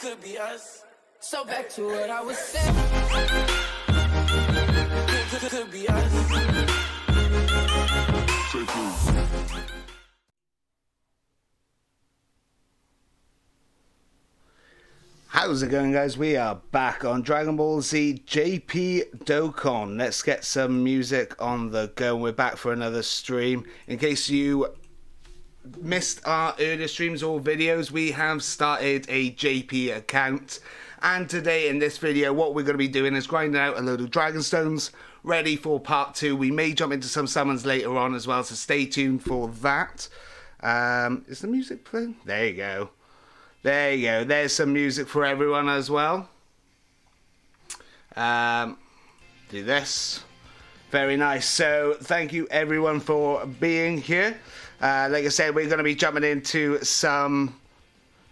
could be us. So back to what I was saying. Could be us. How's it going, guys? We are back on Dragon Ball Z JP Dokkan. Let's get some music on the go. We're back for another stream. In case you missed our earlier streams or videos, we have started a JP account. And today in this video, what we're going to be doing is grinding out a load of Dragon Stones, ready for part 2. We may jump into some summons later on as well, so stay tuned for that. Is the music playing? There you go. There you go. There's some music for everyone as well. Do this. Very nice. So thank you everyone for being here. Like I said, we're going to be jumping into some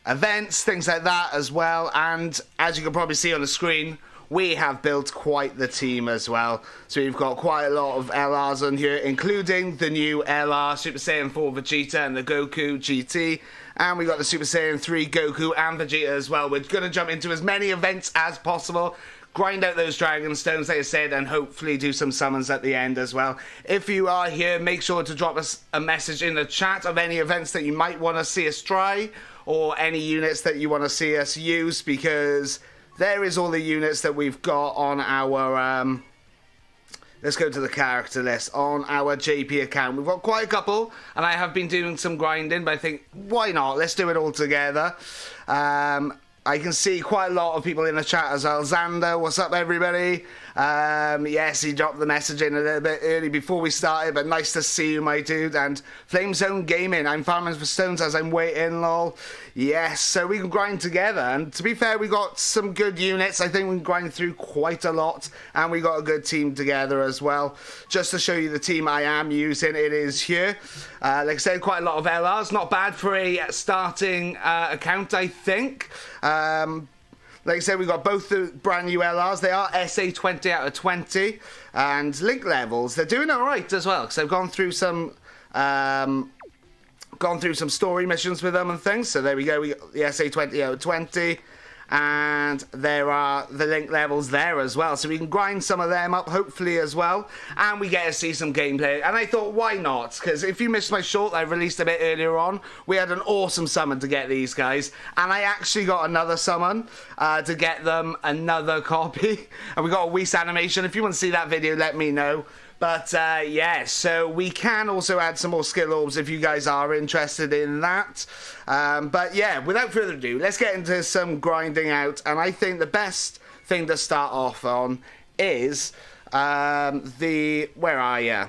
events, things like that as well. And as you can probably see on the screen, we have built quite the team as well. So we've got quite a lot of LRs on here, including the new LR Super Saiyan 4 Vegeta and the Goku GT. And we got the Super Saiyan 3 Goku and Vegeta as well. We're going to jump into as many events as possible, grind out those Dragon Stones, like I said, and hopefully do some summons at the end as well. If you are here, make sure to drop us a message in the chat of any events that you might want to see us try, or any units that you want to see us use, because there is all the units that we've got on our... let's go to the character list on our JP account. We've got quite a couple, and I have been doing some grinding, but I think, why not? Let's do it all together. I can see quite a lot of people in the chat as well. Xander, what's up, everybody? Yes, he dropped the message in a little bit early before we started, but nice to see you, my dude. And Flame Zone Gaming, I'm farming for stones as I'm waiting, lol. Yes, so we can grind together. And to be fair, we got some good units. I think we can grind through quite a lot, and we got a good team together as well. Just to show you the team I am using, it is here. Like I said, quite a lot of LRs. Not bad for a starting account, I think. Like I said, we got both the brand new LRs. They are SA 20 out of 20, and link levels, they're doing all right as well, because I've gone through some story missions with them and things. So there we go. We got the SA 20 out of 20, and there are the link levels there as well, so we can grind some of them up hopefully as well, and we get to see some gameplay. And I thought, why not? Because if you missed my short I released a bit earlier on, we had an awesome summon to get these guys, and I actually got another summon to get them another copy, and we got a Whis animation. If you want to see that video, let me know. But yeah, so we can also add some more skill orbs if you guys are interested in that. But yeah, without further ado, let's get into some grinding out. And I think the best thing to start off on is where are you?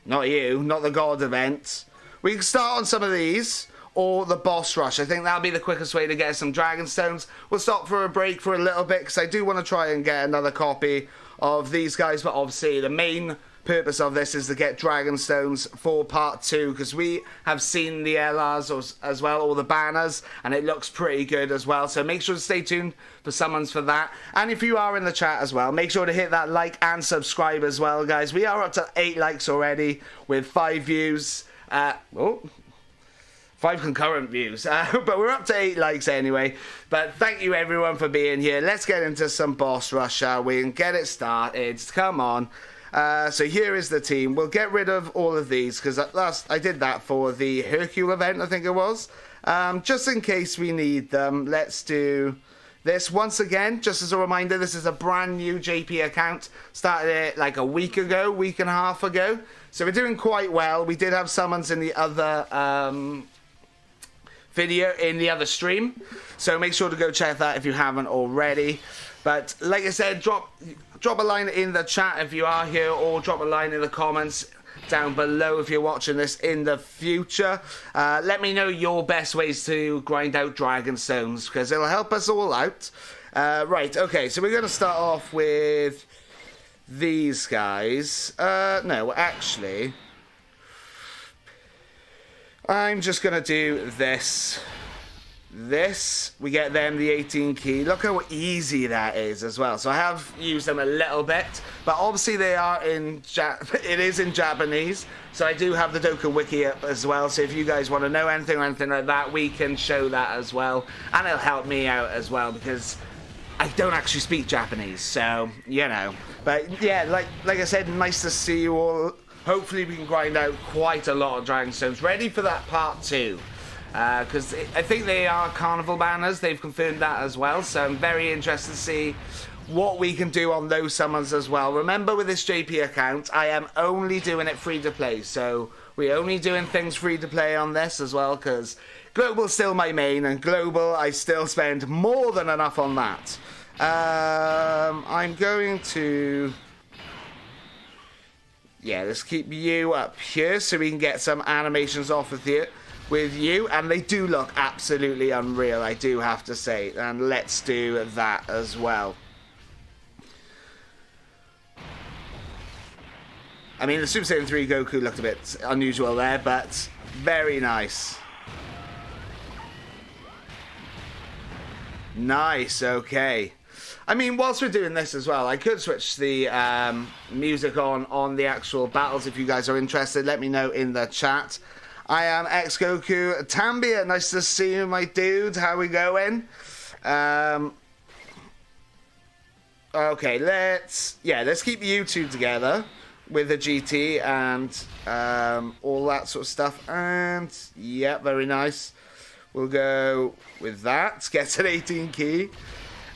Not you, not the God event. We can start on some of these, or the boss rush. I think that'll be the quickest way to get some Dragon Stones. We'll stop for a break for a little bit, because I do want to try and get another copy of these guys, but obviously the main purpose of this is to get Dragon Stones for part 2, because we have seen the LRs as well, all the banners, and it looks pretty good as well. So make sure to stay tuned for summons for that. And if you are in the chat as well, make sure to hit that like and subscribe as well, guys. We are up to 8 likes already with 5 views. 5 concurrent views, but we're up to 8 likes anyway. But thank you everyone for being here. Let's get into some boss rush, shall we, and get it started. Come on. So here is the team. We'll get rid of all of these, because at last I did that for the Hercule event, I think it was. Just in case we need them, let's do this once again. Just as a reminder, this is a brand new JP account. Started it like a week and a half ago. So we're doing quite well. We did have summons in the other video, in the other stream, so make sure to go check that if you haven't already. But like I said, drop a line in the chat if you are here, or drop a line in the comments down below if you're watching this in the future. Let me know your best ways to grind out Dragon Stones, because it'll help us all out. Right, okay, so we're going to start off with these guys. No, actually, I'm just going to do this this, we get them the 18 key. Look how easy that is as well. So I have used them a little bit, but obviously they are in it is in Japanese. So I do have the Dokkan wiki up as well. So if you guys want to know anything or anything like that, we can show that as well, and it'll help me out as well because I don't actually speak Japanese. So you know, but yeah, like I said, nice to see you all. Hopefully we can grind out quite a lot of Dragon Stones, ready for that part 2. Because I think they are carnival banners. They've confirmed that as well. So I'm very interested to see what we can do on those summons as well. Remember, with this JP account, I am only doing it free to play. So we're only doing things free to play on this as well. Because Global's still my main. And Global, I still spend more than enough on that. I'm going to... yeah, let's keep you up here so we can get some animations off with you, and they do look absolutely unreal, I do have to say, and let's do that as well. I mean, the Super Saiyan 3 Goku looked a bit unusual there, but very nice. Nice, okay. I mean, whilst we're doing this as well, I could switch the music on the actual battles if you guys are interested. Let me know in the chat. I am ex-Goku. Tambia, nice to see you, my dude. How we going? Okay, let's keep you two together with the GT and all that sort of stuff. And, yeah, very nice. We'll go with that. Get an 18 key.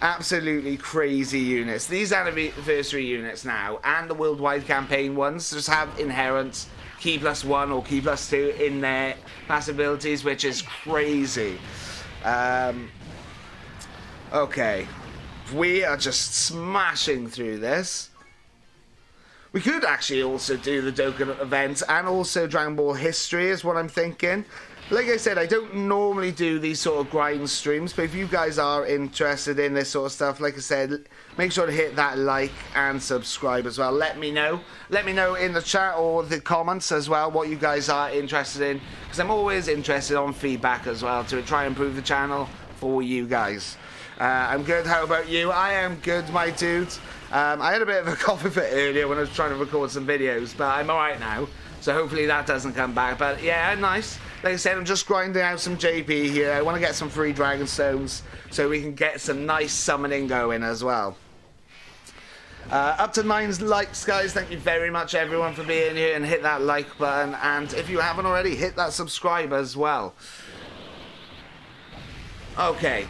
Absolutely crazy units. These anniversary units now and the worldwide campaign ones just have inherent key +1 or key +2 in their passive abilities, which is crazy. Okay, we are just smashing through this. We could actually also do the Dokkan events and also Dragon Ball history is what I'm thinking. Like I said, I don't normally do these sort of grind streams, but if you guys are interested in this sort of stuff, like I said, make sure to hit that like and subscribe as well. Let me know. Let me know in the chat or the comments as well what you guys are interested in, because I'm always interested on feedback as well to try and improve the channel for you guys. I'm good. How about you? I am good, my dude. I had a bit of a cough fit earlier when I was trying to record some videos, but I'm alright now, so hopefully that doesn't come back. But yeah, nice. Like I said, I'm just grinding out some JP here. I want to get some free Dragon Stones so we can get some nice summoning going as well. Up to 9 likes, guys. Thank you very much, everyone, for being here, and hit that like button. And if you haven't already, hit that subscribe as well. Okay.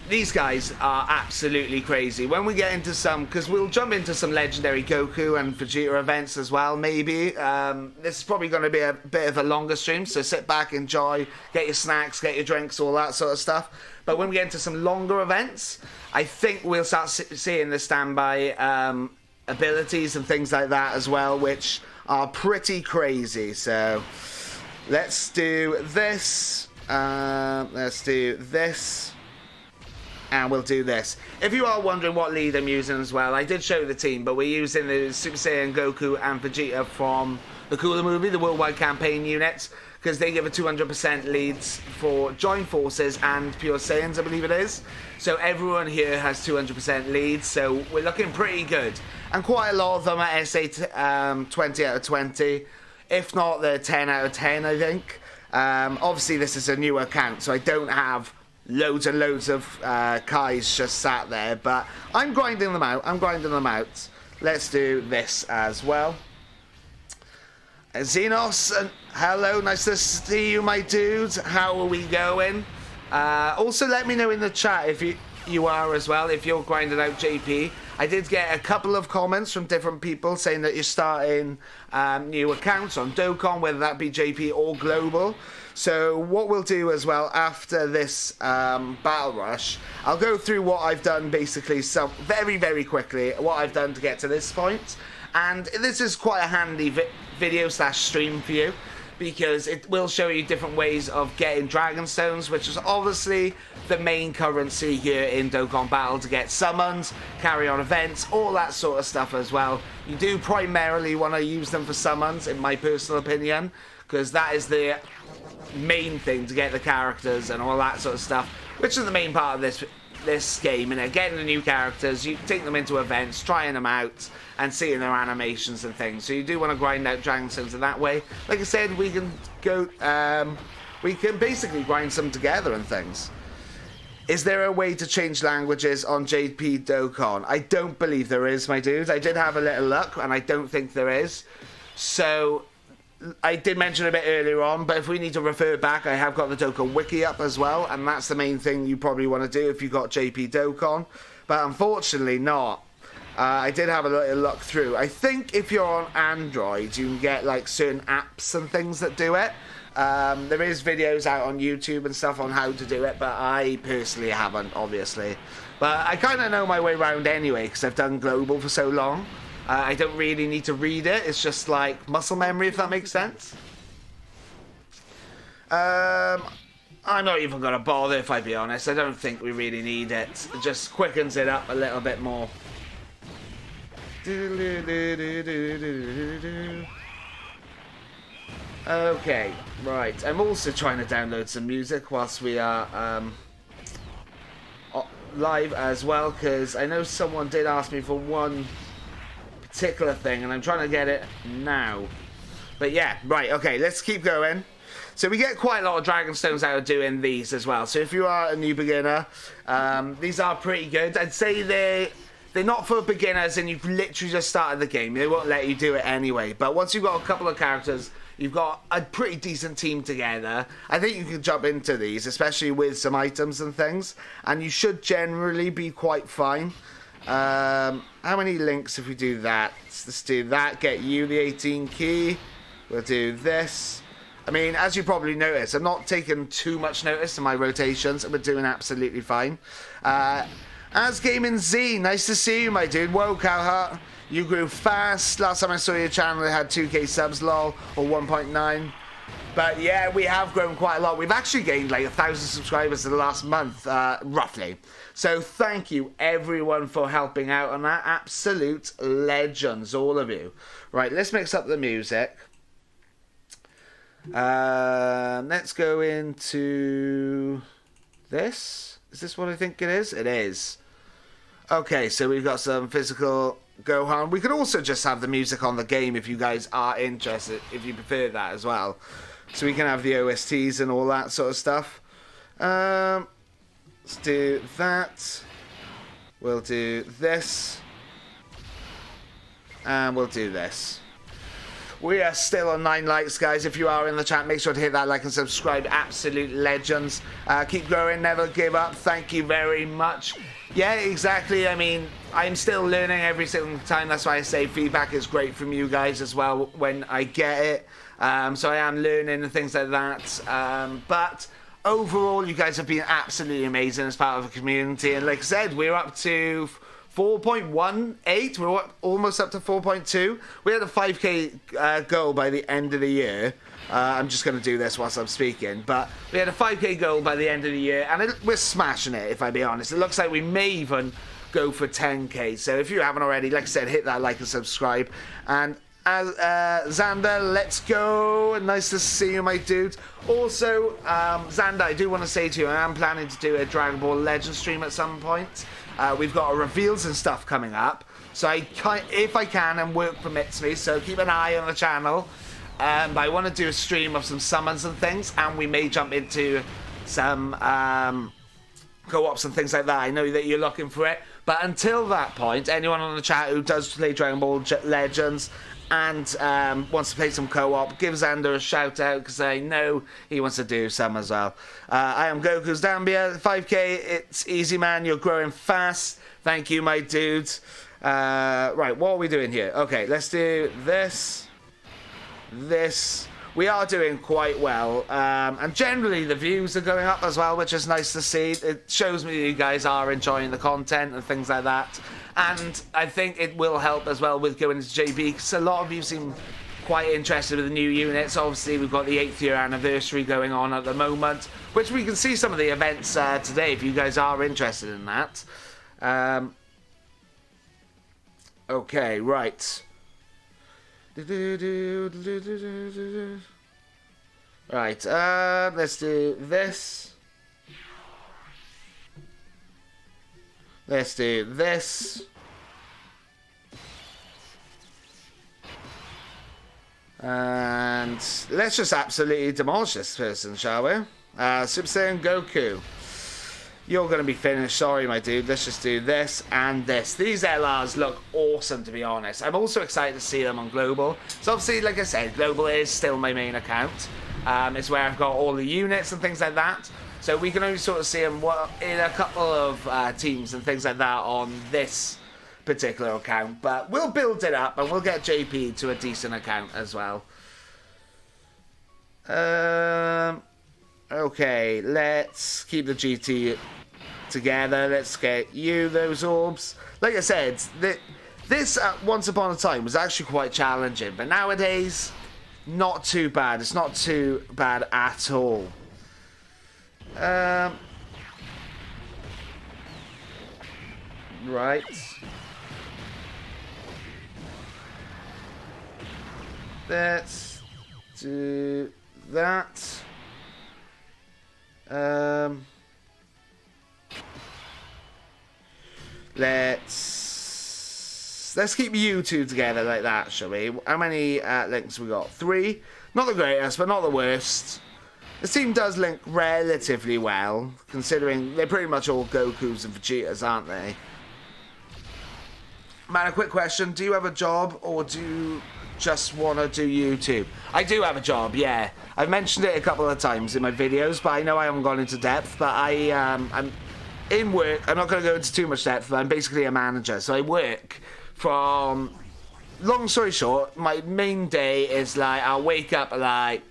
These guys are absolutely crazy. When we get into some, because we'll jump into some legendary Goku and Vegeta events as well, maybe. This is probably going to be a bit of a longer stream, so sit back, enjoy, get your snacks, get your drinks, all that sort of stuff. But when we get into some longer events, I think we'll start seeing the standby abilities and things like that as well, which are pretty crazy. So let's do this. Let's do this. And we'll do this. If you are wondering what lead I'm using as well, I did show the team, but we're using the Super Saiyan Goku and Vegeta from the Cooler movie, the worldwide campaign units, because they give a 200% leads for joint forces and pure Saiyans, I believe it is. So everyone here has 200% leads, so we're looking pretty good. And quite a lot of them are SA 20 out of 20. If not, they're 10 out of 10, I think. Obviously, this is a new account, so I don't have loads and loads of Kais just sat there, but I'm grinding them out. Let's do this as well. Xenos, hello, nice to see you, my dudes. How are we going? Also, let me know in the chat if you are as well, if you're grinding out JP. I did get a couple of comments from different people saying that you're starting new accounts on Dokkan, whether that be JP or Global. So what we'll do as well after this battle rush, I'll go through what I've done basically very, very quickly, what I've done to get to this point. And this is quite a handy video / stream for you, because it will show you different ways of getting Dragon Stones, which is obviously the main currency here in Dokkan Battle to get summons, carry on events, all that sort of stuff as well. You do primarily want to use them for summons, in my personal opinion, because that is the main thing to get the characters and all that sort of stuff, which is the main part of this game. And getting the new characters, you take them into events, trying them out, and seeing their animations and things. So you do want to grind out Dragon Stones in that way. Like I said, we can go, we can basically grind some together and things. Is there a way to change languages on JP Dokkan? I don't believe there is, my dude. I did have a little look, and I don't think there is. So, I did mention a bit earlier on, but if we need to refer back, I have got the Dokkan Wiki up as well, and that's the main thing you probably want to do if you've got JP Dokkan. But unfortunately not. I did have a little look through. I think if you're on Android, you can get like certain apps and things that do it. There is videos out on YouTube and stuff on how to do it, but I personally haven't, obviously. But I kind of know my way around anyway, because I've done global for so long. I don't really need to read it. It's just like muscle memory, if that makes sense. I'm not even going to bother, if I be honest. I don't think we really need it. It just quickens it up a little bit more. Okay, right. I'm also trying to download some music whilst we are live as well, because I know someone did ask me for one particular thing, and I'm trying to get it now. But yeah, right, okay, let's keep going. So we get quite a lot of Dragon Stones out of doing these as well. So if you are a new beginner, these are pretty good. I'd say they're not for beginners and you've literally just started the game. They won't let you do it anyway. But once you've got a couple of characters, you've got a pretty decent team together, I think you can jump into these, especially with some items and things. And you should generally be quite fine. How many links if we do that? Let's do that. Get you the 18 key. We'll do this. I mean, as you probably noticed, I'm not taking too much notice in my rotations. We're doing absolutely fine. As Gaming Z, nice to see you, my dude. Whoa, Cowheart. You grew fast. Last time I saw your channel, it had 2k subs, lol, or 1.9. But yeah, we have grown quite a lot. We've actually gained like 1,000 subscribers in the last month, roughly. So thank you, everyone, for helping out on that. Absolute legends, all of you. Right, let's mix up the music. Let's go into this. Is this what I think it is? It is. Okay, so we've got some physical Gohan. We could also just have the music on the game if you guys are interested, if you prefer that as well. So we can have the OSTs and all that sort of stuff. Let's do that. We'll do this. And we'll do this. We are still on 9 likes, guys. If you are in the chat, make sure to hit that like and subscribe. Absolute legends. Keep growing, never give up. Thank you very much. Yeah, exactly. I mean, I'm still learning every single time. That's why I say feedback is great from you guys as well when I get it. So I am learning and things like that. But overall, you guys have been absolutely amazing as part of the community. And like I said, we're up to 4.18. We're almost up to 4.2. We had a 5k goal by the end of the year. I'm just going to do this whilst I'm speaking. But we had a 5k goal by the end of the year, and we're smashing it, if I be honest. It looks like we may even go for 10k. So if you haven't already, like I said, hit that like and subscribe. And Xander, let's go. Nice to see you, my dude. Also, Xander, I do want to say to you, I am planning to do a Dragon Ball Legend stream at some point. We've got reveals and stuff coming up. So if I can and work permits me, so keep an eye on the channel. I want to do a stream of some summons and things, and we may jump into some co-ops and things like that. I know that you're looking for it. But until that point, anyone on the chat who does play Dragon Ball Legends and wants to play some co-op, give Xander a shout out, because I know he wants to do some as well. I am Goku's Dambia. 5k, it's easy, man. You're growing fast. Thank you, my dudes. Right, what are we doing here? Okay, let's do this. This. We are doing quite well, and generally the views are going up as well, which is nice to see. It shows me you guys are enjoying the content and things like that, and I think it will help as well with going into JB, because a lot of you seem quite interested with the new units. Obviously we've got the 8th year anniversary going on at the moment, which we can see some of the events today if you guys are interested in that. Okay, right. Right, let's do this. Let's do this. And let's just absolutely demolish this person, shall we? Super Saiyan Goku. You're going to be finished. Sorry, my dude. Let's just do this and this. These LRs look awesome, to be honest. I'm also excited to see them on Global. So obviously, like I said, Global is still my main account. It's where I've got all the units and things like that. So we can only sort of see them in a couple of teams and things like that on this particular account. But we'll build it up and we'll get JP to a decent account as well. Okay, let's keep the GT together. Let's get you those orbs. Like I said, this once upon a time was actually quite challenging, but nowadays, not too bad. It's not too bad at all. Right. Let's do that. Let's keep you two together like that, shall we? How many links we got? 3. Not the greatest, but not the worst. This team does link relatively well, considering they're pretty much all Gokus and Vegetas, aren't they? Man, a quick question. Do you have a job, or do you just want to do YouTube? I do have a job, yeah. I've mentioned it a couple of times in my videos, but I know I haven't gone into depth. But I'm in work. I'm not going to go into too much depth, but I'm basically a manager. So I work from... Long story short, my main day is like, I'll wake up at like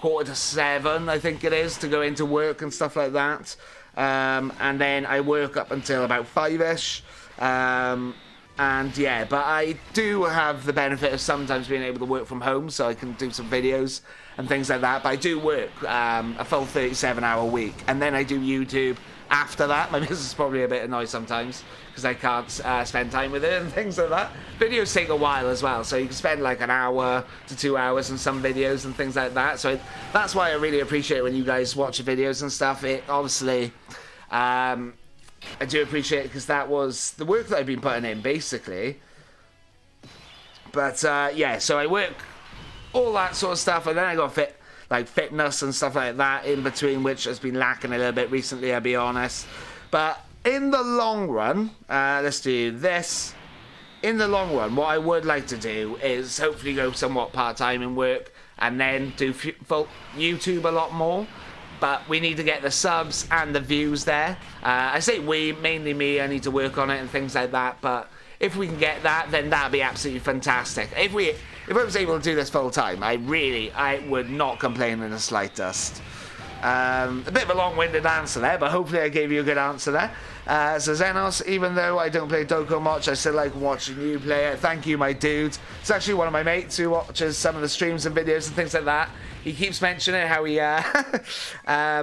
6:45, I think it is, to go into work and stuff like that. And then I work up until about 5ish. And yeah, but I do have the benefit of sometimes being able to work from home, so I can do some videos and things like that. But I do work a full 37-hour week, and then I do YouTube after that. My business is probably a bit annoyed sometimes because I can't spend time with it and things like that. Videos take a while as well, so you can spend like an hour to 2 hours on some videos and things like that. So that's why I really appreciate when you guys watch the videos and stuff. It obviously... I do appreciate it because that was the work that I've been putting in, basically. But, yeah, so I work all that sort of stuff, and then I got fitness and stuff like that in between, which has been lacking a little bit recently, I'll be honest. But in the long run, let's do this. In the long run, what I would like to do is hopefully go somewhat part-time in work and then do full YouTube a lot more. But we need to get the subs and the views there. I say we, mainly me, I need to work on it and things like that. But if we can get that, then that'd be absolutely fantastic. If I was able to do this full time, I would not complain in the slightest. A bit of a long-winded answer there, but hopefully I gave you a good answer there. So Xenos, even though I don't play Dokkan much, I still like watching you play it. Thank you, my dude. It's actually one of my mates who watches some of the streams and videos and things like that. He keeps mentioning how he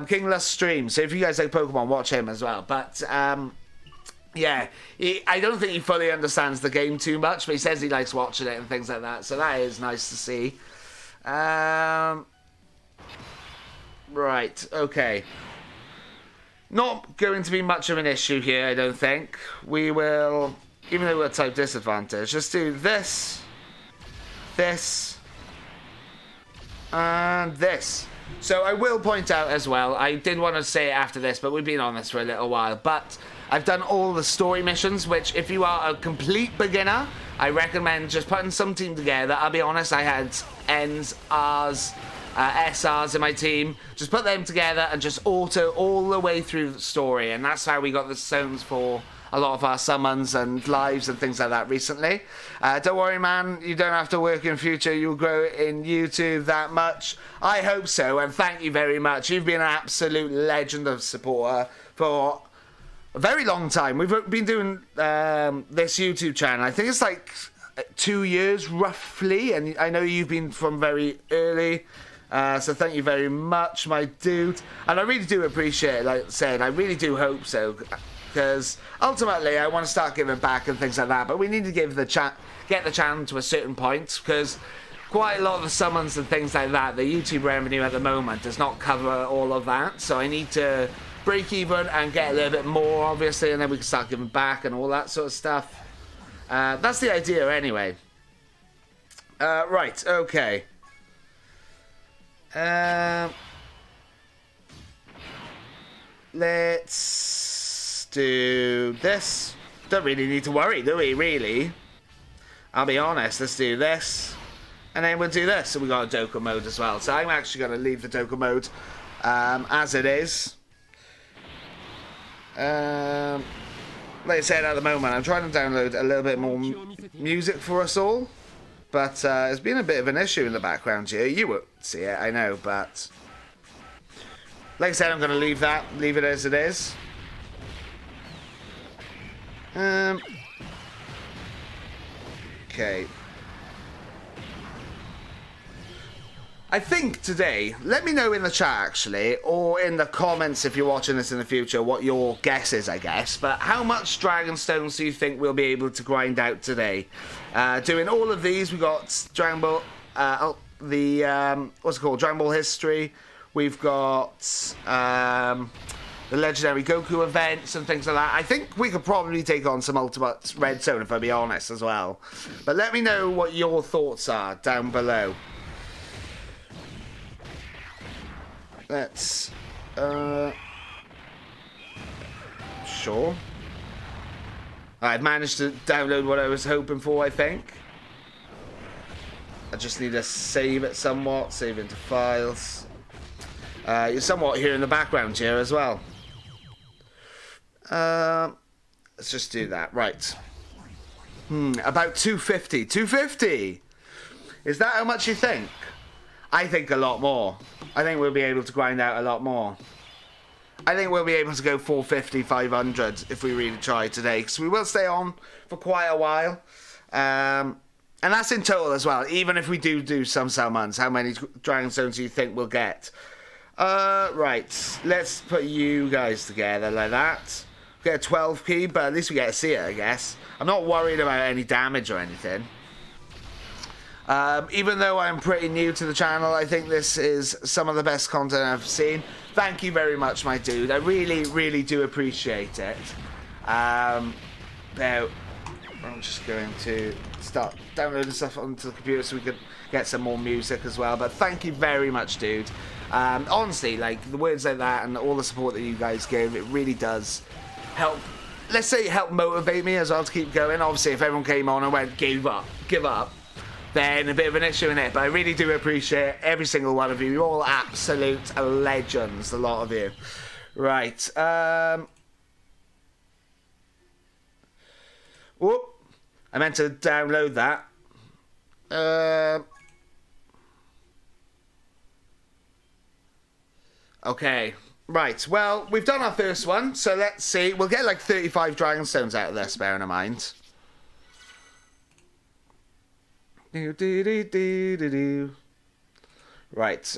King Lust streams. So if you guys like Pokemon, watch him as well. But yeah, I don't think he fully understands the game too much, but he says he likes watching it and things like that. So that is nice to see. Right, okay. Not going to be much of an issue here, I don't think. We will, even though we're at type disadvantage, just do this, this, and this. So I will point out as well, I did want to say it after this, but we've been on this for a little while, but I've done all the story missions, which if you are a complete beginner, I recommend just putting some team together. I'll be honest, I had N's, R's, SRs in my team. Just put them together and just auto all the way through the story, and that's how we got the stones for a lot of our summons and lives and things like that recently. Don't worry, man, you don't have to work in future. You'll grow in YouTube that much. I hope so, and thank you very much. You've been an absolute legend of supporter for a very long time. We've been doing this YouTube channel, I think it's like 2 years roughly, and I know you've been from very early. So thank you very much, my dude. And I really do appreciate it, like I said, I really do hope so. Because ultimately I want to start giving back and things like that, but we need to give get the channel to a certain point, because quite a lot of the summons and things like that, the YouTube revenue at the moment does not cover all of that, so I need to break even and get a little bit more, obviously, and then we can start giving back and all that sort of stuff. That's the idea anyway. Right, okay. Let's do this. Don't really need to worry, do we, really? I'll be honest, let's do this. And then we'll do this. So we got a Dokkan mode as well. So I'm actually going to leave the Dokkan mode as it is. Like I said, at the moment, I'm trying to download a little bit more music for us all. But it's been a bit of an issue in the background here. You won't see it, I know, but... Like I said, I'm going to leave it as it is. Okay. I think today, let me know in the chat actually, or in the comments if you're watching this in the future, what your guess is, I guess. But how much Dragon Stones do you think we'll be able to grind out today? Doing all of these, we got Dragon Ball, what's it called? Dragon Ball History. We've got the legendary Goku events and things like that. I think we could probably take on some Ultimate Red Zone, if I'll be honest, as well. But let me know what your thoughts are down below. Let's, sure. I've managed to download what I was hoping for, I think. I just need to save it somewhat, save into files. You're somewhat here in the background here as well. Let's just do that, right. About 250. 250! Is that how much you think? I think a lot more. I think we'll be able to grind out a lot more. I think we'll be able to go 450, 500 if we really try today. Because we will stay on for quite a while. And that's in total as well. Even if we do some summons, how many Dragon Stones do you think we'll get? Right. Let's put you guys together like that. Get a 12p, but at least we get to see it, I guess. I'm not worried about any damage or anything. Even though I'm pretty new to the channel, I think this is some of the best content I've seen. Thank you very much, my dude. I really, really do appreciate it. Now, I'm just going to start downloading stuff onto the computer so we can get some more music as well. But thank you very much, dude. Honestly, like, the words like that and all the support that you guys give, it really does help. Let's say help motivate me as well to keep going. Obviously, if everyone came on and went, give up, then a bit of an issue in it, but I really do appreciate every single one of you. You're all absolute legends, a lot of you. Right. Whoop. I meant to download that. Okay. Right, well, we've done our first one, so let's see. We'll get like 35 Dragon Stones out of this, bearing in mind. Right,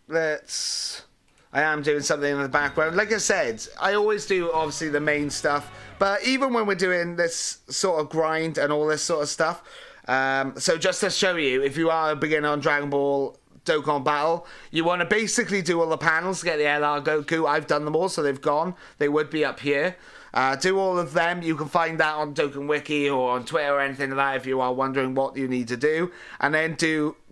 let's... I am doing something in the background. Like I said, I always do, obviously, the main stuff. But even when we're doing this sort of grind and all this sort of stuff... so just to show you, if you are a beginner on Dragon Ball Dokkan Battle, you want to basically do all the panels to get the LR Goku. I've done them all, so they've gone. They would be up here. Do all of them. You can find that on Dokkan Wiki or on Twitter or anything like that if you are wondering what you need to do. And then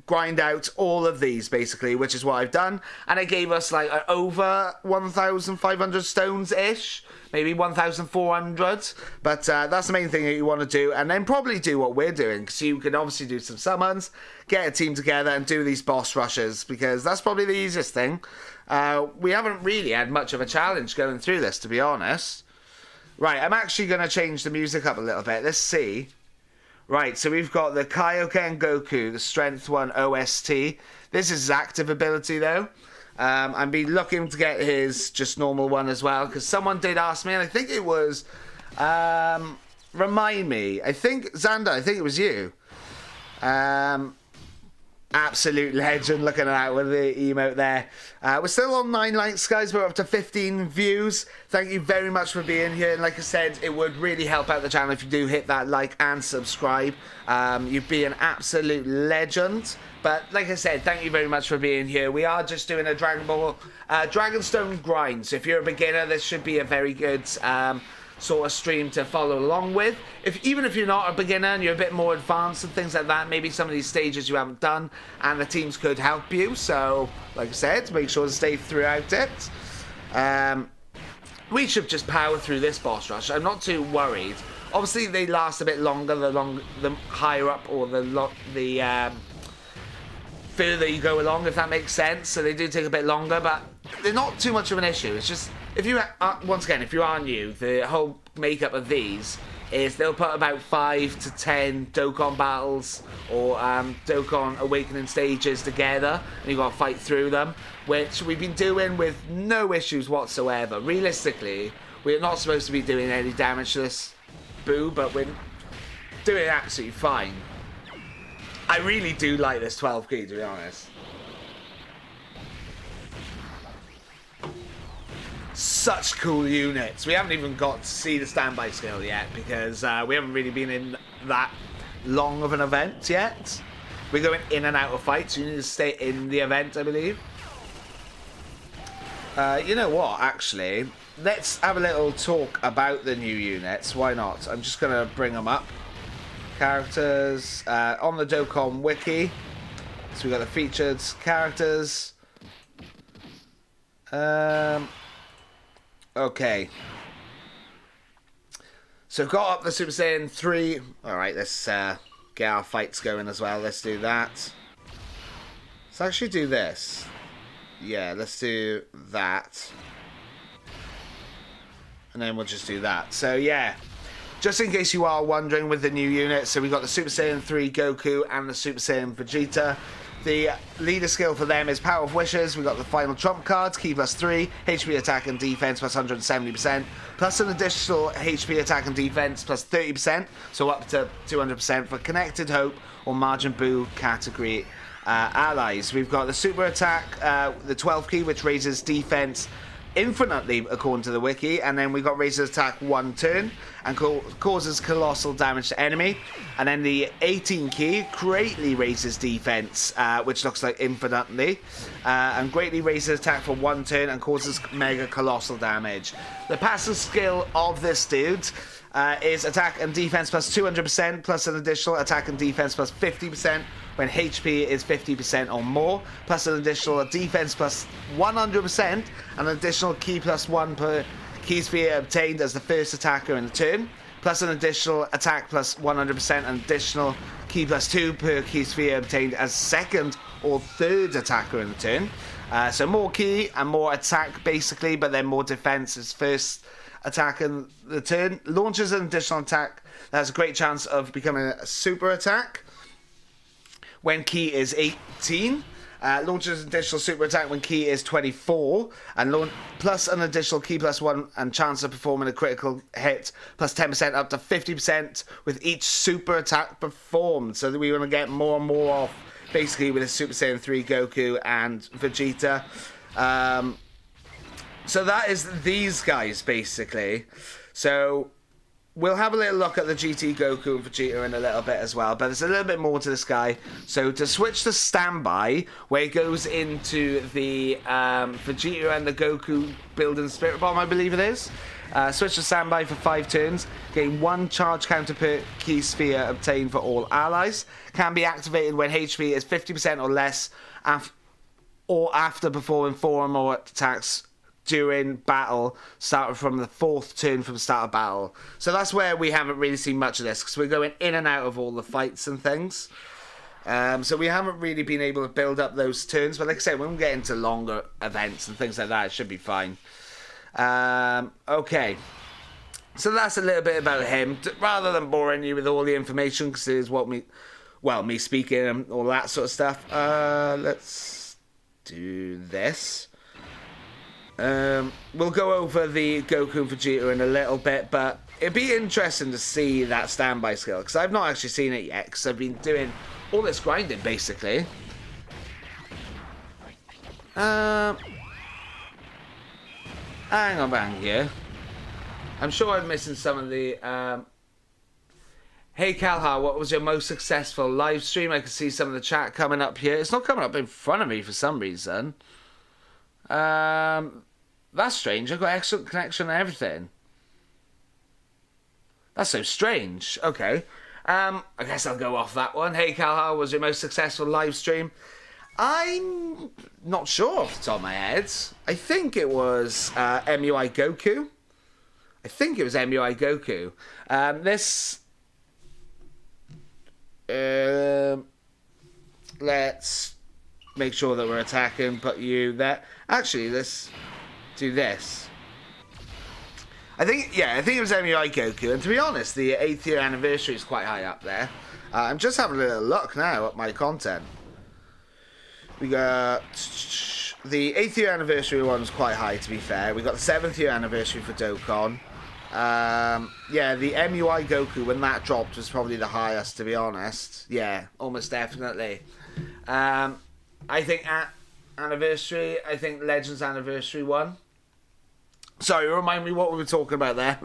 grind out all of these, basically, which is what I've done. And it gave us, like, over 1,500 stones-ish. Maybe 1,400. But that's the main thing that you want to do. And then probably do what we're doing. So you can obviously do some summons, get a team together, and do these boss rushes. Because that's probably the easiest thing. We haven't really had much of a challenge going through this, to be honest. Right, I'm actually going to change the music up a little bit. Let's see. Right, so we've got the Kaioken Goku, the Strength 1 OST. This is his active ability, though. I've been looking to get his just normal one as well, because someone did ask me, and I think it was... remind me. I think, Xander, I think it was you. Absolute legend, looking at that with the emote there. We're still on 9 likes, guys. We're up to 15 views. Thank you very much for being here. And like I said, it would really help out the channel if you do hit that like and subscribe. You'd be an absolute legend. But like I said, thank you very much for being here. We are just doing a Dragonstone grind. So if you're a beginner, this should be a very good sort of stream to follow along with. Even if you're not a beginner and you're a bit more advanced and things like that, maybe some of these stages you haven't done and the teams could help you. So like I said, make sure to stay throughout it. We should just power through this boss rush. I'm not too worried. Obviously they last a bit longer the higher up or the further you go along, if that makes sense. So they do take a bit longer, but they're not too much of an issue. It's just, if you once again, if you are new, the whole makeup of these is they'll put about 5 to 10 Dokkan battles or Dokkan Awakening stages together, and you've got to fight through them, which we've been doing with no issues whatsoever. Realistically, we're not supposed to be doing any damage to this boo, but we're doing absolutely fine. I really do like this 12 key, to be honest. Such cool units. We haven't even got to see the standby skill yet because we haven't really been in that long of an event yet. We're going in and out of fights. You need to stay in the event, I believe. You know what, actually? Let's have a little talk about the new units. Why not? I'm just going to bring them up. Characters on the Dokkan wiki. So we got the featured characters. Okay. So got up the Super Saiyan 3. Alright, let's get our fights going as well. Let's do that. Let's actually do this. Yeah, let's do that. And then we'll just do that. So yeah. Just in case you are wondering with the new unit, so we got the Super Saiyan 3 Goku and the Super Saiyan Vegeta. The leader skill for them is Power of Wishes. We got the final trump cards, Ki +3, HP attack and defense plus 170%, plus an additional HP attack and defense plus 30%, so up to 200% for Connected Hope or Margin Buu category allies. We've got the super attack, the 12 key, which raises defense infinitely according to the wiki, and then we got raises attack 1 turn and causes colossal damage to enemy, and then the 18 key greatly raises defense, which looks like infinitely, and greatly raises attack for 1 turn and causes mega colossal damage. The passive skill of this dude is attack and defense plus 200% plus an additional attack and defense plus 50% when HP is 50% or more, plus an additional defense plus 100% and an additional Ki +1 per Ki sphere obtained as the first attacker in the turn, plus an additional attack plus 100% and additional Ki +2 per Ki sphere obtained as second or third attacker in the turn. So more Ki and more attack basically, but then more defense as first attack in the turn. Launches an additional attack that has a great chance of becoming a super attack when Ki is 18. Launches an additional super attack when Ki is 24, and plus an additional Ki +1 and chance of performing a critical hit plus 10% up to 50% with each super attack performed. So that we want to get more and more off basically with a Super Saiyan 3 Goku and Vegeta. So that is these guys basically. So we'll have a little look at the GT Goku and Vegeta in a little bit as well, but there's a little bit more to this guy. So to switch to standby, where it goes into the Vegeta and the Goku building Spirit Bomb, I believe it is. Switch to standby for 5 turns. Gain 1 charge counter per Ki sphere obtained for all allies. Can be activated when HP is 50% or less, or after performing 4 or more attacks during battle, starting from the 4th turn from the start of battle. So that's where we haven't really seen much of this, because we're going in and out of all the fights and things. So we haven't really been able to build up those turns, but like I said, when we get into longer events and things like that, it should be fine. Okay, so that's a little bit about him. Rather than boring you with all the information, because it is what me speaking and all that sort of stuff, let's do this. We'll go over the Goku and Vegeta in a little bit, but it'd be interesting to see that standby skill, because I've not actually seen it yet, because I've been doing all this grinding basically. Hang on back here. I'm sure I'm missing some of the... Hey Calhar, what was your most successful live stream? I can see some of the chat coming up here. It's not coming up in front of me for some reason. That's strange. I've got excellent connection and everything. That's so strange. Okay. I guess I'll go off that one. Hey Calhar, what was your most successful live stream? I'm not sure off the top of my head. I think it was MUI Goku. Let's make sure that we're attacking, put you there. Actually, let's do this. I think it was MUI Goku, and to be honest, the 8th year anniversary is quite high up there. I'm just having a little look now at my content. We got the 8th year anniversary one was quite high, to be fair. We got the 7th year anniversary for Dokkan. Yeah, the MUI Goku, when that dropped, was probably the highest, to be honest. Yeah, almost definitely. I think anniversary, I think Legends anniversary one. Sorry, remind me what we were talking about there.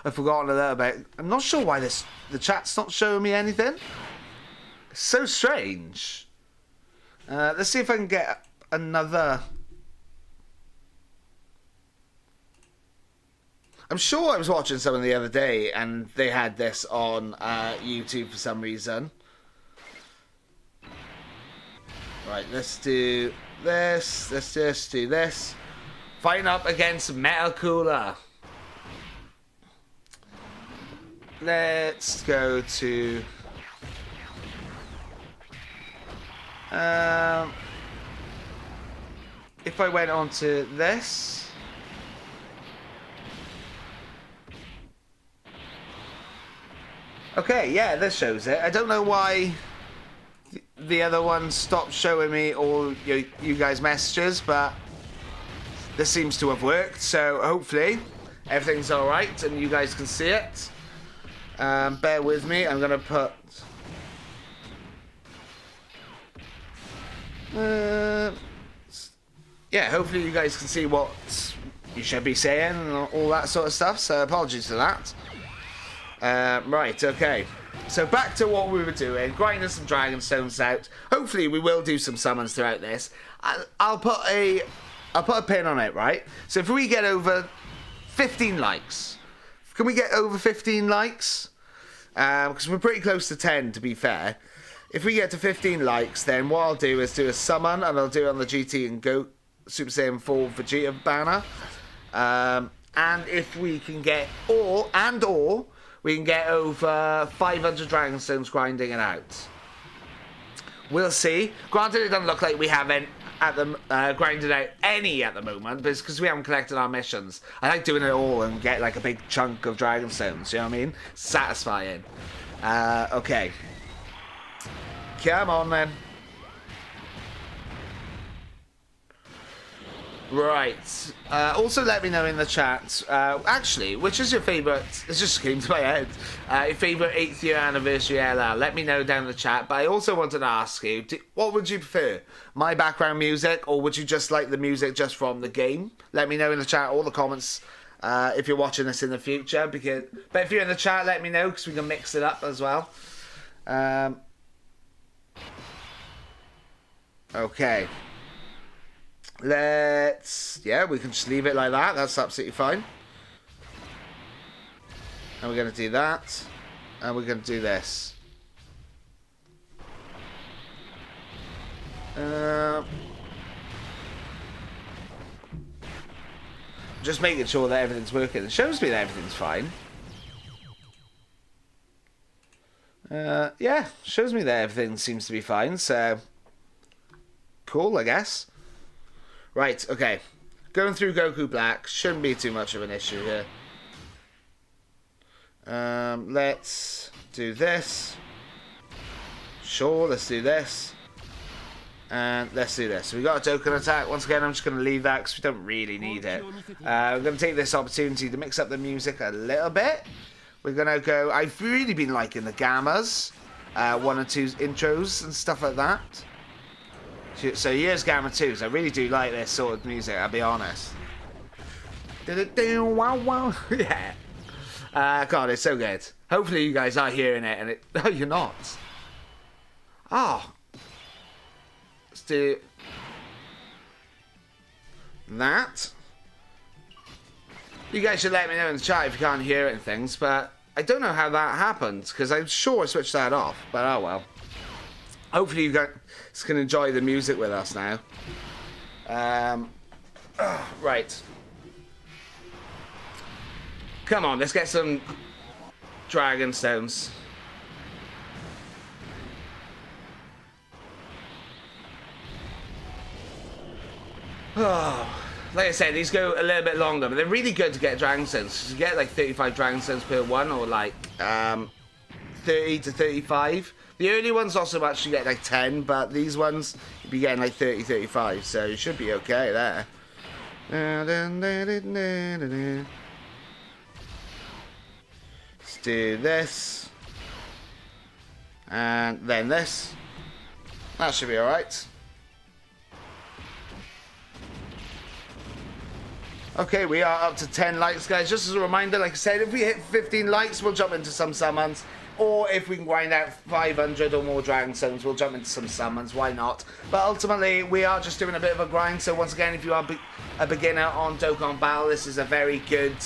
I've forgotten a little bit. I'm not sure why the chat's not showing me anything. It's so strange. Let's see if I can get another... I'm sure I was watching someone the other day and they had this on YouTube for some reason. Right, let's do this. Let's just do this. Fighting up against Metal Cooler. Let's go to... if I went on to this... Okay, yeah, this shows it. I don't know why the other one stopped showing me all you guys' messages, but this seems to have worked, so hopefully everything's alright and you guys can see it. Bear with me, I'm going to put... yeah, hopefully you guys can see what you should be saying and all that sort of stuff, so apologies for that. Right, okay. So back to what we were doing, grinding some Dragon Stones out. Hopefully we will do some summons throughout this. I'll put a pin on it, right? So if we get over 15 likes, can we get over 15 likes? Because we're pretty close to 10, to be fair. If we get to 15 likes, then what I'll do is do a summon, and I'll do it on the GT and Go Super Saiyan 4 Vegeta banner. And if we can get, or we can get over 500 Dragon Stones grinding it out. We'll see. Granted, it doesn't look like we haven't grinded out any at the moment, but it's because we haven't collected our missions. I like doing it all and get like a big chunk of Dragon Stones, you know what I mean? Satisfying. Okay. Come on, then. Right. Also, let me know in the chat. Actually, which is your favourite? It just came to my head. Your favourite 8th year anniversary LR. Let me know down in the chat. But I also wanted to ask you, what would you prefer? My background music, or would you just like the music just from the game? Let me know in the chat or the comments if you're watching this in the future. But if you're in the chat, let me know because we can mix it up as well. Okay. We can just leave it like that. That's absolutely fine. And we're going to do that. And we're going to do this. Just making sure that everything's working. It shows me that everything's fine. Yeah, shows me that everything seems to be fine. So, cool, I guess. Right, okay. Going through Goku Black shouldn't be too much of an issue here. Let's do this. Sure, let's do this. And let's do this. So we got a Dokkan attack. Once again, I'm just going to leave that because we don't really need it. We're going to take this opportunity to mix up the music a little bit. We're going to go... I've really been liking the Gammas. 1 and 2 intros and stuff like that. So here's Gamma 2s. I really do like this sort of music, I'll be honest. Wow, wow. Yeah. God, it's so good. Hopefully you guys are hearing it, and it... Oh, you're not. Oh. Let's do... that. You guys should let me know in the chat if you can't hear it and things, but I don't know how that happened, because I'm sure I switched that off, but oh well. Hopefully you guys can enjoy the music with us now. Right. Come on, let's get some Dragon Stones. Oh, like I said, these go a little bit longer, but they're really good to get Dragon Stones. You get like 35 Dragon Stones per one, or like 30 to 35. The early ones also actually get like 10, but these ones you'll be getting like 30, 35, so you should be okay there. Let's do this. And then this. That should be alright. Okay, we are up to 10 likes, guys. Just as a reminder, like I said, if we hit 15 likes, we'll jump into some summons. Or if we can grind out 500 or more Dragon Stones, we'll jump into some summons. Why not? But ultimately, we are just doing a bit of a grind. So once again, if you are a beginner on Dokkan Battle, this is a very good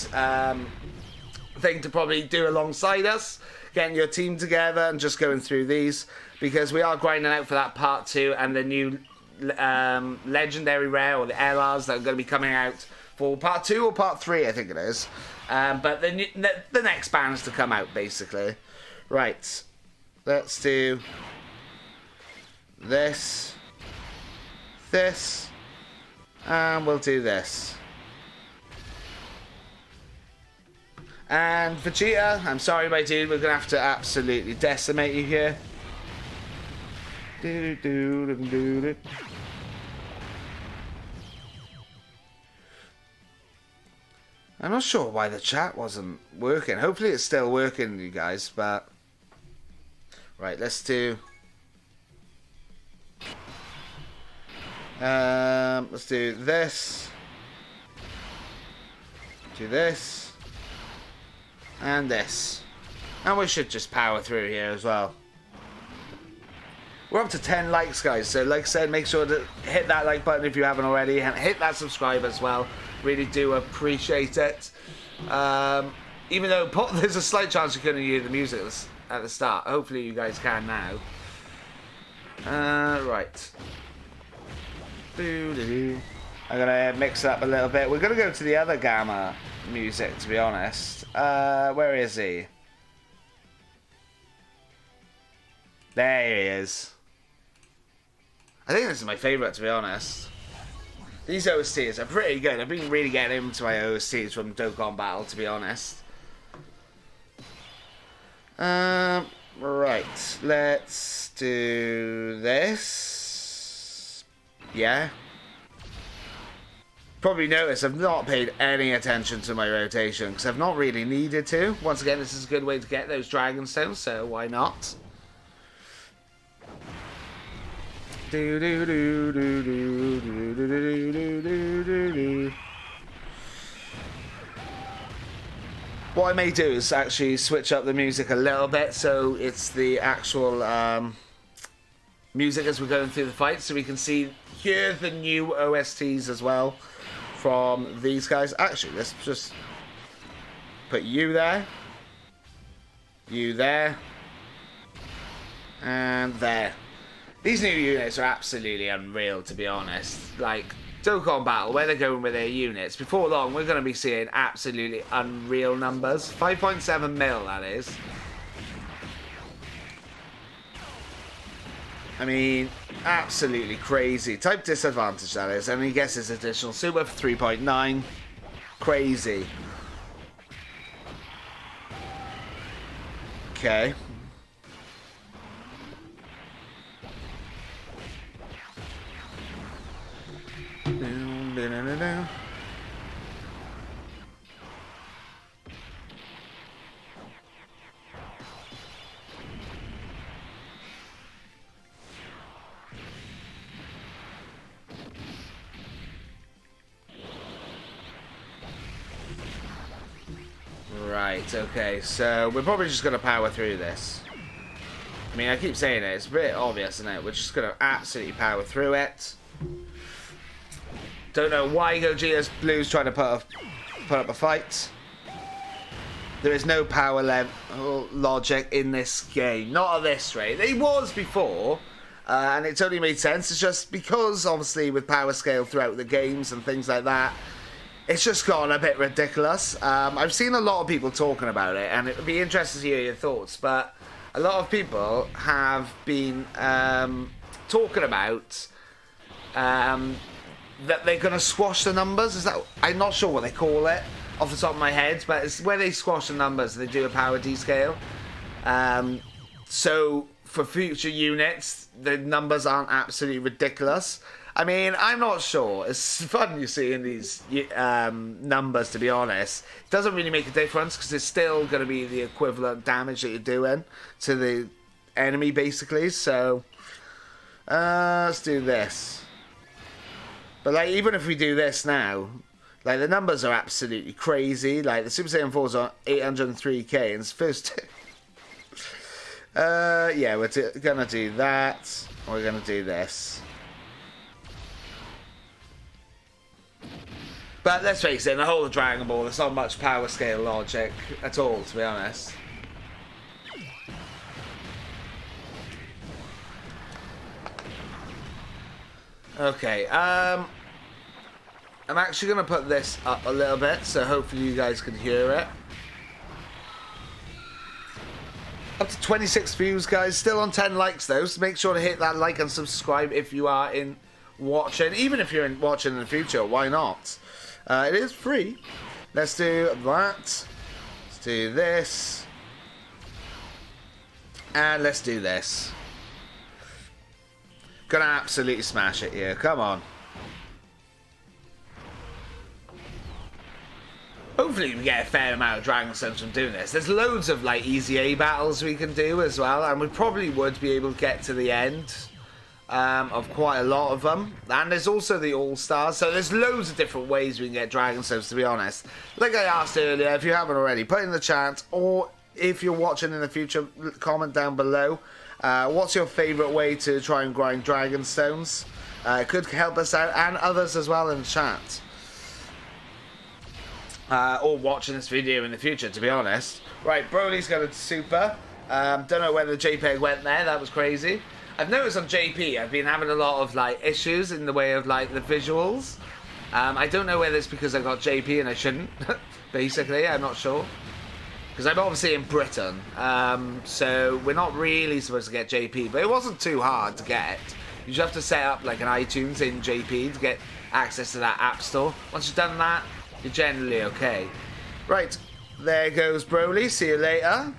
thing to probably do alongside us. Getting your team together and just going through these. Because we are grinding out for that part 2 and the new legendary rare, or the LRs that are going to be coming out for part 2 or part 3, I think it is. But the next bands to come out, basically. Right. Let's do this, and we'll do this. And Vegeta, I'm sorry, my dude, we're going to have to absolutely decimate you here. I'm not sure why the chat wasn't working. Hopefully it's still working, you guys, but... Right, let's do... let's do this. Do this. And this. And we should just power through here as well. We're up to 10 likes, guys, so like I said, make sure to hit that like button if you haven't already, and hit that subscribe as well. Really do appreciate it. Even though there's a slight chance you couldn't hear the music at the start. Hopefully you guys can now. Right. I'm gonna mix it up a little bit. We're gonna go to the other Gamma music, to be honest. Where is he? There he is. I think this is my favourite, to be honest. These OSTs are pretty good. I've been really getting into my OSTs from Dokkan Battle, to be honest. Right. Let's do this. Yeah. Probably noticed I've not paid any attention to my rotation, because I've not really needed to. Once again, this is a good way to get those Dragon Stones, so why not? What I may do is actually switch up the music a little bit, so it's the actual music as we're going through the fight, so we can hear the new OSTs as well from these guys. Actually, let's just put you there, and there. These new units are absolutely unreal, to be honest. Like, Dokkan Battle, where they're going with their units, before long we're going to be seeing absolutely unreal numbers. 5.7 mil, that is. I mean, absolutely crazy. Type disadvantage, that is. And he gets his additional super for 3.9. Crazy. Okay. Right, okay, so we're probably just going to power through this. I mean, I keep saying it, it's a bit obvious, isn't it? We're just going to absolutely power through it. Don't know why Gogeta's Blue's trying to put up a fight. There is no power level logic in this game. Not at this rate. It was before, and it's only made sense. It's just because, obviously, with power scale throughout the games and things like that, it's just gotten a bit ridiculous. I've seen a lot of people talking about it, and it would be interesting to hear your thoughts, but a lot of people have been talking about that they're going to squash the numbers. Is that? I'm not sure what they call it off the top of my head, but it's where they squash the numbers. They do a power descale. So for future units, the numbers aren't absolutely ridiculous. I mean, I'm not sure. It's fun you see in these numbers, to be honest. It doesn't really make a difference because it's still going to be the equivalent damage that you're doing to the enemy, basically. So let's do this. But like, even if we do this now, like the numbers are absolutely crazy. Like the Super Saiyan 4's on 803k, and it's first. Yeah, we're gonna do that. We're gonna do this. But let's face it, in the whole of Dragon Ball, there's not much power scale logic at all, to be honest. Okay, I'm actually going to put this up a little bit, so hopefully you guys can hear it. Up to 26 views, guys. Still on 10 likes, though, so make sure to hit that like and subscribe if you are watching. Even if you're watching in the future, why not? It is free. Let's do that. Let's do this. And let's do this. Gonna absolutely smash it here. Come on. Hopefully we get a fair amount of Dragon Stones from doing this. There's loads of like easy A battles we can do as well, and we probably would be able to get to the end of quite a lot of them. And there's also the All-Stars, so there's loads of different ways we can get Dragon Stones, to be honest. Like I asked earlier, if you haven't already, put in the chat, or if you're watching in the future, comment down below. What's your favourite way to try and grind Dragon Stones? It could help us out, and others as well in the chat. Or watching this video in the future, to be honest. Right, Broly's got a super. Don't know whether the JPEG went there, that was crazy. I've noticed on JP, I've been having a lot of like issues in the way of like the visuals. I don't know whether it's because I got JP and I shouldn't, basically, I'm not sure. Because I'm obviously in Britain, so we're not really supposed to get JP, but it wasn't too hard to get. You just have to set up like an iTunes in JP to get access to that app store. Once you've done that, you're generally okay. Right, there goes Broly, see you later.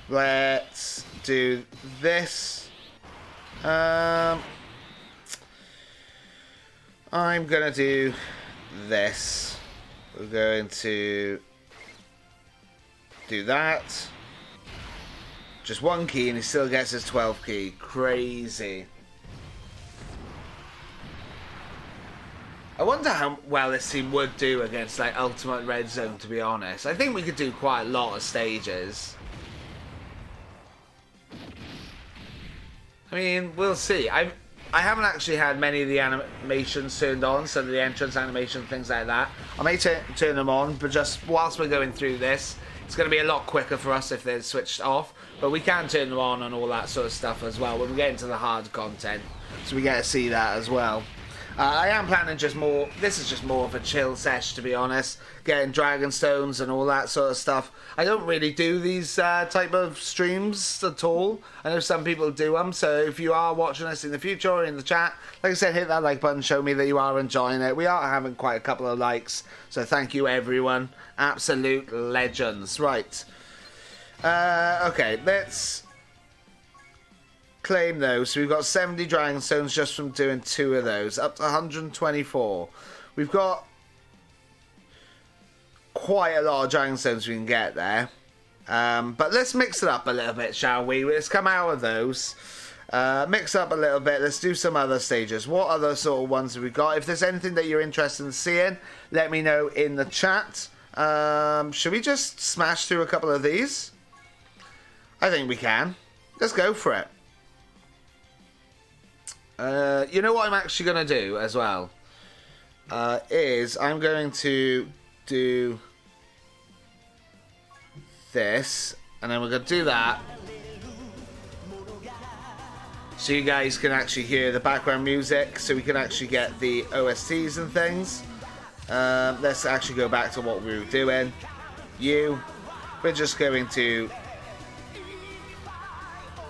Let's do this. I'm gonna do this. We're going to do that. Just one key and he still gets his 12 key. Crazy. I wonder how well this team would do against like Ultimate Red Zone, to be honest. I think we could do quite a lot of stages. I mean, we'll see. I haven't actually had many of the animations turned on, so the entrance animation, things like that. I may turn them on, but just whilst we're going through this, it's going to be a lot quicker for us if they're switched off. But we can turn them on and all that sort of stuff as well when we get into the hard content. So we get to see that as well. I am planning just more, this is just more of a chill sesh, to be honest, getting Dragon Stones and all that sort of stuff. I don't really do these type of streams at all. I know some people do them, so if you are watching us in the future or in the chat, like I said, hit that like button, show me that you are enjoying it. We are having quite a couple of likes, so thank you everyone. Absolute legends. Right. Okay, let's claim those. So we've got 70 Dragon Stones just from doing 2 of those, up to 124. We've got quite a lot of Dragon Stones we can get there, but let's mix it up a little bit, shall we? Let's come out of those, mix up a little bit. Let's do some other stages. What other sort of ones have we got? If there's anything that you're interested in seeing, let me know in the chat. Should we just smash through a couple of these? I think we can. Let's go for it. You know what I'm actually going to do as well? Is I'm going to do this, and then we're going to do that. So you guys can actually hear the background music, so we can actually get the OSTs and things. Let's actually go back to what we were doing. We're just going to...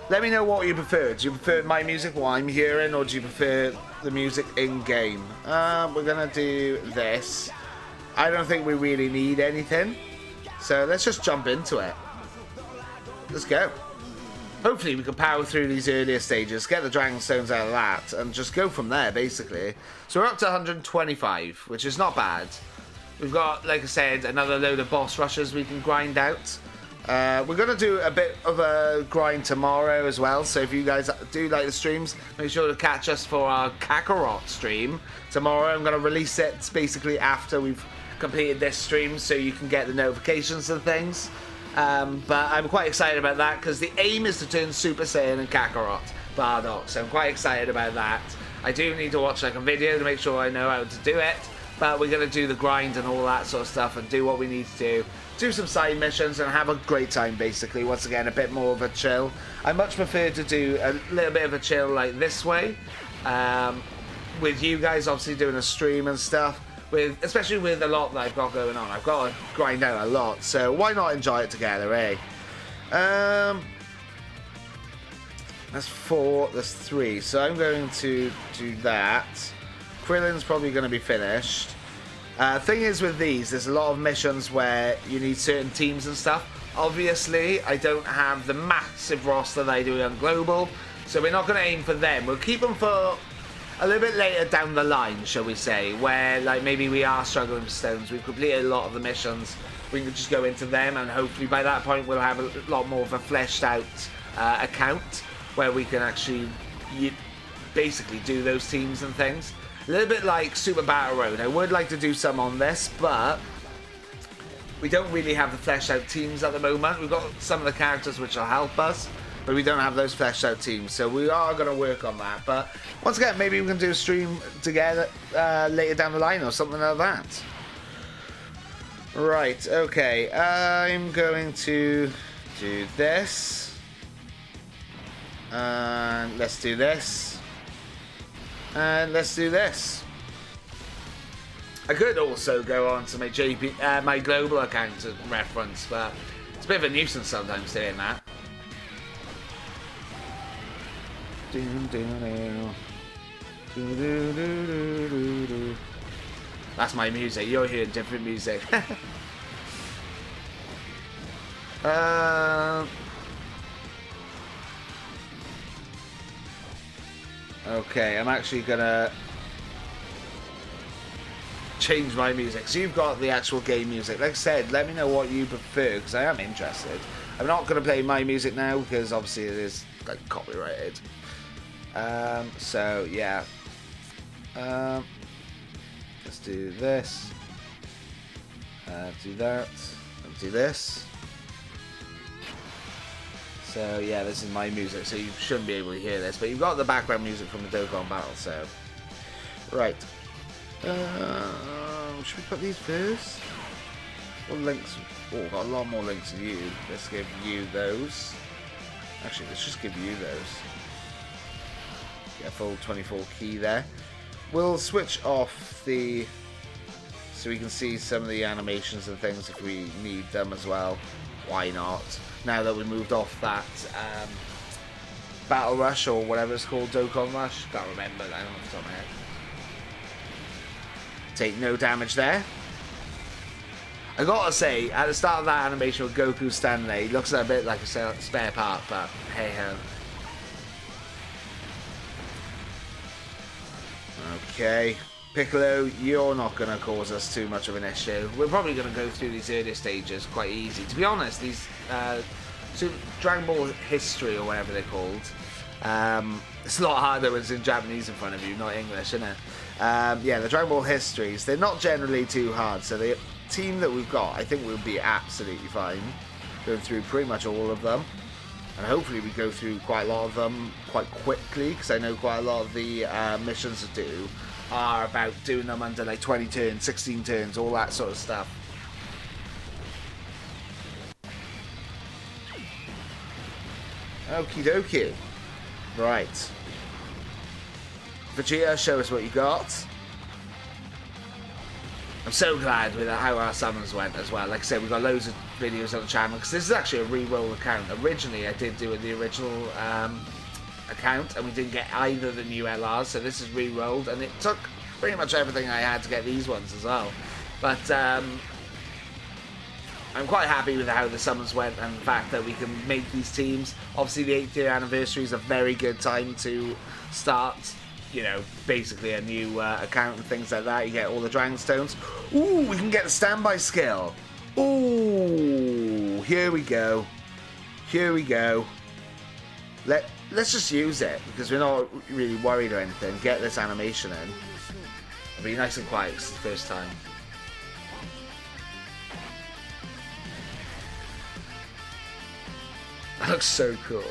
Let me know what you prefer. Do you prefer my music, what I'm hearing, or do you prefer the music in-game? We're going to do this. I don't think we really need anything. So let's just jump into it. Let's go. Hopefully we can power through these earlier stages, get the Dragon Stones out of that, and just go from there, basically. So we're up to 125, which is not bad. We've got, like I said, another load of boss rushes we can grind out. We're going to do a bit of a grind tomorrow as well, so if you guys do like the streams, make sure to catch us for our Kakarot stream tomorrow. I'm going to release it basically after we've completed this stream, so you can get the notifications and things. But I'm quite excited about that, because the aim is to turn Super Saiyan and Kakarot Bardock, so I'm quite excited about that. I do need to watch like a video to make sure I know how to do it, but we're going to do the grind and all that sort of stuff and do what we need to do some side missions and have a great time, basically. Once again, a bit more of a chill. I much prefer to do a little bit of a chill like this way, with you guys obviously doing a stream and stuff. Especially with a lot that I've got going on. I've got to grind out a lot, so why not enjoy it together, eh? That's 4, that's 3. So I'm going to do that. Krillin's probably going to be finished. Thing is with these, there's a lot of missions where you need certain teams and stuff. Obviously, I don't have the massive roster that I do on Global, so we're not going to aim for them. We'll keep them for a little bit later down the line, shall we say, where like maybe we are struggling with stones. We've completed a lot of the missions. We can just go into them, and hopefully by that point we'll have a lot more of a fleshed out account where we can actually basically do those teams and things. A little bit like Super Battle Road. I would like to do some on this, but we don't really have the fleshed out teams at the moment. We've got some of the characters which will help us, but we don't have those fleshed out teams, so we are going to work on that. But once again, maybe we can do a stream together later down the line or something like that. Right, okay, I'm going to do this, and let's do this, and let's do this. I could also go on to my my global account to reference, but it's a bit of a nuisance sometimes doing that. That's my music. You're hearing different music. Okay, I'm actually gonna change my music. So you've got the actual game music. Like I said, let me know what you prefer, because I am interested. I'm not gonna play my music now because obviously it is like copyrighted. So yeah, let's do this, do that, and do this. So yeah, this is my music, so you shouldn't be able to hear this, but you've got the background music from the Dokkan battle, so right. Should we put these first? What links? Oh, got a lot more links to you. Let's give you those. Actually, let's just give you those. Get a full 24 key there. We'll switch off the, so we can see some of the animations and things if we need them as well. Why not? Now that we moved off that Battle Rush or whatever it's called, Dokkan Rush. Can't remember that off the top of my head. Take no damage there. I gotta say, at the start of that animation with Goku standing there, he looks a bit like a spare part, but hey ho. Okay, Piccolo, you're not going to cause us too much of an issue. We're probably going to go through these earlier stages quite easy. To be honest, these Dragon Ball History or whatever they're called, it's a lot harder when it's in Japanese in front of you, not English, isn't it? Yeah, the Dragon Ball Histories, they're not generally too hard, so they team that we've got, I think we'll be absolutely fine going through pretty much all of them. And hopefully we go through quite a lot of them quite quickly, because I know quite a lot of the missions to do are about doing them under like 20 turns, 16 turns, all that sort of stuff. Okie dokie. Right. Vegeta, show us what you got. I'm so glad with how our summons went as well. Like I said, we've got loads of videos on the channel, because this is actually a re-roll account. Originally, I did do the original account, and we didn't get either of the new LRs, so this is re-rolled, and it took pretty much everything I had to get these ones as well. But I'm quite happy with how the summons went, and the fact that we can make these teams. Obviously, the 8th year anniversary is a very good time to start, you know, basically a new account and things like that. You get all the Dragon Stones. Ooh, we can get the standby skill. Ooh, here we go. Here we go. Let's just use it, because we're not really worried or anything. Get this animation in. It'll be nice and quiet, 'cause it's the first time. That looks so cool.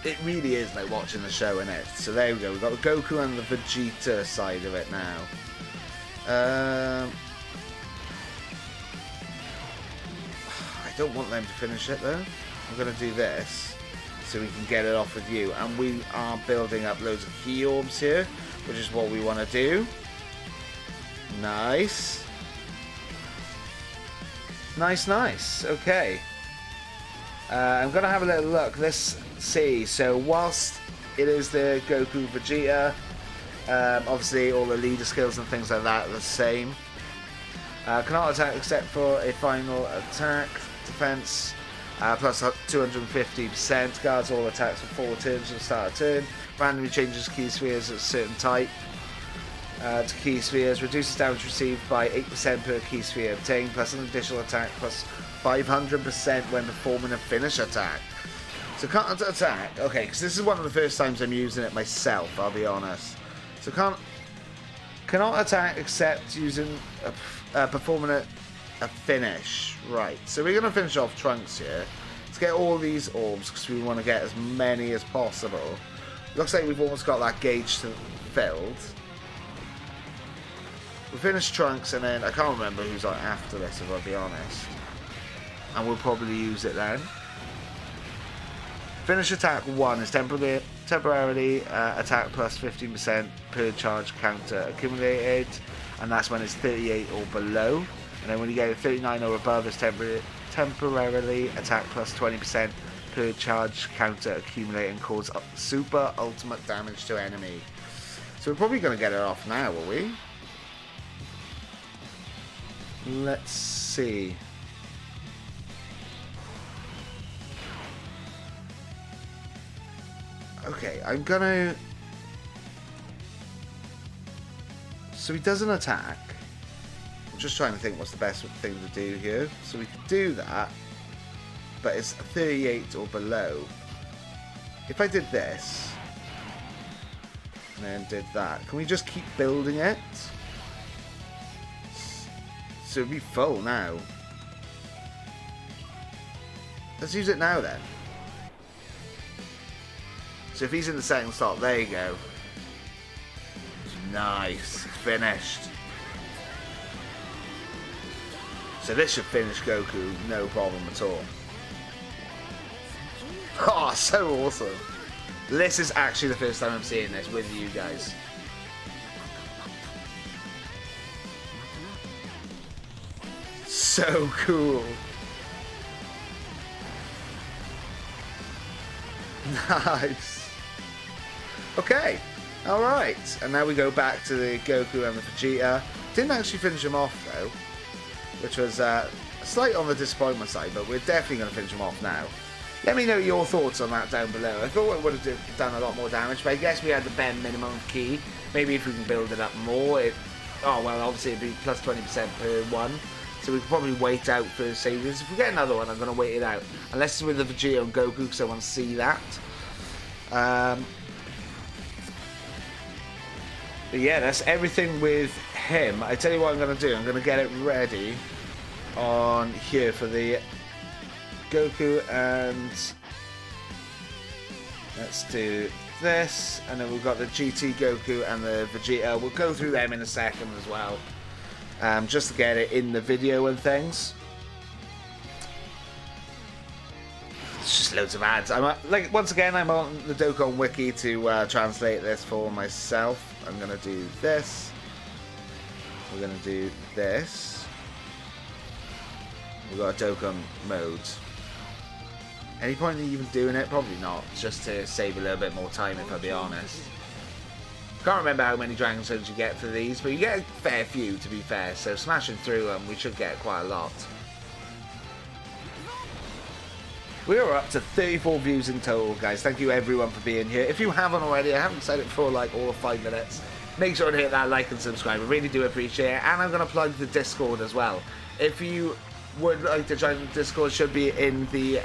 It really is like watching the show, innit? So there we go. We've got the Goku and the Vegeta side of it now. I don't want them to finish it though. I'm going to do this so we can get it off with you. And we are building up loads of key orbs here, which is what we want to do. Nice. Nice, nice. Okay. I'm going to have a little look. Let's see. So whilst it is the Goku Vegeta, obviously all the leader skills and things like that are the same. Cannot attack except for a final attack. Defense plus 250%. Guards all attacks for 4 turns at the start of turn. Randomly changes key spheres at a certain type. To key spheres. Reduces damage received by 8% per key sphere obtained. Plus an additional attack plus 500% when performing a finish attack. So can't attack. Okay, because this is one of the first times I'm using it myself, I'll be honest. So cannot attack except using performing a finish. Right, so we're going to finish off Trunks here. Let's get all these orbs, because we want to get as many as possible. Looks like we've almost got that gauge filled. We'll finish Trunks, and then I can't remember who's on after this, if I'll be honest. And we'll probably use it then. Finish attack 1 is temporarily attack plus 15% per charge counter accumulated, and that's when it's 38 or below. And then when you get a 39 or above, it's temporarily attack plus 20% per charge counter accumulated and cause super ultimate damage to enemy. So we're probably going to get it off now, will we? Let's see. Okay, I'm gonna... So he doesn't attack. I'm just trying to think what's the best thing to do here. So we could do that, but it's 38 or below. If I did this, and then did that, can we just keep building it? So it'd be full now. Let's use it now then. So if he's in the second slot, there you go. Nice, finished. So this should finish Goku, no problem at all. Oh, so awesome. This is actually the first time I'm seeing this with you guys. So cool. Nice. Okay, alright. And now we go back to the Goku and the Vegeta. Didn't actually finish him off though, which was slight on the disappointment side, but we're definitely going to finish him off now. Let me know your thoughts on that down below. I thought it would have done a lot more damage, but I guess we had the bare minimum of key. Maybe if we can build it up more, oh well, obviously it'd be plus 20% per one. So we can probably wait out for saviors. If we get another one, I'm going to wait it out. Unless it's with the Vegeta and Goku, because I want to see that. But yeah, that's everything with him. I tell you what I'm going to do. I'm going to get it ready on here for the Goku, and let's do this. And then we've got the GT Goku and the Vegeta. We'll go through them in a second as well. Just to get it in the video and things. It's just loads of ads. Like, once again, I'm on the Dokkan wiki to translate this for myself. I'm gonna do this. We're gonna do this. We've got a Dokkan mode. Any point in even doing it? Probably not. Just to save a little bit more time, if I'll be honest. Can't remember how many Dragon Stones you get for these, but you get a fair few, to be fair. So smashing through them, we should get quite a lot. We are up to 34 views in total, guys. Thank you everyone for being here. If you haven't already, I haven't said it for like all of 5 minutes, make sure to hit that like and subscribe. I really do appreciate it. And I'm going to plug the Discord as well. If you would like to join the Discord, it should be in the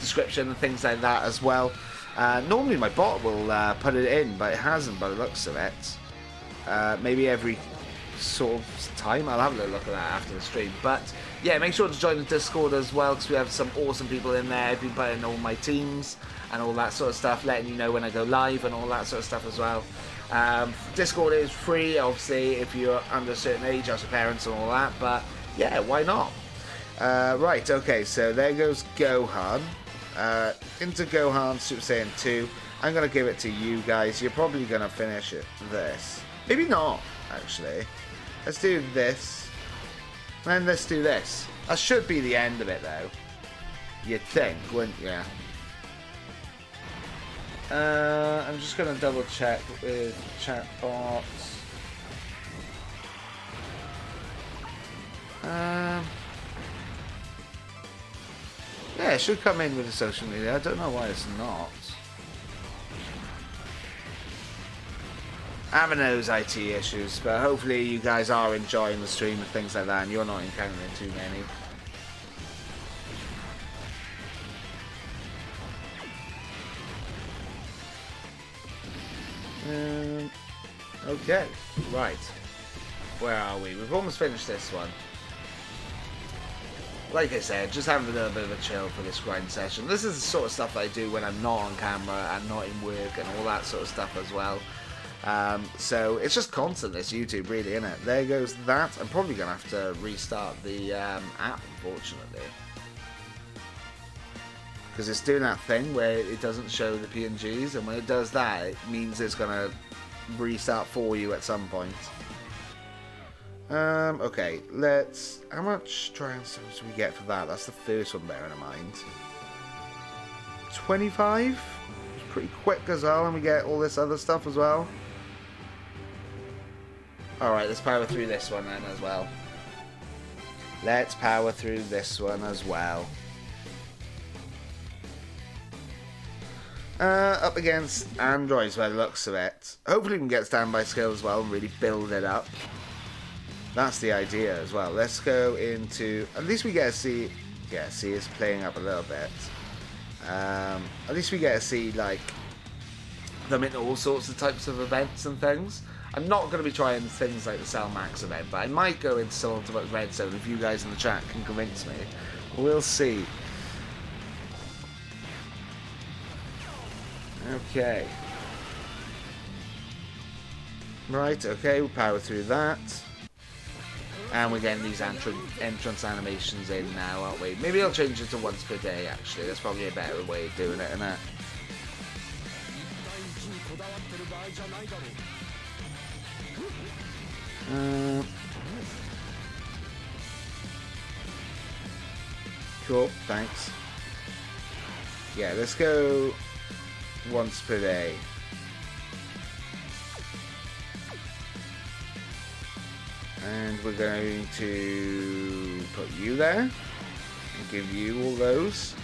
description and things like that as well. Normally my bot will put it in, but it hasn't by the looks of it. Maybe every sort of time. I'll have a little look at that after the stream. But yeah, make sure to join the Discord as well, because we have some awesome people in there. I've been putting all my teams and all that sort of stuff, letting you know when I go live and all that sort of stuff as well. Discord is free, obviously, if you're under a certain age, as your parents and all that. But yeah, why not? Right, okay, so there goes Gohan. Into Gohan Super Saiyan 2. I'm going to give it to you guys. You're probably going to finish it this. Maybe not, actually. Let's do this. And let's do this. That should be the end of it, though. You'd think, wouldn't you? I'm just going to double check with chat bots. Yeah, it should come in with the social media. I don't know why it's not. Having those IT issues, but hopefully you guys are enjoying the stream and things like that, and you're not encountering too many. Okay, right. Where are we? We've almost finished this one. Like I said, just having a little bit of a chill for this grind session. This is the sort of stuff that I do when I'm not on camera and not in work and all that sort of stuff as well. So it's just constant, this YouTube, really, isn't it? There goes that. I'm probably going to have to restart the app, unfortunately. Because it's doing that thing where it doesn't show the PNGs, and when it does that, it means it's going to restart for you at some point. Okay, let's... How much Dragon Stones do we get for that? That's the first one, bearing in mind. 25? It's pretty quick as well, and we get all this other stuff as well. Alright, let's power through this one then as well. Let's power through this one as well. Up against androids by the looks of it. Hopefully we can get standby skill as well and really build it up. That's the idea as well. Let's go into... At least we get to see... Yeah, see, it's playing up a little bit. At least we get to see, like, them in all sorts of types of events and things. I'm not going to be trying things like the Cell Max event, but I might go into some Ultimate Red Zone if you guys in the chat can convince me. We'll see. Okay. Right, okay, we'll power through that. And we're getting these entrance animations in now, aren't we? Maybe I'll change it to once per day, actually. That's probably a better way of doing it, isn't it? Cool, thanks. Yeah, let's go once per day. And we're going to put you there and give you all those.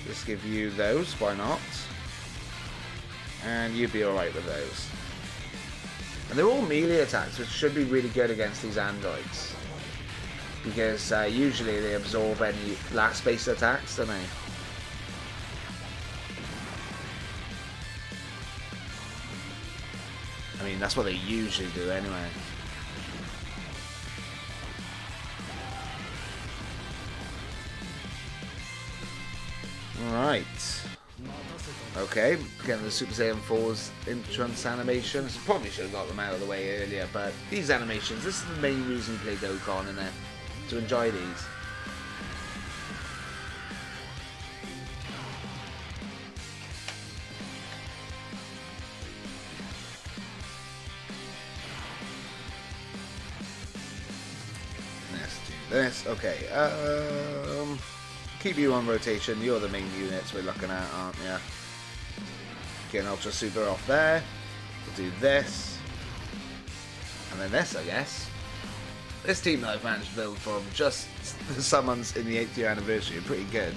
Let's give you those, why not? And you'd be alright with those. And they're all melee attacks, which should be really good against these androids. Because usually they absorb any blast-based attacks, don't they? I mean, that's what they usually do anyway. Right. Okay, getting the Super Saiyan 4's entrance animations. Probably should have got them out of the way earlier, but these animations, this is the main reason you play Dokkan, isn't it? To enjoy these. Let's do this. Okay. Keep you on rotation. You're the main units we're looking at, aren't you? Get an Ultra Super off there. We'll do this. And then this, I guess. This team that I've managed to build from just the summons in the 8th year anniversary are pretty good.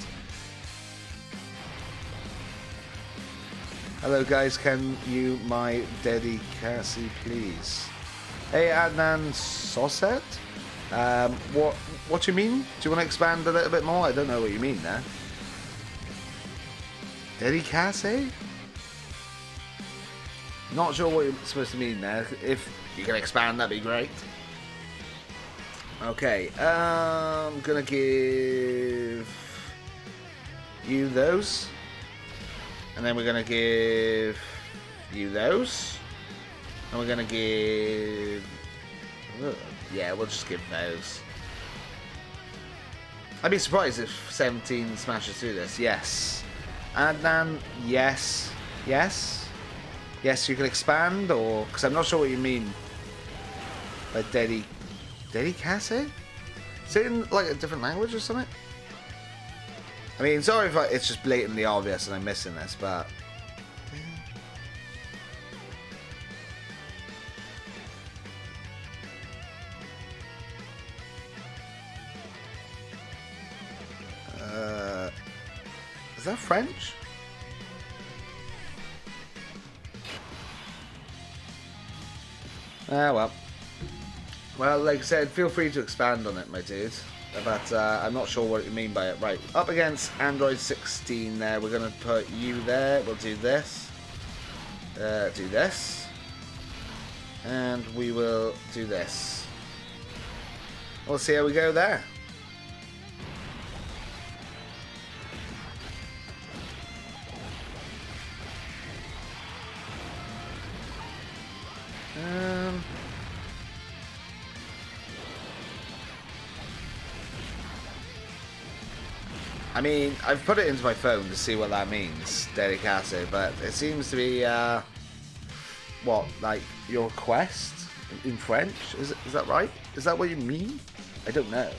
Hello guys, can you my dedicacy please? Hey Adnan Soset? What do you mean? Do you want to expand a little bit more? I don't know what you mean there. Dedicacy? Not sure what you're supposed to mean there. If you can expand, that'd be great. Okay, I'm gonna give you those. And then we're gonna give you those. And we're gonna give... yeah, we'll just give those. I'd be surprised if 17 smashes through this. Yes. Adnan, yes. Yes. Yes, you can expand, or... because I'm not sure what you mean by dedicacy? Is it in, like, a different language or something? I mean, sorry if it's just blatantly obvious and I'm missing this, but... is that French? Ah, well. Well, like I said, feel free to expand on it, my dude. But I'm not sure what you mean by it. Right, up against Android 16 there. We're going to put you there. We'll do this. Do this. And we will do this. We'll see how we go there. I mean, I've put it into my phone to see what that means, dedicace, but it seems to be, what, like, your quest in French? Is that right? Is that what you mean? I don't know.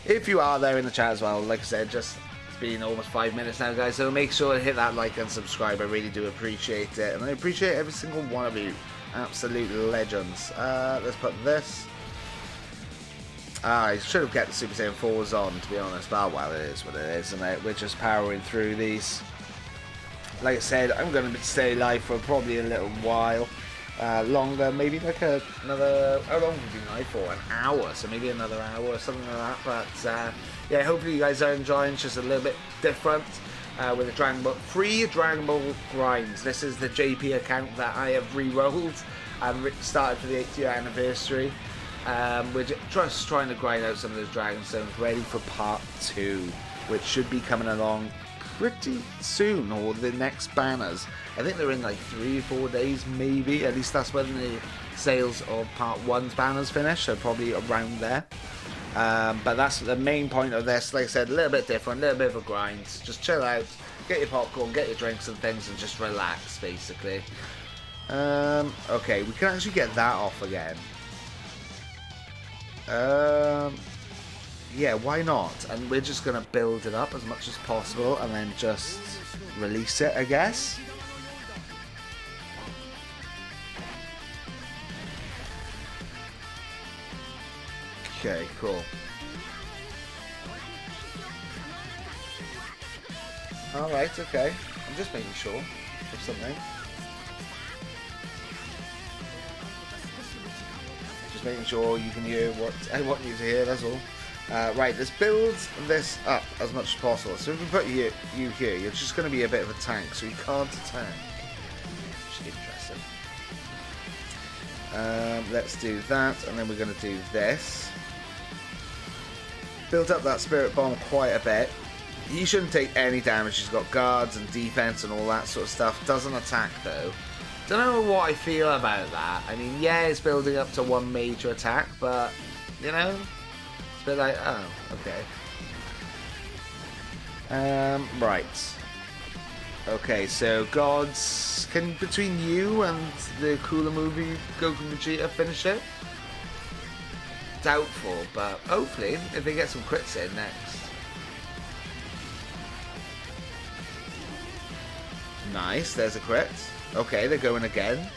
If you are there in the chat as well, like I said, just it's been almost 5 minutes now, guys, so make sure to hit that like and subscribe. I really do appreciate it, and I appreciate every single one of you. Absolute legends. Let's put this. I should have kept the Super Saiyan 4s on, to be honest, but well, it is what it is, and we're just powering through these. Like I said, I'm going to stay live for probably a little while longer, maybe like another, how long have we been live for? An hour, so maybe another hour or something like that, but yeah, hopefully you guys are enjoying. It's just a little bit different with the Dragon Ball, free Dragon Ball grinds. This is the JP account that I have re-rolled and started for the 8th year anniversary. We're just trying to grind out some of those Dragon Stones ready for part 2, which should be coming along pretty soon, or the next banners. I think they're in like 3 or 4 days, maybe. At least that's when the sales of part 1's banners finish, so probably around there. But that's the main point of this. Like I said, a little bit different, a little bit of a grind. Just chill out, get your popcorn, get your drinks and things, and just relax, basically. Okay, we can actually get that off again. Yeah, why not? And we're just gonna build it up as much as possible and then just release it, I guess. Okay, cool. Alright, okay. I'm just making sure of something. just making sure you can hear what I want you to hear, that's all. Right, let's build this up as much as possible. So if we put you here, you're just going to be a bit of a tank, so you can't attack. Which is interesting. Let's do that, and then we're going to do this. Build up that spirit bomb quite a bit. He shouldn't take any damage. He's got guards and defense and all that sort of stuff. Doesn't attack though. Don't know what I feel about that. I mean, yeah, it's building up to one major attack, but you know, it's a bit like, oh, okay. Right. Okay, so gods, can between you and the cooler movie Goku Vegeta finish it? Doubtful, but hopefully if they get some crits in next. Nice, there's a crit. Okay, they're going again.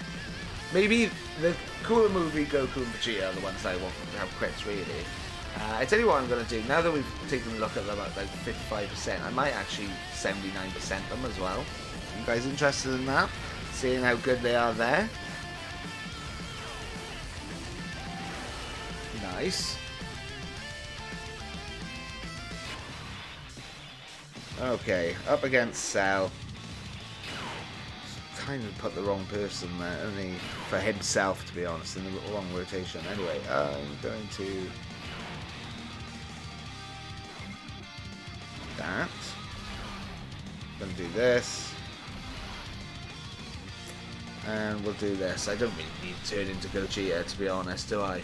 Maybe the cooler movie Goku and Vegeta are the ones I want to have crits, really. I tell you what I'm going to do, now that we've taken a look at them at like 55%, I might actually 79% them as well. You guys interested in that? Seeing how good they are there? Nice. Okay, up against Cell. Kind of put the wrong person there, only for himself, to be honest, in the wrong rotation. Anyway, I'm going to that. Gonna do this, and we'll do this. I don't really need to turn into Gogeta, to be honest, do I?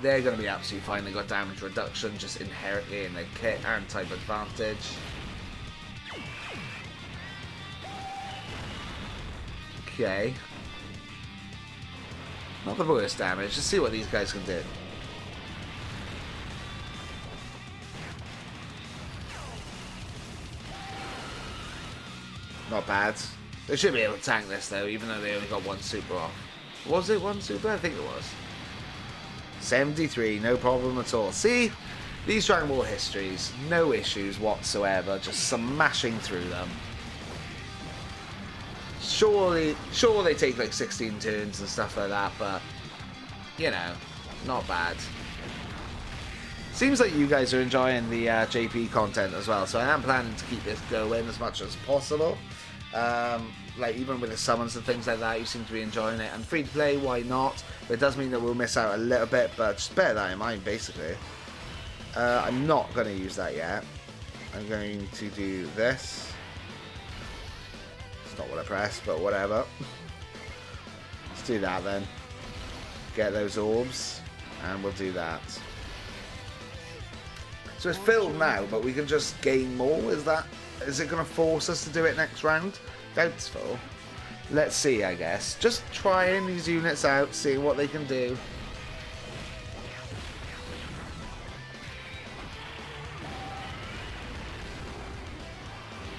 They're going to be absolutely fine. They got damage reduction just inherently in their kit and type advantage. Okay. Not the worst damage. Let's see what these guys can do. Not bad. They should be able to tank this though, even though they only got one super off. Was it one super? I think it was. 73, no problem at all. See? These Dragon Ball histories, no issues whatsoever, just smashing through them. Sure they take like 16 turns and stuff like that, but, you know, not bad. Seems like you guys are enjoying the JP content as well, so I am planning to keep this going as much as possible. Like, even with the summons and things like that, you seem to be enjoying it. And free to play, why not? But it does mean that we'll miss out a little bit, but just bear that in mind, basically. I'm not going to use that yet. I'm going to do this. It's not what I pressed, but whatever. Let's do that then. Get those orbs, and we'll do that. So it's filled now, but we can just gain more. Is it going to force us to do it next round? Doubtful. Let's see, I guess. Just trying these units out, seeing what they can do.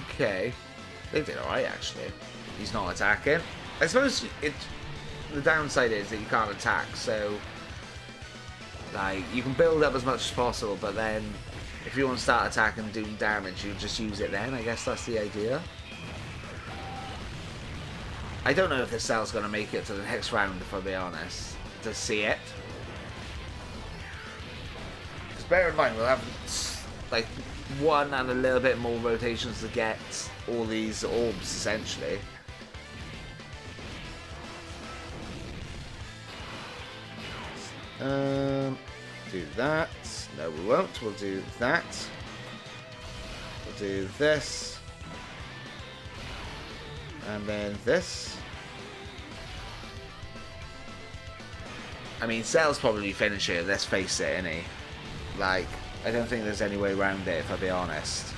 Okay. They did alright, actually. He's not attacking. I suppose the downside is that you can't attack, so like you can build up as much as possible, but then if you want to start attacking and doing damage, you just use it then. I guess that's the idea. I don't know if this cell's going to make it to the next round, if I'll be honest, to see it. Because bear in mind, we'll have like one and a little bit more rotations to get all these orbs, essentially. Do that. No, we won't. We'll do that. We'll do this. And then this. I mean, Cell's probably finish here, let's face it, innit? Like, I don't think there's any way around it, if I'll be honest.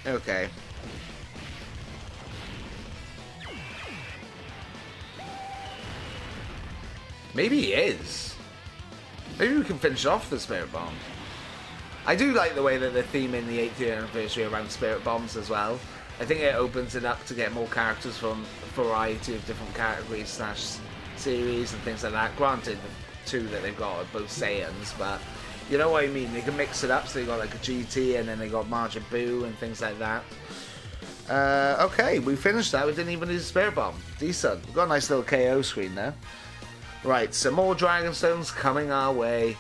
Okay. Maybe he is. Maybe we can finish off the Spirit Bomb. I do like the way that they're theming the 8th year anniversary around Spirit Bombs as well. I think it opens it up to get more characters from a variety of different categories / series and things like that. Granted, the two that they've got are both Saiyans, but You know what I mean? They can mix it up, so they got like a GT, and then they got Majin Buu and things like that. Okay, we finished that. We didn't even need a Spirit Bomb. Decent. We've got a nice little KO screen there. Right, some more Dragon Stones coming our way.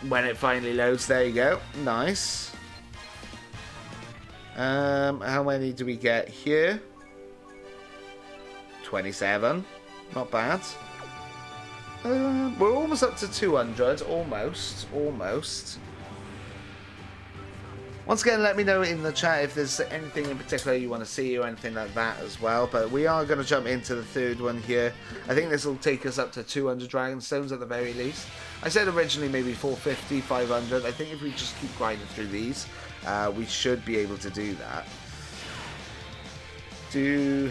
When it finally loads, there you go. Nice. How many do we get here? 27. Not bad. We're almost up to 200. Almost. Once again, let me know in the chat if there's anything in particular you want to see or anything like that as well. But we are going to jump into the third one here. I think this will take us up to 200 Dragon Stones at the very least. I said originally maybe 450, 500. I think if we just keep grinding through these, we should be able to do that. Do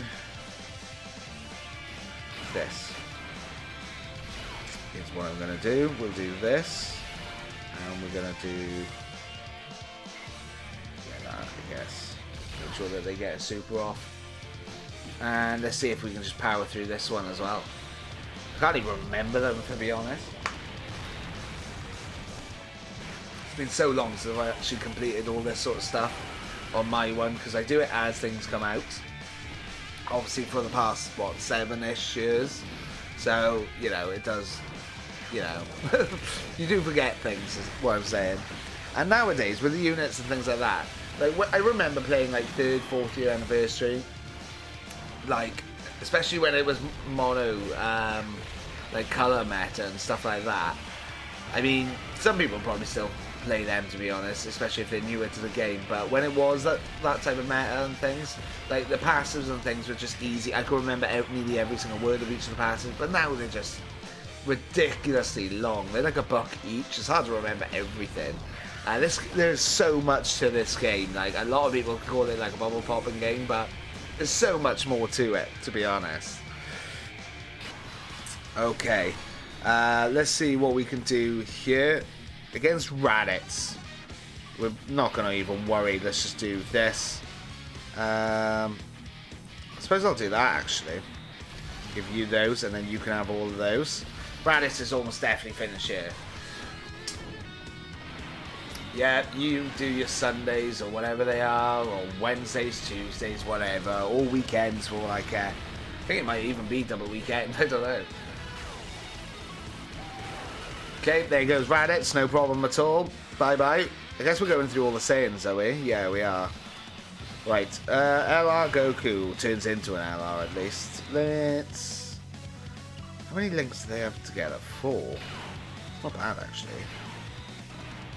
this. Here's what I'm going to do. We'll do this. And we're going to do... I guess. Make sure that they get a super off. And let's see if we can just power through this one as well. I can't even remember them, to be honest. It's been so long since I actually completed all this sort of stuff on my one, because I do it as things come out. Obviously for the past, what, 7-ish years. So, you know, it does, you know, you do forget things, is what I'm saying. And nowadays, with the units and things like that, like, I remember playing like 3rd, 4th year anniversary, like, especially when it was mono, like colour meta and stuff like that. I mean, some people probably still play them, to be honest, especially if they're newer to the game, but when it was that type of meta and things, like the passives and things were just easy. I can remember nearly every single word of each of the passives, but now they're just ridiculously long. They're like a buck each. It's hard to remember everything. There's so much to this game. Like, a lot of people call it like a bubble popping game, but there's so much more to it, to be honest. Okay, let's see what we can do here against Raditz. We're not going to even worry. Let's just do this. I suppose I'll do that, actually. Give you those, and then you can have all of those. Raditz is almost definitely finished here. Yeah, you do your Sundays or whatever they are, or Wednesdays, Tuesdays, whatever, or weekends for all I care. I think it might even be double weekend, I don't know. Okay, there goes Raditz, no problem at all. Bye-bye. I guess we're going through all the Saiyans, are we? Yeah, we are. Right, LR Goku turns into an LR at least. Let's... How many links do they have together? 4. Not bad, actually.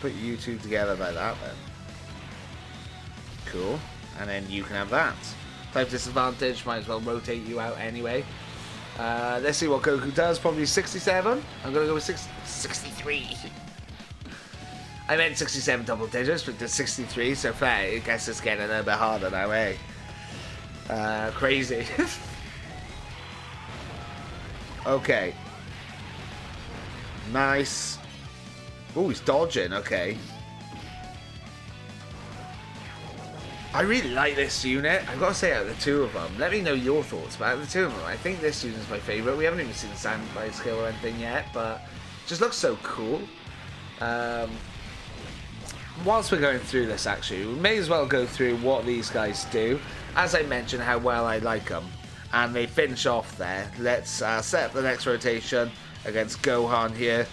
Put you two together like that then. Cool. And then you can have that. Type disadvantage, might as well rotate you out anyway. Let's see what Goku does. Probably 67. I'm going to go with 63. I meant 67 double digits, but did 63, so fair. I guess it's getting a little bit harder now, eh? Crazy. Okay. Nice. Oh, he's dodging, okay. I really like this unit. I've got to say, out of the two of them, let me know your thoughts, but out of the two of them, I think this unit's my favourite. We haven't even seen the Samurai skill or anything yet, but it just looks so cool. Whilst we're going through this, actually, we may as well go through what these guys do. As I mentioned, how well I like them. And they finish off there. Let's set up the next rotation against Gohan here.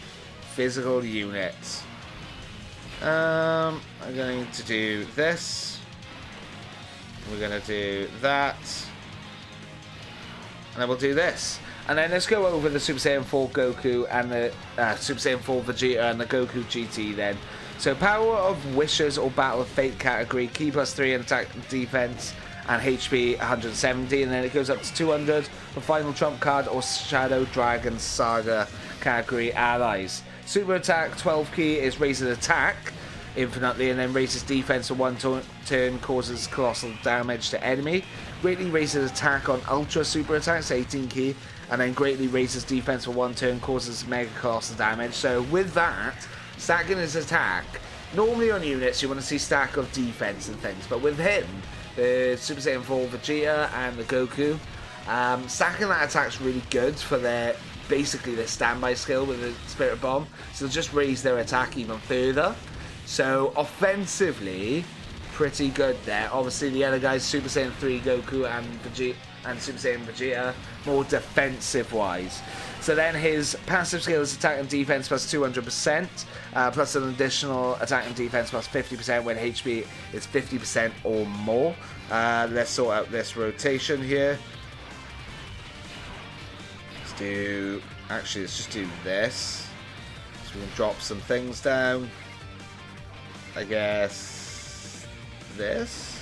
Physical units. I'm going to do this. We're going to do that. And then we'll do this. And then let's go over the Super Saiyan 4 Goku and the Super Saiyan 4 Vegeta and the Goku GT then. So Power of Wishes or Battle of Fate category, key +3 in attack and defense, and HP 170, and then it goes up to 200 for Final Trump card or Shadow Dragon Saga category allies. Super attack 12 key is raises attack infinitely, and then raises defense for 1 turn, causes colossal damage to enemy. Greatly raises attack on ultra super attacks 18 key, and then greatly raises defense for 1 turn, causes mega colossal damage. So with that, stacking his attack, normally on units you want to see stack of defense and things, but with him, the Super Saiyan 4 Vegeta and the Goku, Stacking that attack's really good for their basically their standby skill with the Spirit Bomb, so they'll just raise their attack even further. So offensively, pretty good there. Obviously the other guys, Super Saiyan 3 Goku and Vegeta, and Super Saiyan Vegeta, more defensive wise. So then his passive skill is attack and defense plus 200%, plus an additional attack and defense plus 50% when HP is 50% or more. Let's sort out this rotation here. Let's just do this. So we can drop some things down. I guess this.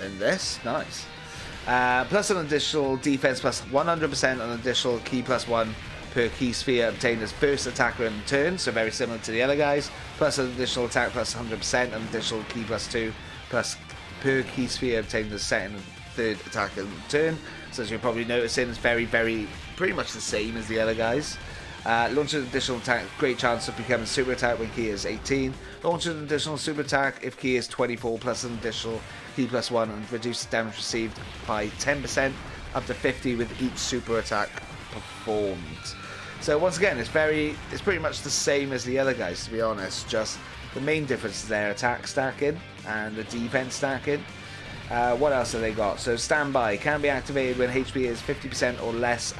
And this. Nice. Plus an additional defense plus 100%, an additional key plus 1 per key sphere obtained as first attacker in turn, so very similar to the other guys. Plus an additional attack plus 100%, an additional key plus 2 plus per key sphere obtained as second and third attacker in turn. So as you're probably noticing, it's very, pretty much the same as the other guys. Launch an additional attack, great chance of becoming super attack when key is 18. Launch an additional super attack if key is 24 plus an additional key plus 1 and reduce damage received by 10% up to 50 with each super attack performed. So once again, it's pretty much the same as the other guys, to be honest. Just the main difference is their attack stacking and the defense stacking. What else have they got? So standby can be activated when HP is 50% or less,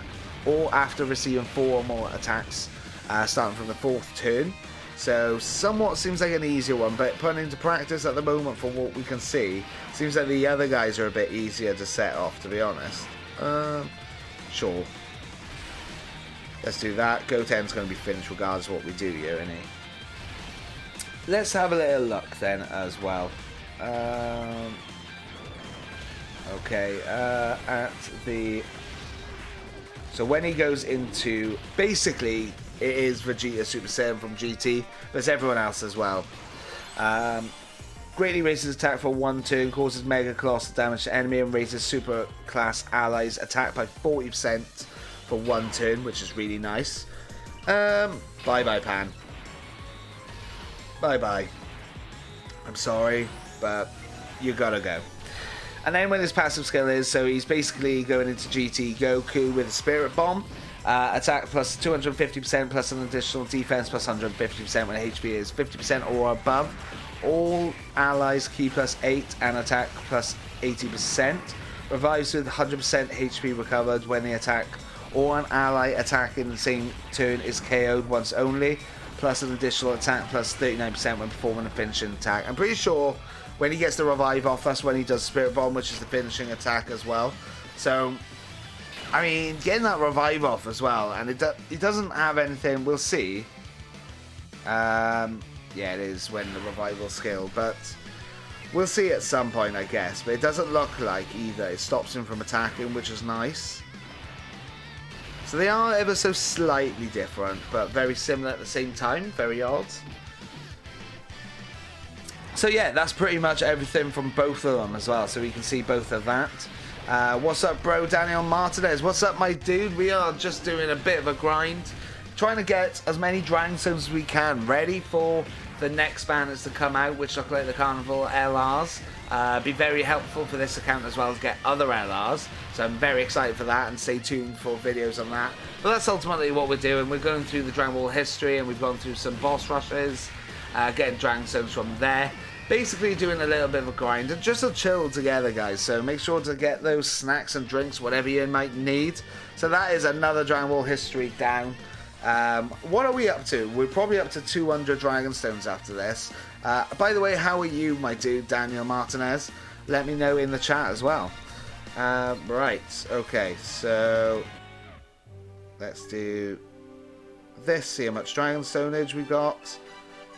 or after receiving 4 or more attacks, starting from the 4th turn. So somewhat seems like an easier one, but putting into practice at the moment, from what we can see, seems like the other guys are a bit easier to set off, to be honest. Sure. Let's do that. Goten's going to be finished regardless of what we do here, isn't he? Let's have a little look then as well. Okay, so when he goes into, basically, it is Vegeta Super Saiyan from GT, but it's everyone else as well. Greatly raises attack for 1 turn, causes mega colossal damage to enemy, and raises super class allies attack by 40% for 1 turn, which is really nice. Bye-bye, Pan. Bye-bye. I'm sorry, but you gotta go. And then when his passive skill is, so he's basically going into GT Goku with a Spirit Bomb. Attack plus 250% plus an additional defense plus 150% when HP is 50% or above. All allies key plus 8 and attack plus 80%. Revives with 100% HP recovered when the attack or an ally attack in the same turn is KO'd once only. Plus an additional attack plus 39% when performing a finishing attack. I'm pretty sure when he gets the revive off, that's when he does Spirit Bomb, which is the finishing attack as well. So, I mean, getting that revive off as well, and it doesn't have anything, we'll see. Yeah, it is when the revival skill, but we'll see at some point, I guess. But it doesn't look like either. It stops him from attacking, which is nice. So they are ever so slightly different, but very similar at the same time. Very odd. So yeah, that's pretty much everything from both of them as well, so we can see both of that. What's up, bro? Daniel Martinez. What's up, my dude? We are just doing a bit of a grind, trying to get as many Dragon Stones as we can ready for the next banners to come out, which look like the Carnival LRs. Be very helpful for this account as well to get other LRs, so I'm very excited for that, and stay tuned for videos on that. But that's ultimately what we're doing. We're going through the Dragon Ball history, and we've gone through some boss rushes, getting Dragon Stones from there. Basically doing a little bit of a grind and just a chill together, guys. So make sure to get those snacks and drinks, whatever you might need. So that is another Dragon Ball history down. What are we up to? We're probably up to 200 Dragon Stones after this. By the way, how are you, my dude, Daniel Martinez? Let me know in the chat as well. Right, okay, so let's do this. See how much Dragon Stonage we got.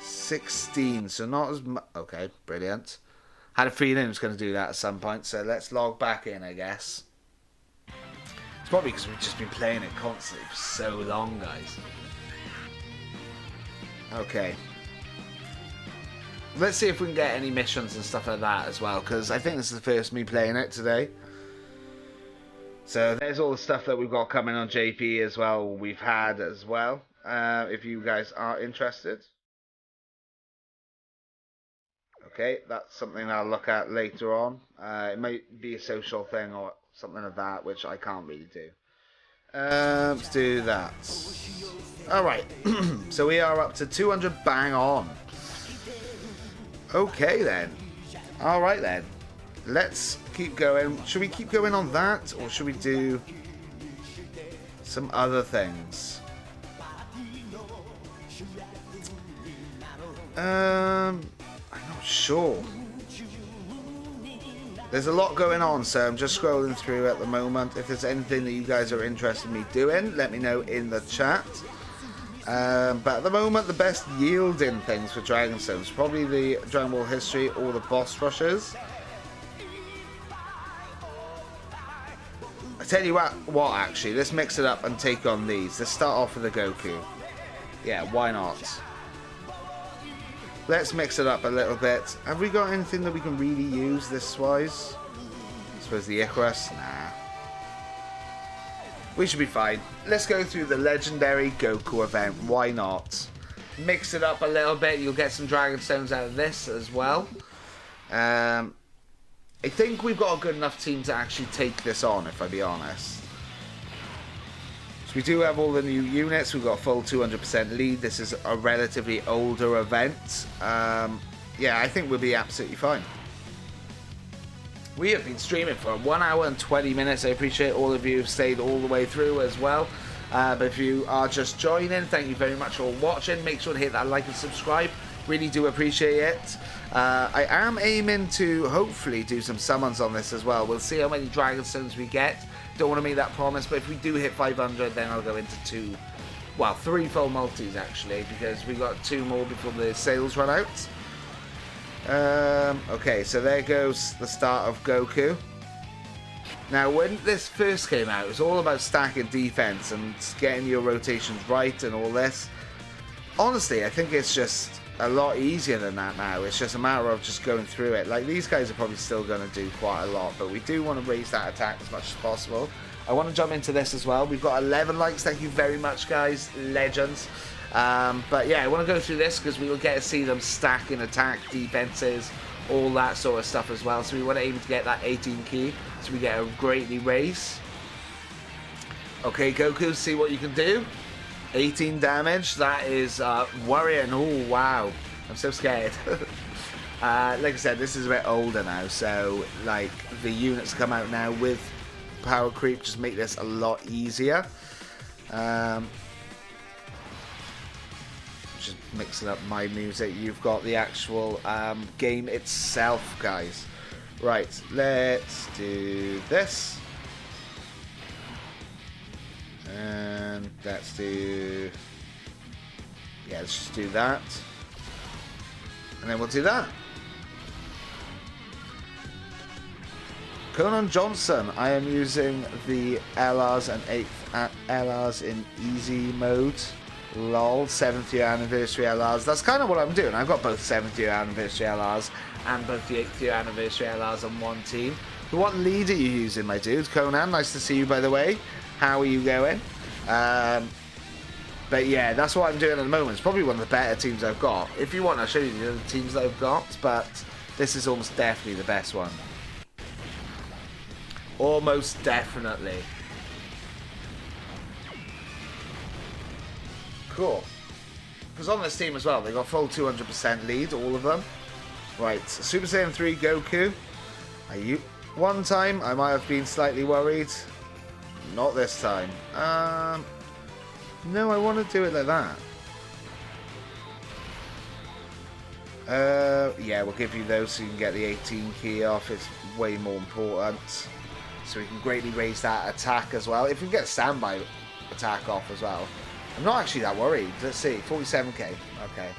16, so not as much. Okay, brilliant. Had a feeling it was going to do that at some point, so let's log back in, I guess. It's probably because we've just been playing it constantly for so long, guys. Okay. Let's see if we can get any missions and stuff like that as well, because I think this is the first me playing it today. So there's all the stuff that we've got coming on JP as well, we've had as well, if you guys are interested. Okay, that's something I'll look at later on. It might be a social thing or something of that, which I can't really do. Let's do that. Alright, so we are up to 200 bang on. Okay then. Alright then. Let's keep going. Should we keep going on that, or should we do some other things? I'm not sure. There's a lot going on, so I'm just scrolling through at the moment. If there's anything that you guys are interested in me doing, let me know in the chat. But at the moment, the best yielding things for Dragonstones is probably the Dragon Ball History or the boss rushes. I tell you what, actually, let's mix it up and take on these. Let's start off with the Goku. Yeah, why not? Let's mix it up a little bit. Have we got anything that we can really use this wise? I suppose the Icarus? Nah. We should be fine. Let's go through the legendary Goku event. Why not? Mix it up a little bit. You'll get some Dragonstones out of this as well. I think we've got a good enough team to actually take this on, if I be honest. So we do have all the new units. We've got a full 200% lead. This is a relatively older event. Yeah, I think we'll be absolutely fine. We have been streaming for 1 hour and 20 minutes. I appreciate all of you who've stayed all the way through as well. But if you are just joining, thank you very much for watching. Make sure to hit that like and subscribe. Really do appreciate it. I am aiming to hopefully do some summons on this as well. We'll see how many Dragonstones we get. Don't want to make that promise, but if we do hit 500, then I'll go into 3 full multis actually, because we got 2 more before the sales run out. Okay, so there goes the start of Goku. Now, when this first came out, it was all about stacking defense and getting your rotations right and all this. Honestly, I think it's just a lot easier than that now. It's just a matter of just going through it. Like, these guys are probably still going to do quite a lot, but we do want to raise that attack as much as possible. I want to jump into this as well. We've got 11 likes. Thank you very much, guys. Legends. But yeah, I want to go through this because we will get to see them stacking attack, defenses, all that sort of stuff as well. So we want to aim to get that 18 key so we get a greatly raise. Okay, Goku, see what you can do. 18 damage, that is worrying. Oh, wow. I'm so scared. Like I said, this is a bit older now, so like the units come out now with power creep just make this a lot easier. Just mixing up my music. You've got the actual game itself, guys. Right, let's do this. And let's do... yeah, let's just do that. And then we'll do that. Conan Johnson, I am using the LRs and 8th LRs in easy mode. Lol, 7th year anniversary LRs. That's kind of what I'm doing. I've got both 7th year anniversary LRs and both the 8th year anniversary LRs on one team. What lead are you using, my dude? Conan, nice to see you, by the way. How are you going? But yeah, that's what I'm doing at the moment. It's probably one of the better teams I've got. If you want, I'll show you the other teams that I've got, but this is almost definitely the best one. Almost definitely. Cool. Because on this team as well, they got full 200% lead, all of them. Right, Super Saiyan 3 Goku. One time, I might have been slightly worried. Not this time. No, I want to do it like that. Yeah, we'll give you those so you can get the 18 key off. It's way more important. So we can greatly raise that attack as well. If we get standby attack off as well. I'm not actually that worried. Let's see, 47k. Okay.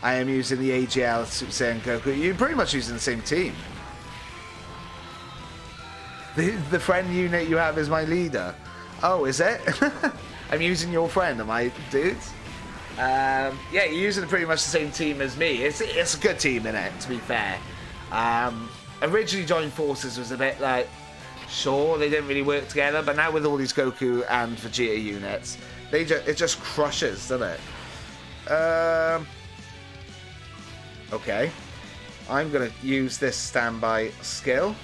I am using the AGL Super Saiyan Goku. You're pretty much using the same team. The friend unit you have is my leader. Oh, is it? I'm using your friend, am I, dude? Yeah, you're using pretty much the same team as me. It's a good team, innit, to be fair. Originally joined forces was a bit like, sure, they didn't really work together, but now with all these Goku and Vegeta units, it just crushes, doesn't it? Okay. I'm going to use this standby skill.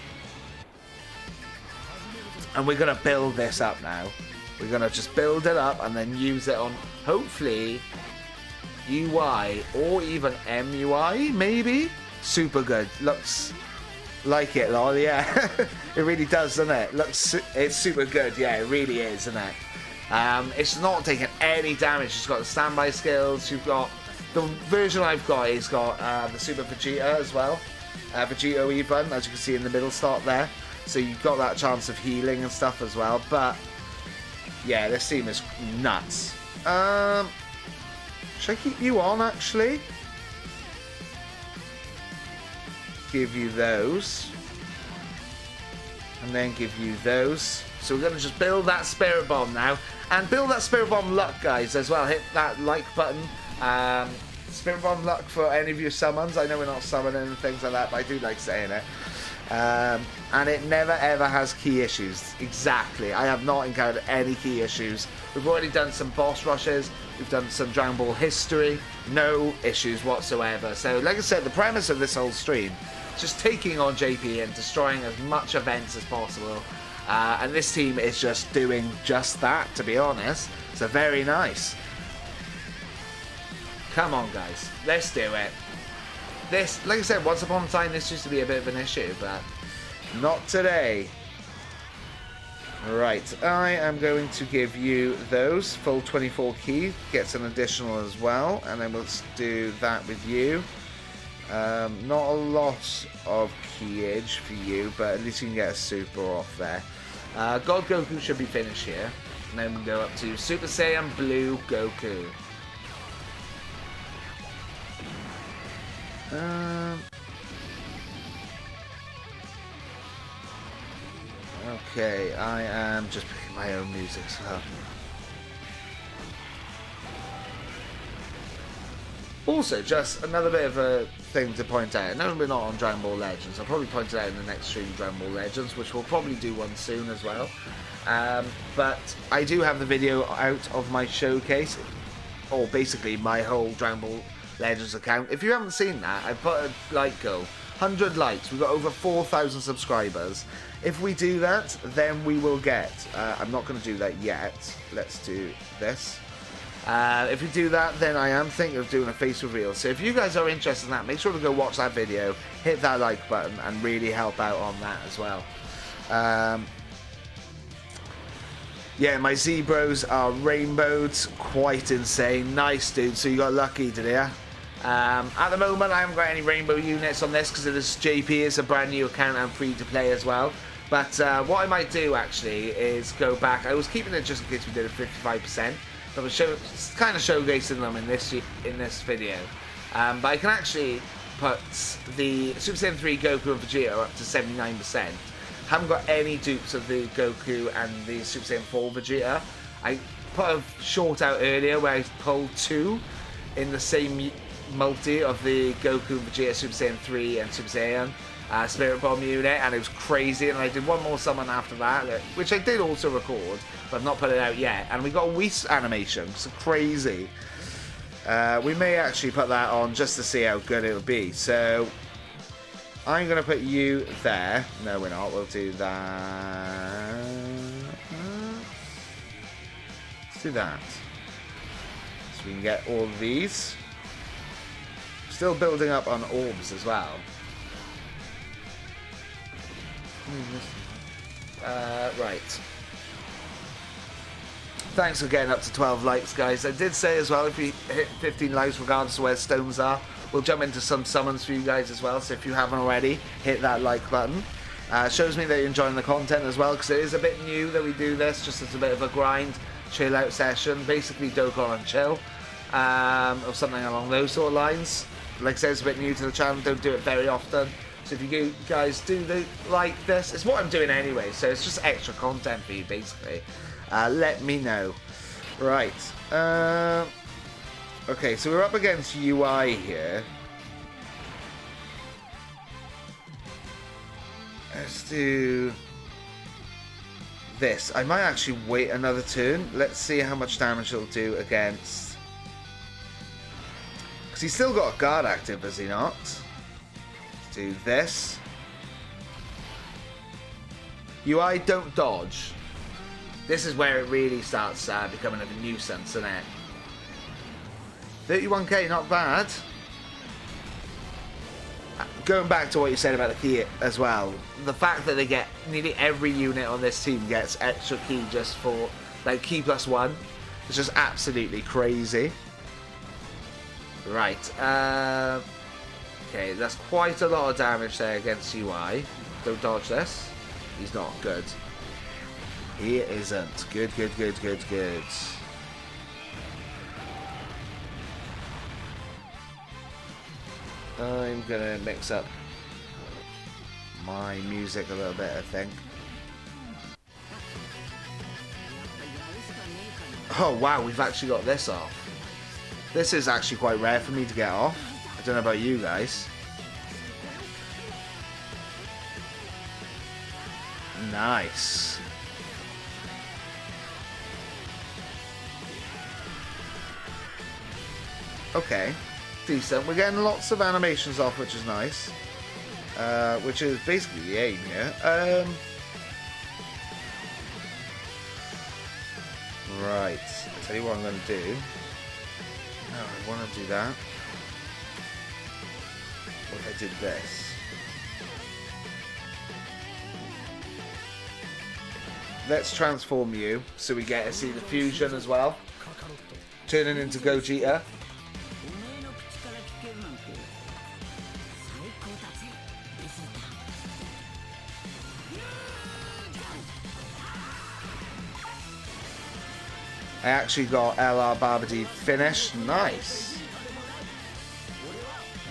And we're going to build this up now. We're going to just build it up and then use it on, hopefully, UI or even MUI, maybe? Super good. Looks like it, lol, yeah. It really does, doesn't it? It's super good, yeah, it really is, isn't it? It's not taking any damage. It's got the standby skills. You've got, the version I've got is got the Super Vegeta as well. Vegeta even, as you can see in the middle start there. So you've got that chance of healing and stuff as well. But yeah, this team is nuts. Should I keep you on, actually? Give you those. And then give you those. So we're going to just build that Spirit Bomb now. And build that Spirit Bomb luck, guys, as well. Hit that like button. Spirit Bomb luck for any of your summons. I know we're not summoning and things like that, but I do like saying it. And it never ever has key issues. Exactly. I have not encountered any key issues. We've already done some boss rushes. We've done some Dragon Ball history. No issues whatsoever. So, like I said, the premise of this whole stream is just taking on JP and destroying as much events as possible. And this team is just doing just that, to be honest. So very nice. Come on, guys. Let's do it. This, like I said, once upon a time, this used to be a bit of an issue, but not today. Right, I am going to give you those. Full 24 key. Gets an additional as well. And then we'll do that with you. Not a lot of keyage for you, but at least you can get a super off there. God Goku should be finished here. And then we go up to Super Saiyan Blue Goku. Okay, I am just picking my own music, so... Also, just another bit of a thing to point out. I know we're not on Dragon Ball Legends. I'll probably point it out in the next stream, Dragon Ball Legends, which we'll probably do one soon as well. But I do have the video out of my showcase, or basically my whole Dragon Ball Legends account. If you haven't seen that, I put a like goal. 100 likes. We've got over 4,000 subscribers. If we do that, then we will get... I'm not going to do that yet. Let's do this. If we do that, then I am thinking of doing a face reveal. So if you guys are interested in that, make sure to go watch that video, hit that like button, and really help out on that as well. Yeah, my Zebros are rainbowed. Quite insane. Nice, dude. So you got lucky, did you? At the moment, I haven't got any rainbow units on this because it is JP. It's a brand new account and free to play as well. But what I might do actually is go back. I was keeping it just in case we did a 55%. I was kind of showcasing them in this video. But I can actually put the Super Saiyan 3 Goku and Vegeta up to 79%. Haven't got any dupes of the Goku and the Super Saiyan 4 Vegeta. I put a short out earlier where I pulled 2 in the same multi of the Goku, Vegeta, Super Saiyan 3 and Super Saiyan Spirit Bomb unit, and it was crazy. And I did one more summon after that, which I did also record, but I've not put it out yet. And we got a Whis animation, so crazy. We may actually put that on just to see how good it will be. So I'm going to put you there. No, we're not. We'll do that. Let's do that. So we can get all of these. Still building up on orbs as well. Right. Thanks for getting up to 12 likes, guys. I did say as well, if you hit 15 likes, regardless of where stones are, we'll jump into some summons for you guys as well. So if you haven't already, hit that like button. Shows me that you're enjoying the content as well, because it is a bit new that we do this, just as a bit of a grind, chill out session, basically Dokkan and chill, or something along those sort of lines. Like I said, it's a bit new to the channel, don't do it very often. So if you guys do like this, it's what I'm doing anyway, so it's just extra content for you, basically. Let me know. Right. Okay, so we're up against UI here. Let's do this. I might actually wait another turn. Let's see how much damage it'll do against... Because he's still got a guard active, has he not? Let's do this. UI, don't dodge. This is where it really starts becoming a nuisance, isn't it? 31k, not bad. Going back to what you said about the key as well, the fact that they get nearly every unit on this team gets extra key just for like key +1 is just absolutely crazy. Right, okay, that's quite a lot of damage there against UI. Don't dodge this. He's not good. He isn't. Good, good, good, good, good. I'm gonna mix up my music a little bit, I think. Oh wow, we've actually got this off. This is actually quite rare for me to get off. I don't know about you guys. Nice. Okay. Decent. We're getting lots of animations off, which is nice. Which is basically the aim here. Right. I'll tell you what I'm going to do. No, I want to do that. What if I did this? Let's transform you so we get to see the fusion as well. Turning into Gogeta. I actually got LR Barbady finished. Nice.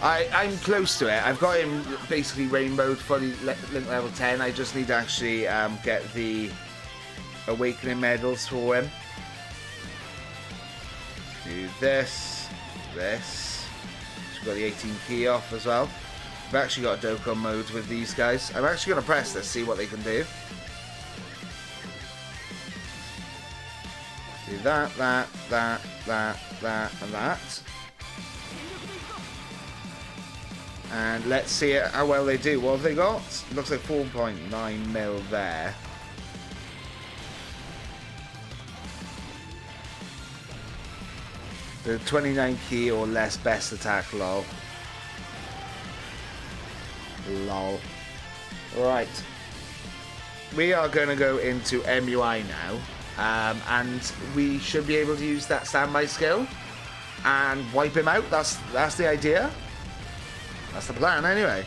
I'm close to it. I've got him basically rainbowed, fully link level 10. I just need to actually get the awakening medals for him. Do this. This. We've got the 18 key off as well. I've actually got a Dokkan mode with these guys. I'm actually going to press this, see what they can do. Do that, that, that, that, that, and that. And let's see how well they do. What have they got? Looks like 4.9 mil there. The 29 key or less best attack, lol. Lol. Right. We are going to go into MUI now. And we should be able to use that standby skill and wipe him out. That's the idea. That's the plan anyway.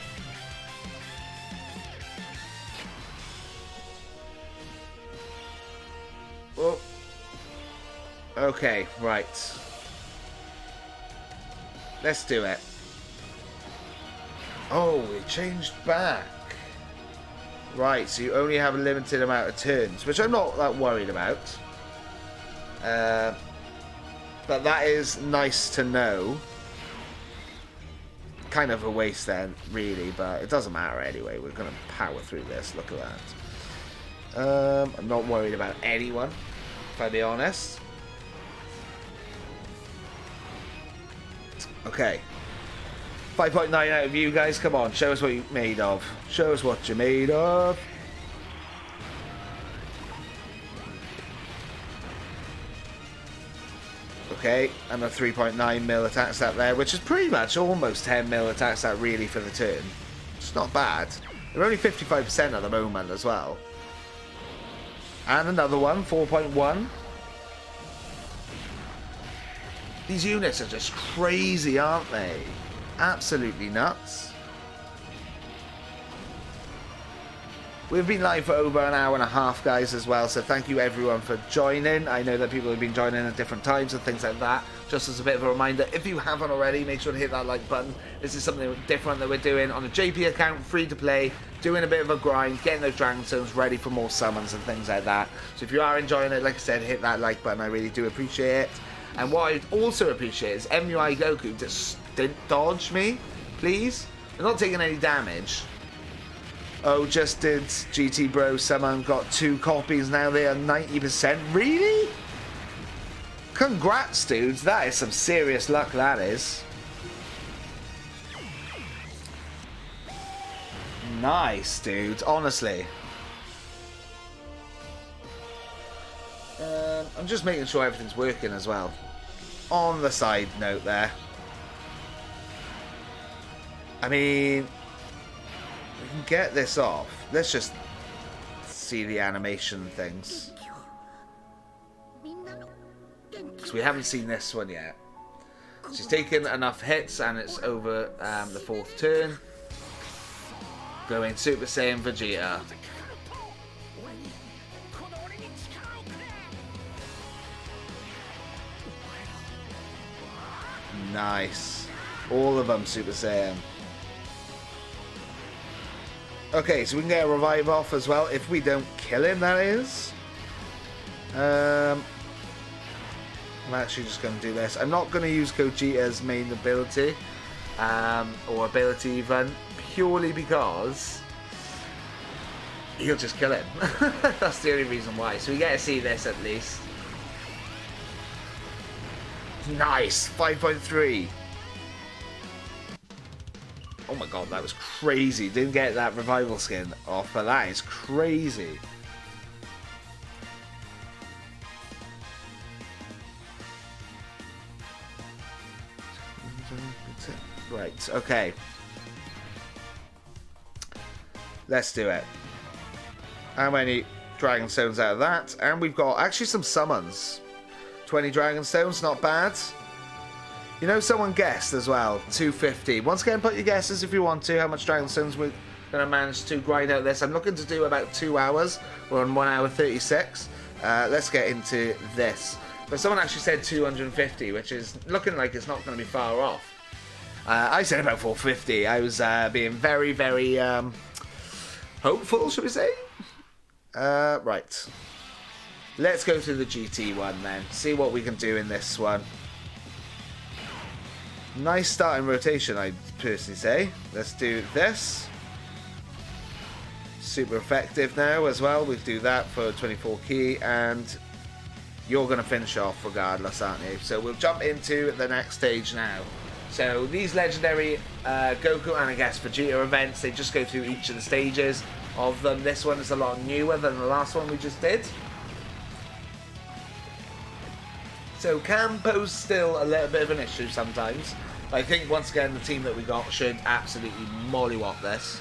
Oh. Okay, right. Let's do it. Oh, it changed back. Right, so you only have a limited amount of turns, which I'm not that worried about. But that is nice to know. Kind of a waste then, really, but it doesn't matter anyway. We're going to power through this. Look at that. I'm not worried about anyone, if I be honest. Okay. 5.9 out of you guys. Come on, show us what you're made of. Show us what you're made of. Okay, and a 3.9 mil attack stat there, which is pretty much almost 10 mil attack stat really for the turn. It's not bad. They're only 55% at the moment as well. And another one, 4.1. These units are just crazy, aren't they? Absolutely nuts. We've been live for over an hour and a half, guys, as well, so thank you everyone for joining. I know that people have been joining at different times and things like that. Just as a bit of a reminder, if you haven't already, make sure to hit that like button. This is something different that we're doing on a JP account, free to play, doing a bit of a grind, getting those Dragon Stones ready for more summons and things like that. So if you are enjoying it, like I said, hit that like button. I really do appreciate it. And what I also appreciate is MUI Goku just didn't dodge me, please. They're not taking any damage. Oh, just did GT Bro summon, got 2 copies, now they are 90%. Really? Congrats, dudes. That is some serious luck, that is. Nice, dude. Honestly. I'm just making sure everything's working as well. On the side note there. I mean, we can get this off. Let's just see the animation things. Because we haven't seen this one yet. She's taken enough hits and it's over the 4th turn. Going Super Saiyan Vegeta. Nice. All of them Super Saiyan. Okay, so we can get a revive off as well. If we don't kill him, that is. I'm actually just going to do this. I'm not going to use Gogeta's main ability. Or ability even. Purely because he'll just kill him. That's the only reason why. So we get to see this at least. Nice! 5.3. Oh my god, that was crazy. Didn't get that revival skin off, but that is crazy. Right, okay. Let's do it. How many Dragon Stones out of that? And we've got actually some summons. 20 Dragon Stones, not bad. You know, someone guessed as well, 250. Once again, put your guesses if you want to, how much Dragon Stones we're going to manage to grind out this. I'm looking to do about 2 hours. We're on 1 hour 36. Let's get into this. But someone actually said 250, which is looking like it's not going to be far off. I said about 450. I was being very, very hopeful, should we say? Right. Let's go through the GT one then. See what we can do in this one. Nice starting rotation, I'd personally say. Let's do this. Super effective now as well. We do that for 24 key, and you're going to finish off regardless, aren't you? So we'll jump into the next stage now. So these legendary Goku and I guess Vegeta events, they just go through each of the stages of them. This one is a lot newer than the last one we just did. So can pose still a little bit of an issue sometimes. I think once again the team that we got should absolutely mollywop this.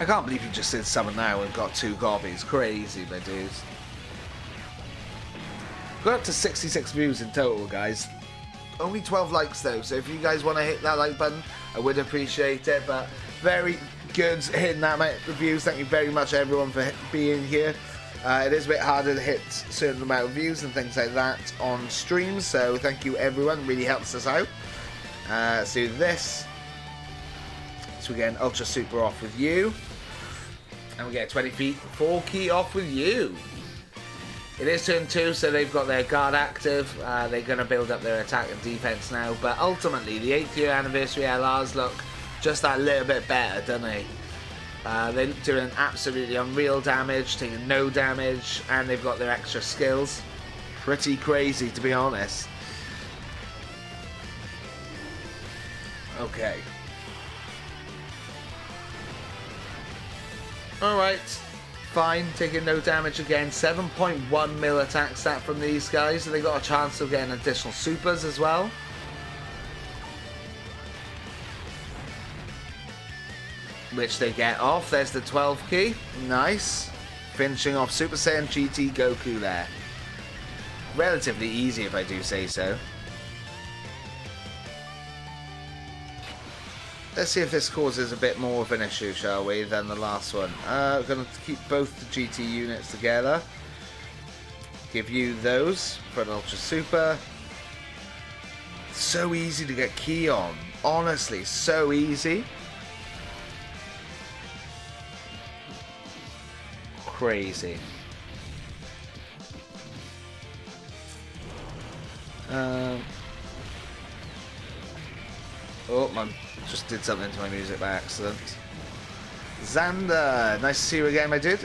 I can't believe you just did summon now and got 2 gobbies. Crazy, my dudes. Got up to 66 views in total, guys. Only 12 likes though, so if you guys want to hit that like button, I would appreciate it. But very good hitting that amount of views. Thank you very much everyone for being here. It is a bit harder to hit a certain amount of views and things like that on streams, so thank you everyone, really helps us out. Let's do this. So we get an Ultra Super off with you. And we get a 24 key off with you. It is turn 2, so they've got their guard active. They're going to build up their attack and defense now. But ultimately, the 8th year anniversary LRs look just that little bit better, don't they? They're doing absolutely unreal damage, taking no damage, and they've got their extra skills. Pretty crazy, to be honest. Okay. Alright. Fine, taking no damage again. 7.1 mil attack stat from these guys, and they got a chance of getting additional supers as well. Which they get off. There's the 12 key. Nice. Finishing off Super Saiyan GT Goku there. Relatively easy if I do say so. Let's see if this causes a bit more of an issue, shall we, than the last one. We're going to keep both the GT units together. Give you those for an Ultra Super. So easy to get key on. Honestly, so easy. Crazy. Oh, man. Just did something to my music by accident. Xander, nice to see you again, my dude.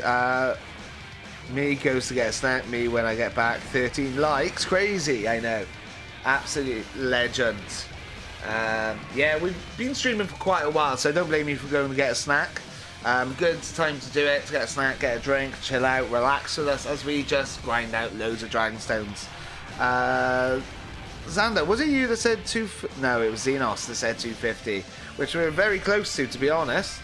Me goes to get a snack. Me when I get back. 13 likes, crazy. I know, absolute legend. Yeah, we've been streaming for quite a while, so don't blame me for going to get a snack. Good time to do it, to get a snack, get a drink, chill out, relax with us as we just grind out loads of Dragon Stones. Xander, was it you that said No, it was Xenos that said 250, which we were very close to be honest.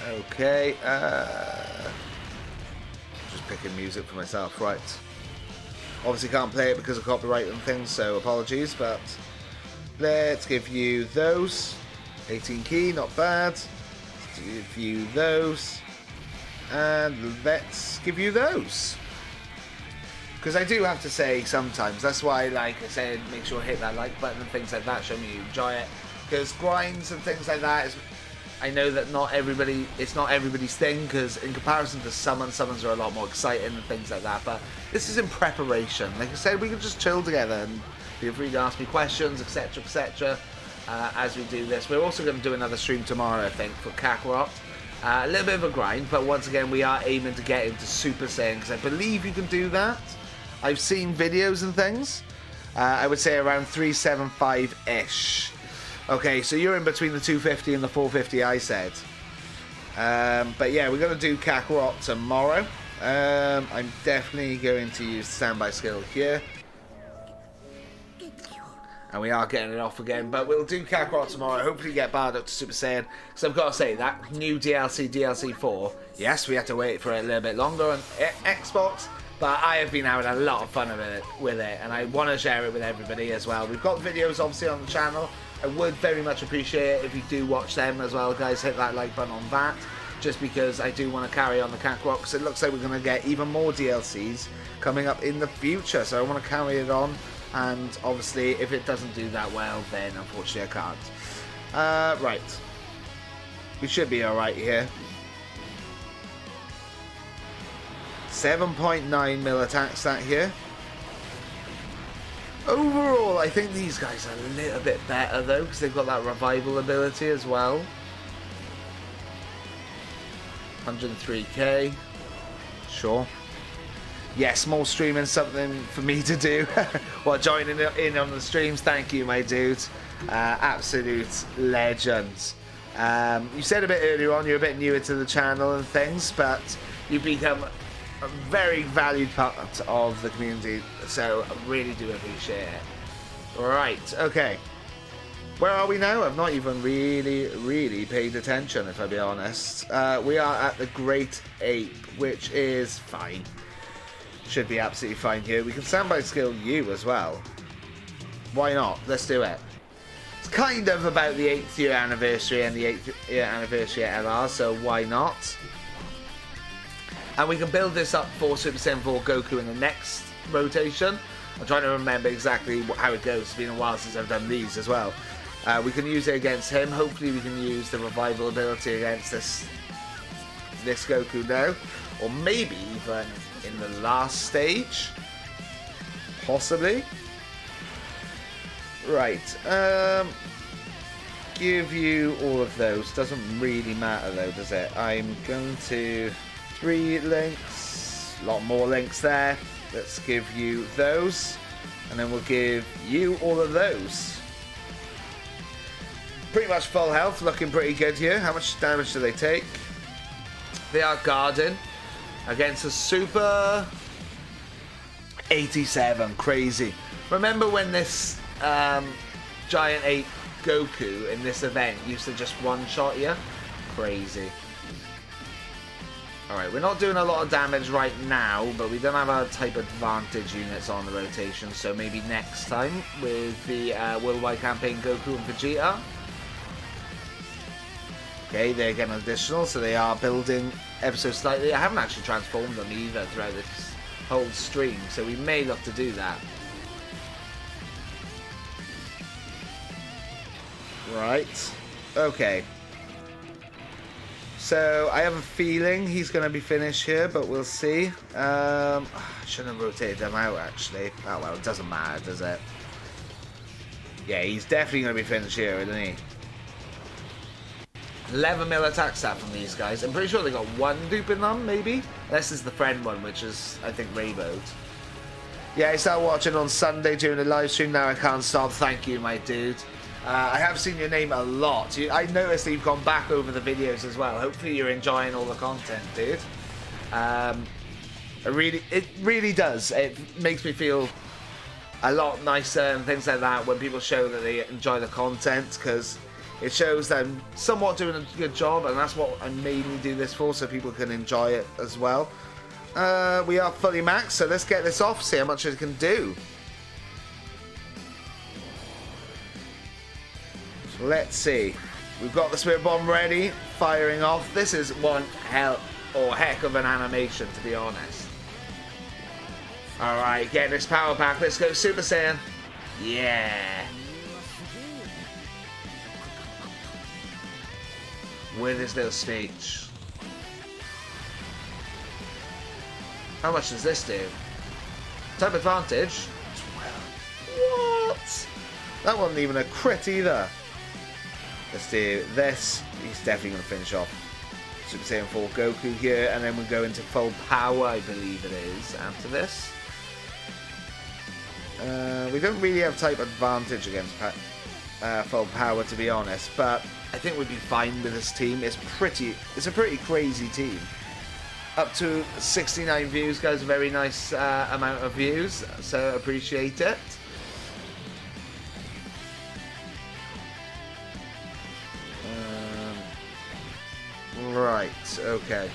Okay, just picking music for myself, right. Obviously can't play it because of copyright and things, so apologies, but let's give you those. 18 key, not bad. Let's give you those. And let's give you those. Because I do have to say sometimes, that's why, like I said, make sure to hit that like button and things like that, show me you enjoy it. Because grinds and things like that, I know that it's not everybody's thing, because in comparison to summons are a lot more exciting and things like that, but this is in preparation. Like I said, we can just chill together and feel free to ask me questions, etc, etc, as we do this. We're also going to do another stream tomorrow, I think, for Kakarot. A little bit of a grind, but once again, we are aiming to get into Super Saiyan, because I believe you can do that. I've seen videos and things. I would say around 375-ish. Okay, so you're in between the 250 and the 450 I said. But yeah, we're going to do Kakarot tomorrow. I'm definitely going to use standby skill here. And we are getting it off again, but we'll do Kakarot tomorrow. Hopefully get Bardock to Super Saiyan. So I've got to say, that new DLC 4, yes, we had to wait for it a little bit longer on Xbox, but I have been having a lot of fun with it, and I want to share it with everybody as well. We've got videos obviously on the channel. I would very much appreciate it if you do watch them as well, guys. Hit that like button on that, just because I do want to carry on the Kakarot, because it looks like we're going to get even more DLCs coming up in the future, so I want to carry it on. And obviously, if it doesn't do that well, then unfortunately I can't. Right. We should be alright here. 7.9 mil attack stat here. Overall, I think these guys are a little bit better though, because they've got that revival ability as well. 103k. Sure. Yes, more streaming, something for me to do. While joining in on the streams. Thank you, my dude. Absolute legend. You said a bit earlier on you're a bit newer to the channel and things, but you've become a very valued part of the community, so I really do appreciate it. Right, okay. Where are we now? I've not even really paid attention, if I be honest. We are at the Great Ape, which is fine. Should be absolutely fine here. We can standby skill you as well. Why not? Let's do it. It's kind of about the 8th year anniversary and the 8th year anniversary at LR, so why not? And we can build this up for Super Saiyan 4 Goku in the next rotation. I'm trying to remember exactly how it goes. It's been a while since I've done these as well. We can use it against him. Hopefully we can use the revival ability against this Goku now. Or maybe even in the last stage. Possibly. Right. Give you all of those. Doesn't really matter though, does it? I'm going to 3 links. A lot more links there. Let's give you those. And then we'll give you all of those. Pretty much full health. Looking pretty good here. How much damage do they take? They are guarding against a super 87. Crazy. Remember when this giant ape Goku in this event used to just one-shot you? Crazy. Alright, we're not doing a lot of damage right now, but we don't have our type advantage units on the rotation, so maybe next time with the Worldwide Campaign Goku and Vegeta. Okay, they're getting additional, so they are building ever so slightly. I haven't actually transformed them either throughout this whole stream, so we may look to do that. Right, okay. So, I have a feeling he's going to be finished here, but we'll see. I shouldn't have rotated them out, actually. Oh, well, it doesn't matter, does it? Yeah, he's definitely going to be finished here, isn't he? 11 mil attack stat from these guys. I'm pretty sure they got 1 dupe in them, maybe? This is the friend one, which is, I think, Rainbowed. Yeah, I started watching on Sunday during the live stream. Now I can't stop. Thank you, my dude. I have seen your name a lot. I noticed that you've gone back over the videos as well. Hopefully you're enjoying all the content, dude. It really does. It makes me feel a lot nicer and things like that when people show that they enjoy the content, because it shows that I'm somewhat doing a good job, and that's what I mainly do this for, so people can enjoy it as well. We are fully maxed, so let's get this off, see how much it can do. So let's see. We've got the Spirit Bomb ready, firing off. This is one heck of an animation, to be honest. Alright, getting this power back. Let's go Super Saiyan. Yeah. With his little speech. How much does this do? Type advantage? 12. What? That wasn't even a crit either. Let's do this. He's definitely going to finish off Super Saiyan 4 Goku here, and then we'll go into full power, I believe it is, after this. We don't really have type advantage against full power, to be honest, but I think we'd be fine with this team. It's a pretty crazy team. Up to 69 views, guys. A very nice amount of views, so appreciate it. Right, okay.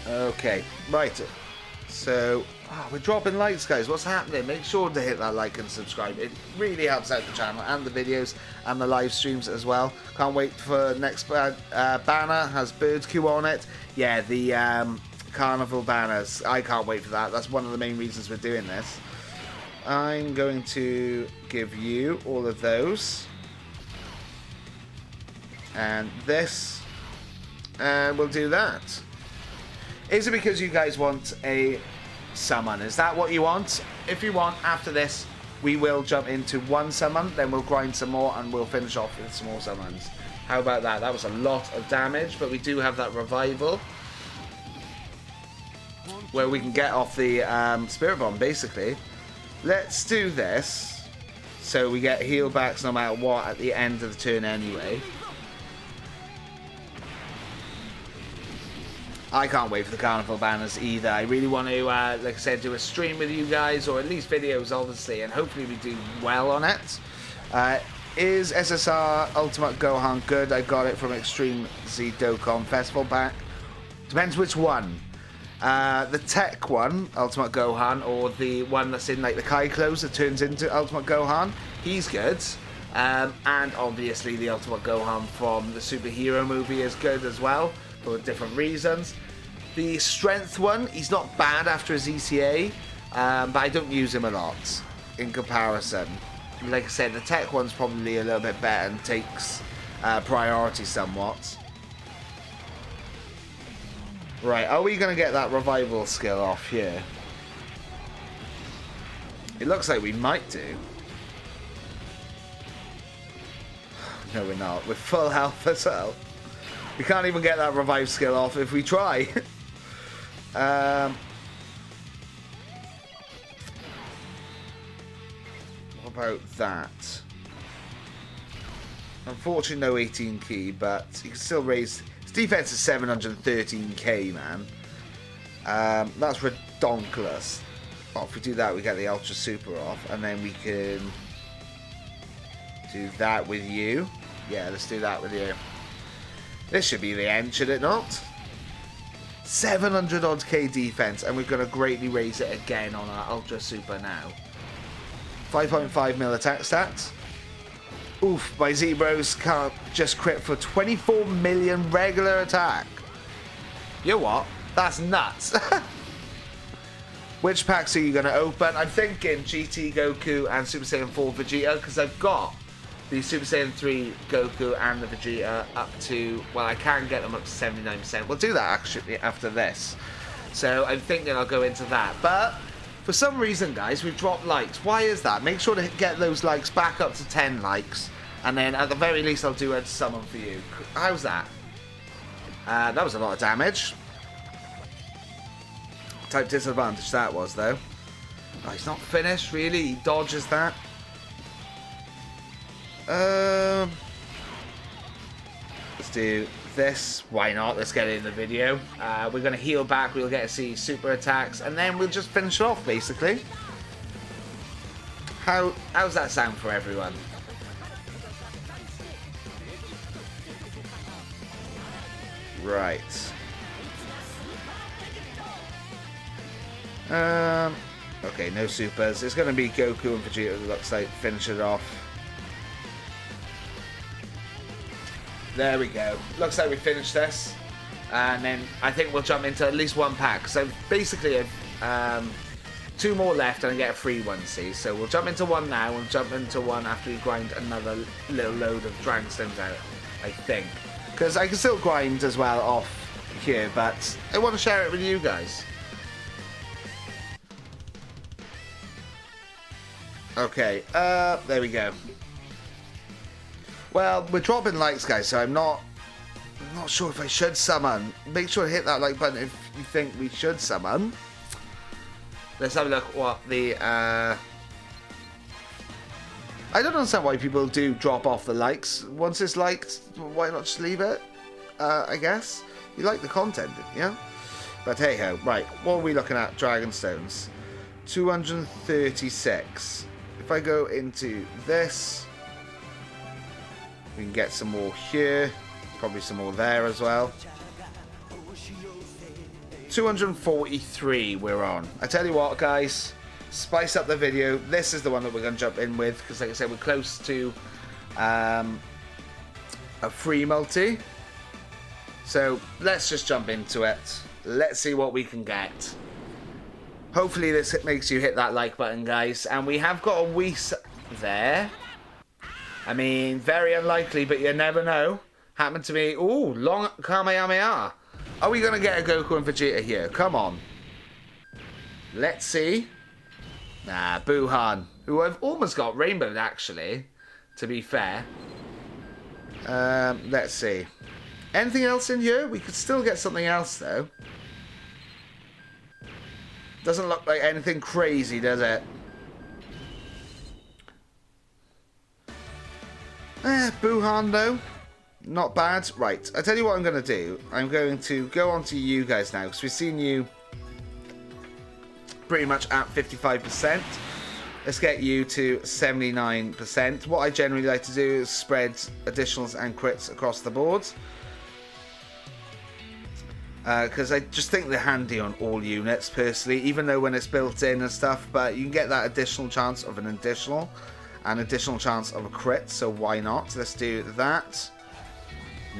Okay, right. So, we're dropping likes, guys. What's happening? Make sure to hit that like and subscribe. It really helps out the channel and the videos and the live streams as well. Can't wait for next banner. Has Bird Q on it. Yeah, the carnival banners. I can't wait for that. That's one of the main reasons we're doing this. I'm going to give you all of those. And this. And we'll do that. Is it because you guys want a summon? Is that what you want? If you want, after this, we will jump into one summon, then we'll grind some more, and we'll finish off with some more summons. How about that? That was a lot of damage, but we do have that revival, where we can get off the Spirit Bomb, basically. Let's do this, so we get heal backs no matter what at the end of the turn anyway. I can't wait for the carnival banners either. I really want to, like I said, do a stream with you guys, or at least videos, obviously, and hopefully we do well on it. Is SSR Ultimate Gohan good? I got it from Extreme Z Dokkan Festival Pack. Depends which one. The tech one, Ultimate Gohan, or the one that's in like the Kai clothes that turns into Ultimate Gohan. He's good. And obviously the Ultimate Gohan from the superhero movie is good as well, for different reasons. The strength one, he's not bad after his ECA, but I don't use him a lot in comparison. Like I said, the tech one's probably a little bit better and takes priority somewhat. Right, are we going to get that revival skill off here? It looks like we might do. No, we're not. We're full health as well. We can't even get that revive skill off if we try. What about that? Unfortunately, no 18 key, but he can still raise. His defense is 713k, man. That's redonkulous. Oh, if we do that, we get the Ultra Super off, and then we can do that with you. Yeah, let's do that with you. This should be the end, should it not? 700 odd K defense, and we're going to greatly raise it again on our Ultra Super now. 5.5 mil attack stats. Oof, my Zebros can't just crit for 24 million regular attack. You know what? That's nuts. Which packs are you going to open? I'm thinking GT Goku and Super Saiyan 4 Vegeta, because I've got the Super Saiyan 3 Goku and the Vegeta up to, well, I can get them up to 79%. We'll do that actually after this. So I'm thinking I'll go into that. But For some reason, guys, we've dropped likes. Why is that? Make sure to get those likes back up to 10 likes. And then at the very least, I'll do a summon for you. How's that? That was a lot of damage. Type disadvantage that was, though. Oh, he's not finished, really? He dodges that. Let's do this. Why not? Let's get it in the video. We're going to heal back. We'll get to see super attacks. And then we'll just finish it off, basically. How's that sound for everyone? Right. Okay, no supers. It's going to be Goku and Vegeta, it looks like, finish it off. There we go. Looks like we finished this. And then I think we'll jump into at least one pack. So basically, two more left and I get a free one, see? So we'll jump into one now. We'll jump into one after we grind another little load of Dragon Stones out, I think. Because I can still grind as well off here, but I want to share it with you guys. Okay, there we go. Well, we're dropping likes, guys, so I'm not sure if I should summon. Make sure to hit that like button if you think we should summon. Let's have a look what the... I don't understand why people do drop off the likes. Once it's liked, why not just leave it? I guess. You like the content, yeah? But hey ho. Right, what are we looking at? Dragon Stones. 236. If I go into this, we can get some more here. Probably some more there as well. 243 we're on. I tell you what, guys. Spice up the video. This is the one that we're going to jump in with. Because like I said, we're close to a free multi. So let's just jump into it. Let's see what we can get. Hopefully this makes you hit that like button, guys. And we have got a Whis there. I mean, very unlikely, but you never know. Happened to me. Ooh, long Kamehameha. Are we going to get a Goku and Vegeta here? Come on. Let's see. Nah, Buhan. Who I've almost got rainbowed, actually. To be fair. Let's see. Anything else in here? We could still get something else, though. Doesn't look like anything crazy, does it? Buhan, though. Not bad. Right, I tell you what I'm going to do. I'm going to go on to you guys now, because we've seen you pretty much at 55%. Let's get you to 79%. What I generally like to do is spread additionals and crits across the board. Because I just think they're handy on all units, personally, even though when it's built in and stuff, but you can get that additional chance of an additional, and additional chance of a crit, so why not? Let's do that.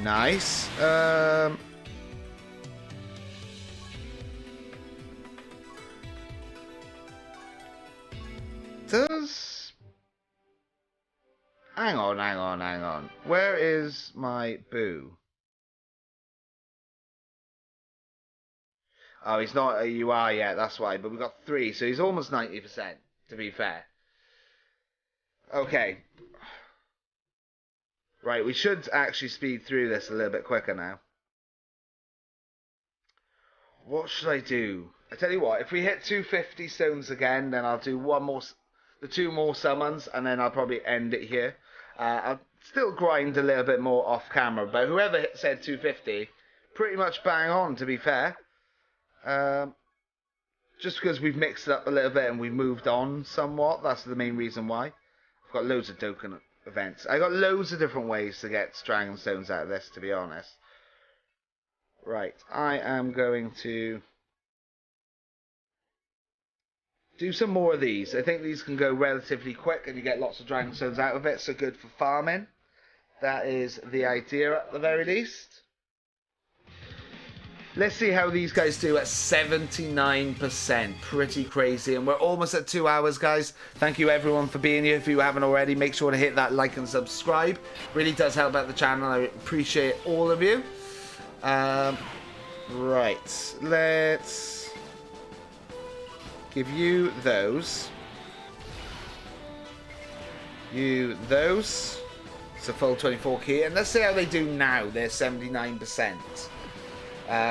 Nice. Hang on. Where is my Boo? Oh, he's not a UR yet, that's why. But we've got 3, so he's almost 90%, to be fair. Okay. Right, we should actually speed through this a little bit quicker now. What should I do? I tell you what, if we hit 250 stones again, then I'll do the 2 more summons, and then I'll probably end it here. I'll still grind a little bit more off camera, but whoever said 250, pretty much bang on, to be fair. Just because we've mixed it up a little bit and we've moved on somewhat, that's the main reason why. I've got loads of Dokkan events. I got loads of different ways to get Dragon Stones out of this, to be honest. Right, I am going to do some more of these. I think these can go relatively quick and you get lots of Dragon Stones out of it, so good for farming. That is the idea at the very least. Let's see how these guys do at 79%. Pretty crazy. And we're almost at 2 hours, guys. Thank you, everyone, for being here. If you haven't already, make sure to hit that like and subscribe. Really does help out the channel. I appreciate all of you. Right. Let's Give you those. You those. It's a full 24 key. And let's see how they do now. They're 79%.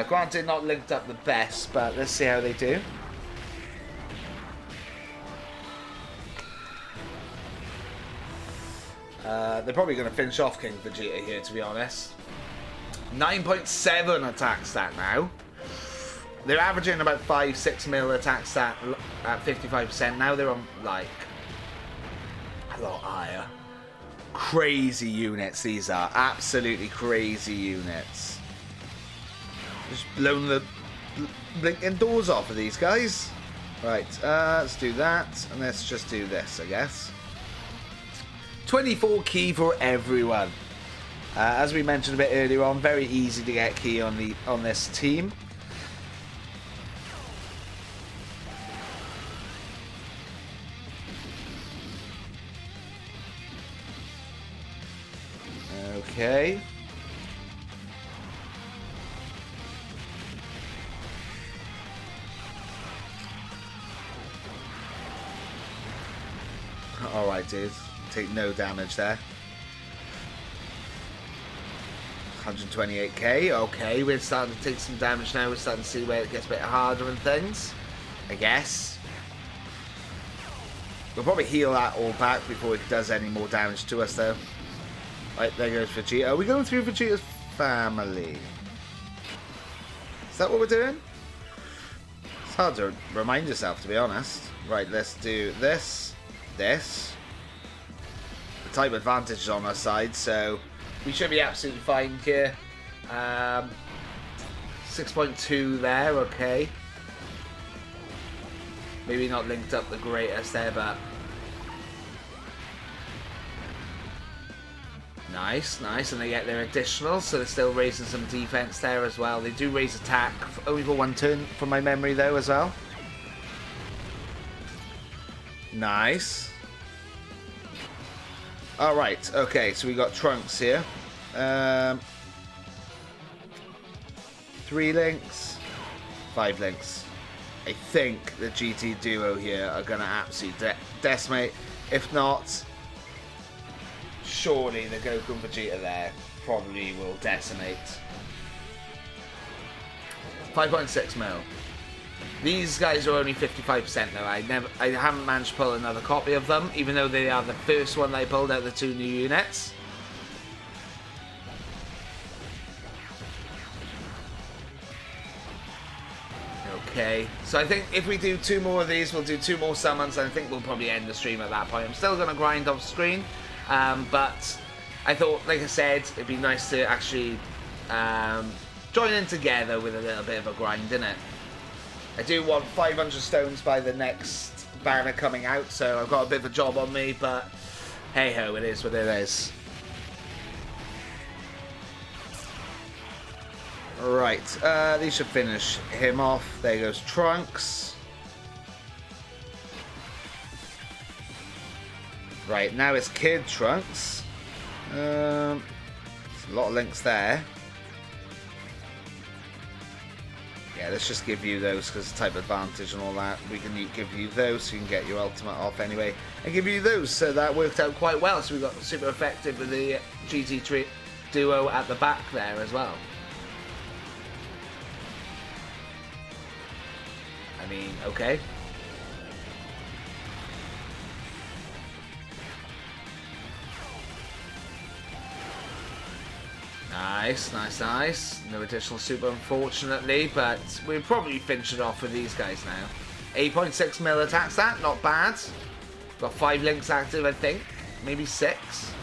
Granted, not linked up the best, but let's see how they do. They're probably going to finish off King Vegeta here, to be honest. 9.7 attack stat now. They're averaging about 5-6 mil attack stat at 55%. Now they're on, like, a lot higher. Crazy units these are. Absolutely crazy units. Just blown the blinking doors off of these guys. Right, let's do that. And let's just do this, I guess. 24 key for everyone. As we mentioned a bit earlier on, very easy to get key on this team. Okay. Alright, dude. Take no damage there. 128k. Okay, we're starting to take some damage now. We're starting to see where it gets a bit harder and things, I guess. We'll probably heal that all back before it does any more damage to us, though. Right, there goes Vegeta. Are we going through Vegeta's family? Is that what we're doing? It's hard to remind yourself, to be honest. Right, let's do this. This. The type advantage is on our side, so we should be absolutely fine here. 6.2 there, okay. Maybe not linked up the greatest there, but nice, nice. And they get their additional, so they're still raising some defense there as well. They do raise attack, only for one turn from my memory though as well. Nice. Alright, okay, so we got Trunks here. 3 links, 5 links. I think the GT duo here are going to absolutely decimate. If not, surely the Goku and Vegeta there probably will decimate. 5.6 mil. These guys are only 55% though. I haven't managed to pull another copy of them, even though they are the first one that I pulled out the 2 new units. Okay, so I think if we do 2 more of these, we'll do 2 more summons, and I think we'll probably end the stream at that point. I'm still going to grind off screen, but I thought, like I said, it'd be nice to actually join in together with a little bit of a grind, innit? I do want 500 stones by the next banner coming out, so I've got a bit of a job on me, but hey-ho, it is what it is. Right, these should finish him off. There goes Trunks. Right, now it's Kid Trunks. There's a lot of links there. Yeah, let's just give you those because type advantage and all that. We can give you those so you can get your ultimate off anyway. And give you those, so that worked out quite well. So we got super effective with the GT duo at the back there as well. I mean, okay. Nice, nice, nice. No additional super, unfortunately, but we'll probably finish it off with these guys now. 8.6 mil attack stat, not bad. Got 5 links active, I think. Maybe 6.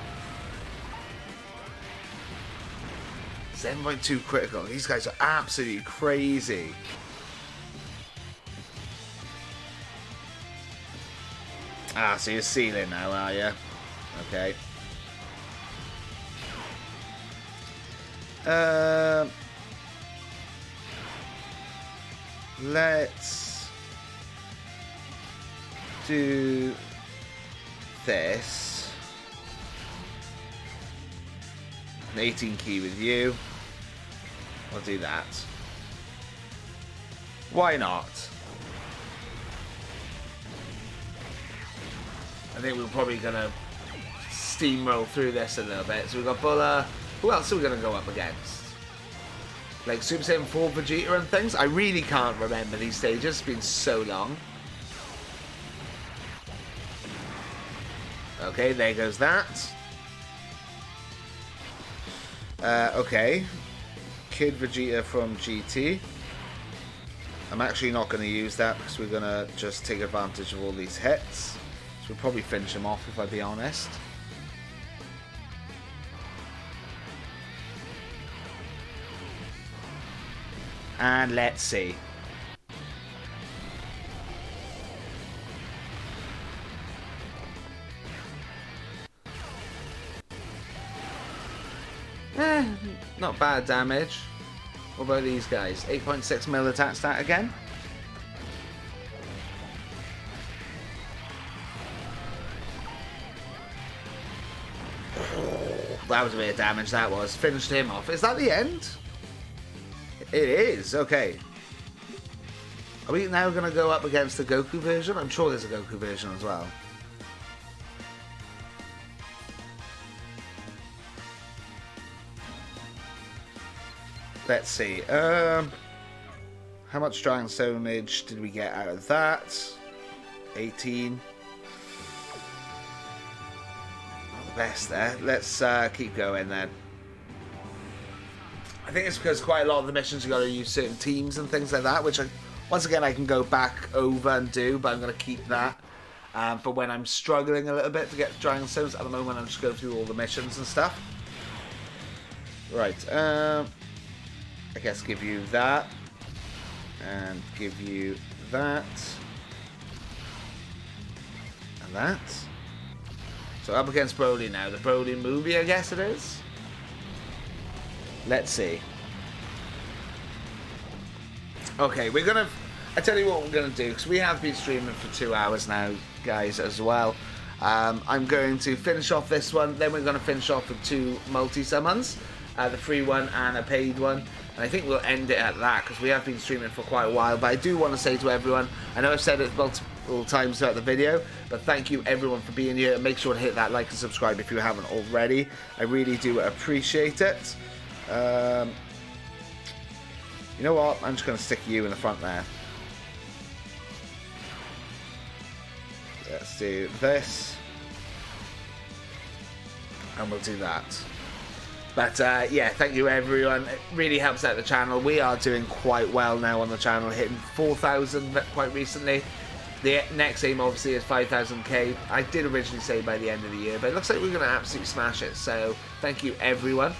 7.2 critical. These guys are absolutely crazy. Ah, so you're sealing now, are you? Okay. Let's do this. An 18 key with you. I'll do that. Why not? I think we're probably going to steamroll through this a little bit. So we've got Bulla. Who else are we going to go up against? Like Super Saiyan 4 Vegeta and things? I really can't remember these stages. It's been so long. Okay, there goes that. Okay. Kid Vegeta from GT. I'm actually not going to use that because we're going to just take advantage of all these hits. So we'll probably finish him off if I be honest. And let's see. Not bad damage. What about these guys? 8.6 mil attack stat again. That was a bit of damage, that was. Finished him off. Is that the end? It is, okay. Are we now going to go up against the Goku version? I'm sure there's a Goku version as well. Let's see. How much Dragon Stonage did we get out of that? 18. Not the best there. Let's keep going then. I think it's because quite a lot of the missions you got to use certain teams and things like that, which once again I can go back over and do, but I'm going to keep that for when I'm struggling a little bit to get Dragon Stones. At the moment I'm just going through all the missions and stuff. Right, I guess give you that, and give you that, and that. So up against Broly now, the Broly movie I guess it is. Let's see. Okay, we're gonna, I tell you what we're gonna do, because we have been streaming for 2 hours now, guys, as well. I'm going to finish off this one, then we're going to finish off with 2 multi-summons, the free one and a paid one. And I think we'll end it at that because we have been streaming for quite a while. But I do want to say to everyone, I know I've said it multiple times throughout the video, but thank you everyone for being here. Make sure to hit that like and subscribe if you haven't already. I really do appreciate it. You know what? I'm just going to stick you in the front there. Let's do this. And we'll do that. But yeah, thank you everyone. It really helps out the channel. We are doing quite well now on the channel, hitting 4,000 quite recently. The next aim obviously is 5,000k. I did originally say by the end of the year, but it looks like we're going to absolutely smash it. So thank you everyone.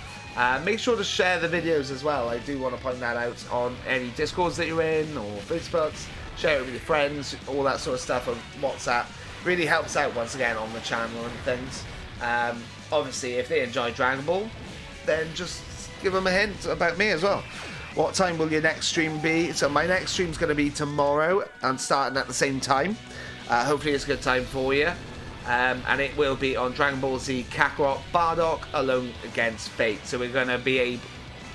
Make sure to share the videos as well. I do want to point that out on any Discords that you're in or Facebooks. Share it with your friends, all that sort of stuff on WhatsApp. Really helps out once again on the channel and things. Obviously, if they enjoy Dragon Ball, then just give them a hint about me as well. What time will your next stream be? So my next stream's going to be tomorrow and starting at the same time. Hopefully it's a good time for you. And it will be on Dragon Ball Z Kakarot Bardock alone against Fate. So we're going to be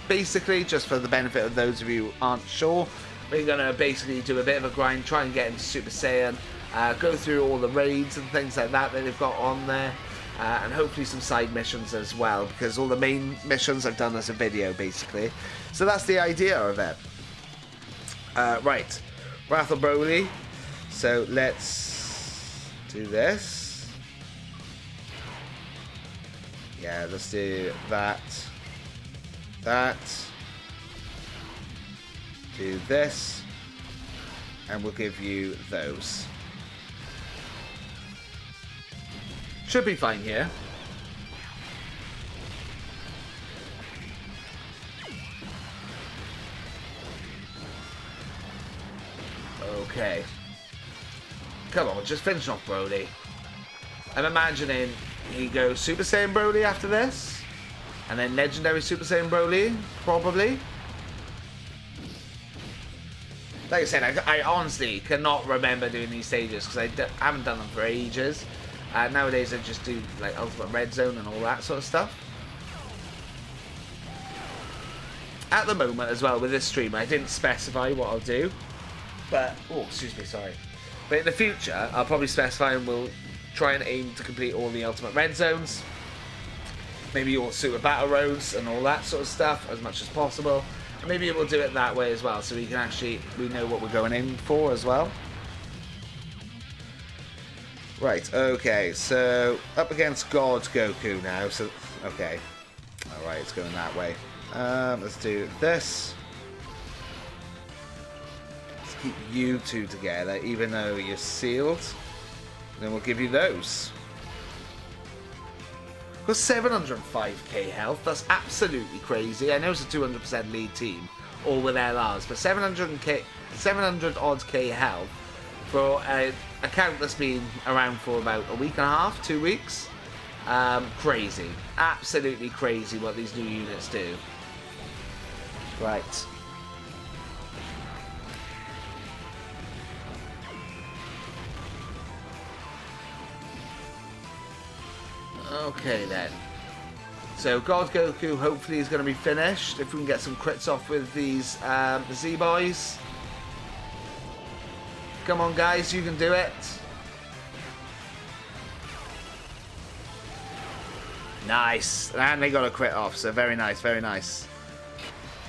basically, just for the benefit of those of you who aren't sure, we're going to basically do a bit of a grind, try and get into Super Saiyan, go through all the raids and things like that they've got on there. And hopefully some side missions as well, because all the main missions I've done as a video, basically. So that's the idea of it. Right, Wrath of Broly. So let's do this. Yeah, let's do that. That. Do this. And we'll give you those. Should be fine here. Okay. Come on, just finish off Broly. I'm imagining he goes Super Saiyan Broly after this. And then Legendary Super Saiyan Broly, probably. Like I said, I honestly cannot remember doing these stages because I haven't done them for ages. Nowadays I just do like Ultimate Red Zone and all that sort of stuff. At the moment as well with this stream I didn't specify what I'll do, but oh excuse me, sorry. But in the future I'll probably specify and we'll try and aim to complete all the Ultimate Red Zones. Maybe all Super Battle Roads and all that sort of stuff as much as possible. And maybe we'll do it that way as well, so we know what we're going in for as well. Right, okay, so up against God Goku now, so, okay. Alright, it's going that way. Let's do this. Let's keep you two together, even though you're sealed. Then we'll give you those. Got 705k health, that's absolutely crazy. I know it's a 200% lead team, all with LRs, but 700 odd K health for a account that's been around for about a week and a half, 2 weeks. Crazy. Absolutely crazy what these new units do. Right. Okay then. So God Goku hopefully is going to be finished. If we can get some crits off with these Z-Boys. Come on guys, you can do it. Nice. And they got a crit off, so very nice, very nice.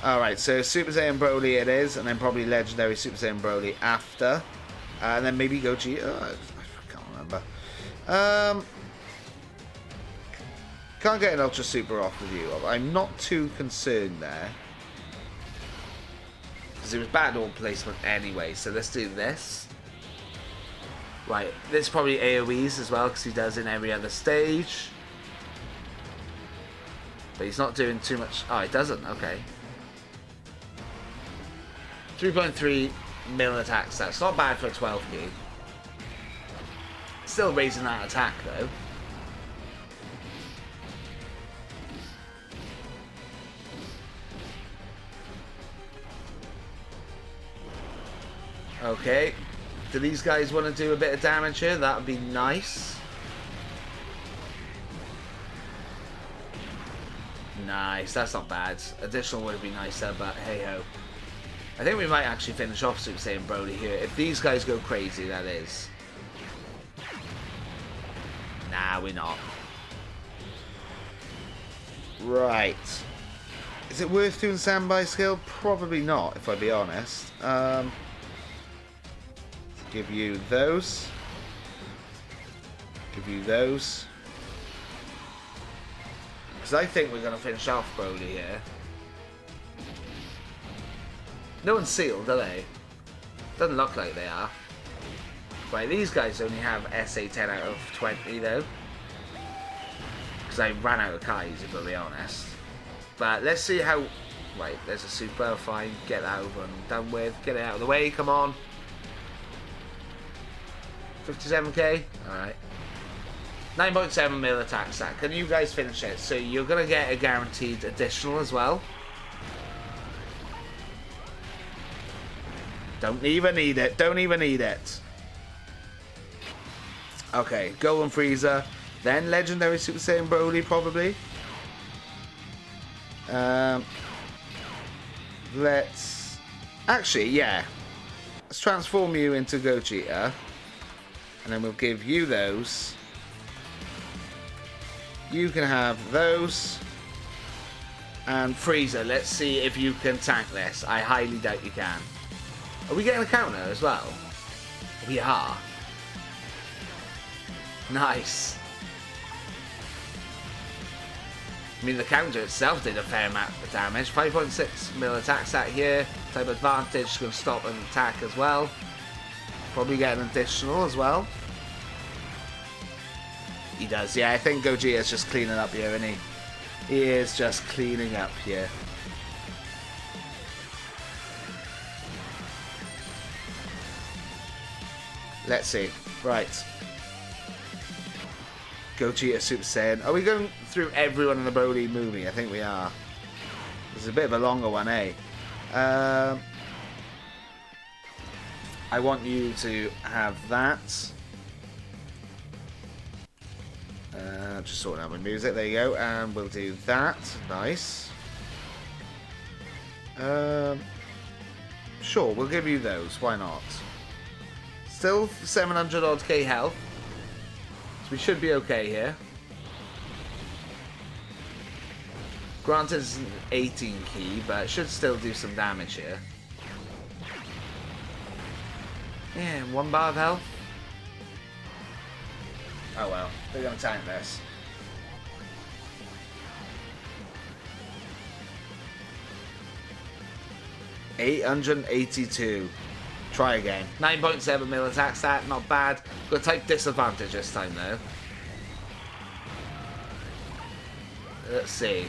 Alright, so Super Saiyan Broly it is, and then probably Legendary Super Saiyan Broly after. And then maybe Gogeta. I can't remember. Can't get an Ultra Super off with you. I'm not too concerned there. Because it was bad orb placement anyway, so let's do this. Right, this probably AoEs as well, because he does in every other stage. But he's not doing too much. Oh, he doesn't, okay. 3.3 mil attack stats. Not bad for a 12 key. Still raising that attack though. Okay. Do these guys want to do a bit of damage here? That would be nice. Nice, that's not bad. Additional would be nicer, but hey ho. I think we might actually finish off Super Saiyan Broly here. If these guys go crazy, that is. Nah, we're not. Right. Is it worth doing standby skill? Probably not, if I be honest. Give you those. Give you those. Because I think we're going to finish off Broly here. No one's sealed, are they? Doesn't look like they are. Right, these guys only have SA 10 out of 20 though. Because I ran out of Kais, if I'll be honest. But let's see how... Right, there's a super, fine. Get that over and done with. Get it out of the way, come on. 57k? Alright. 9.7 mil attack stat. Can you guys finish it? So you're going to get a guaranteed additional as well. Don't even need it. Don't even need it. Okay, Golden Frieza. Then Legendary Super Saiyan Broly, probably. Let's... Actually, yeah. Let's transform you into Gogeta. And then we'll give you those. You can have those. And Frieza, let's see if you can tank this. I highly doubt you can. Are we getting a counter as well? We are. Nice. I mean, the counter itself did a fair amount of damage. 5.6 mil attack stat here. Type advantage is going to stop an attack as well. Probably get an additional as well. He does, yeah. I think Gogeta's just cleaning up here, isn't he? He is just cleaning up here. Let's see. Right. Gogeta Super Saiyan. Are we going through everyone in the Broly movie? I think we are. It's a bit of a longer one, eh? I want you to have that. Just sorting out my music. There you go. And we'll do that. Nice. Sure, we'll give you those. Why not? Still 700 odd K health. So we should be okay here. Granted, it's an 18 key, but it should still do some damage here. Yeah, 1 bar of health. Oh well, they're going to tank this. $882. Try again. 9.7 mil attack stat, not bad. Got type disadvantage this time though. Let's see.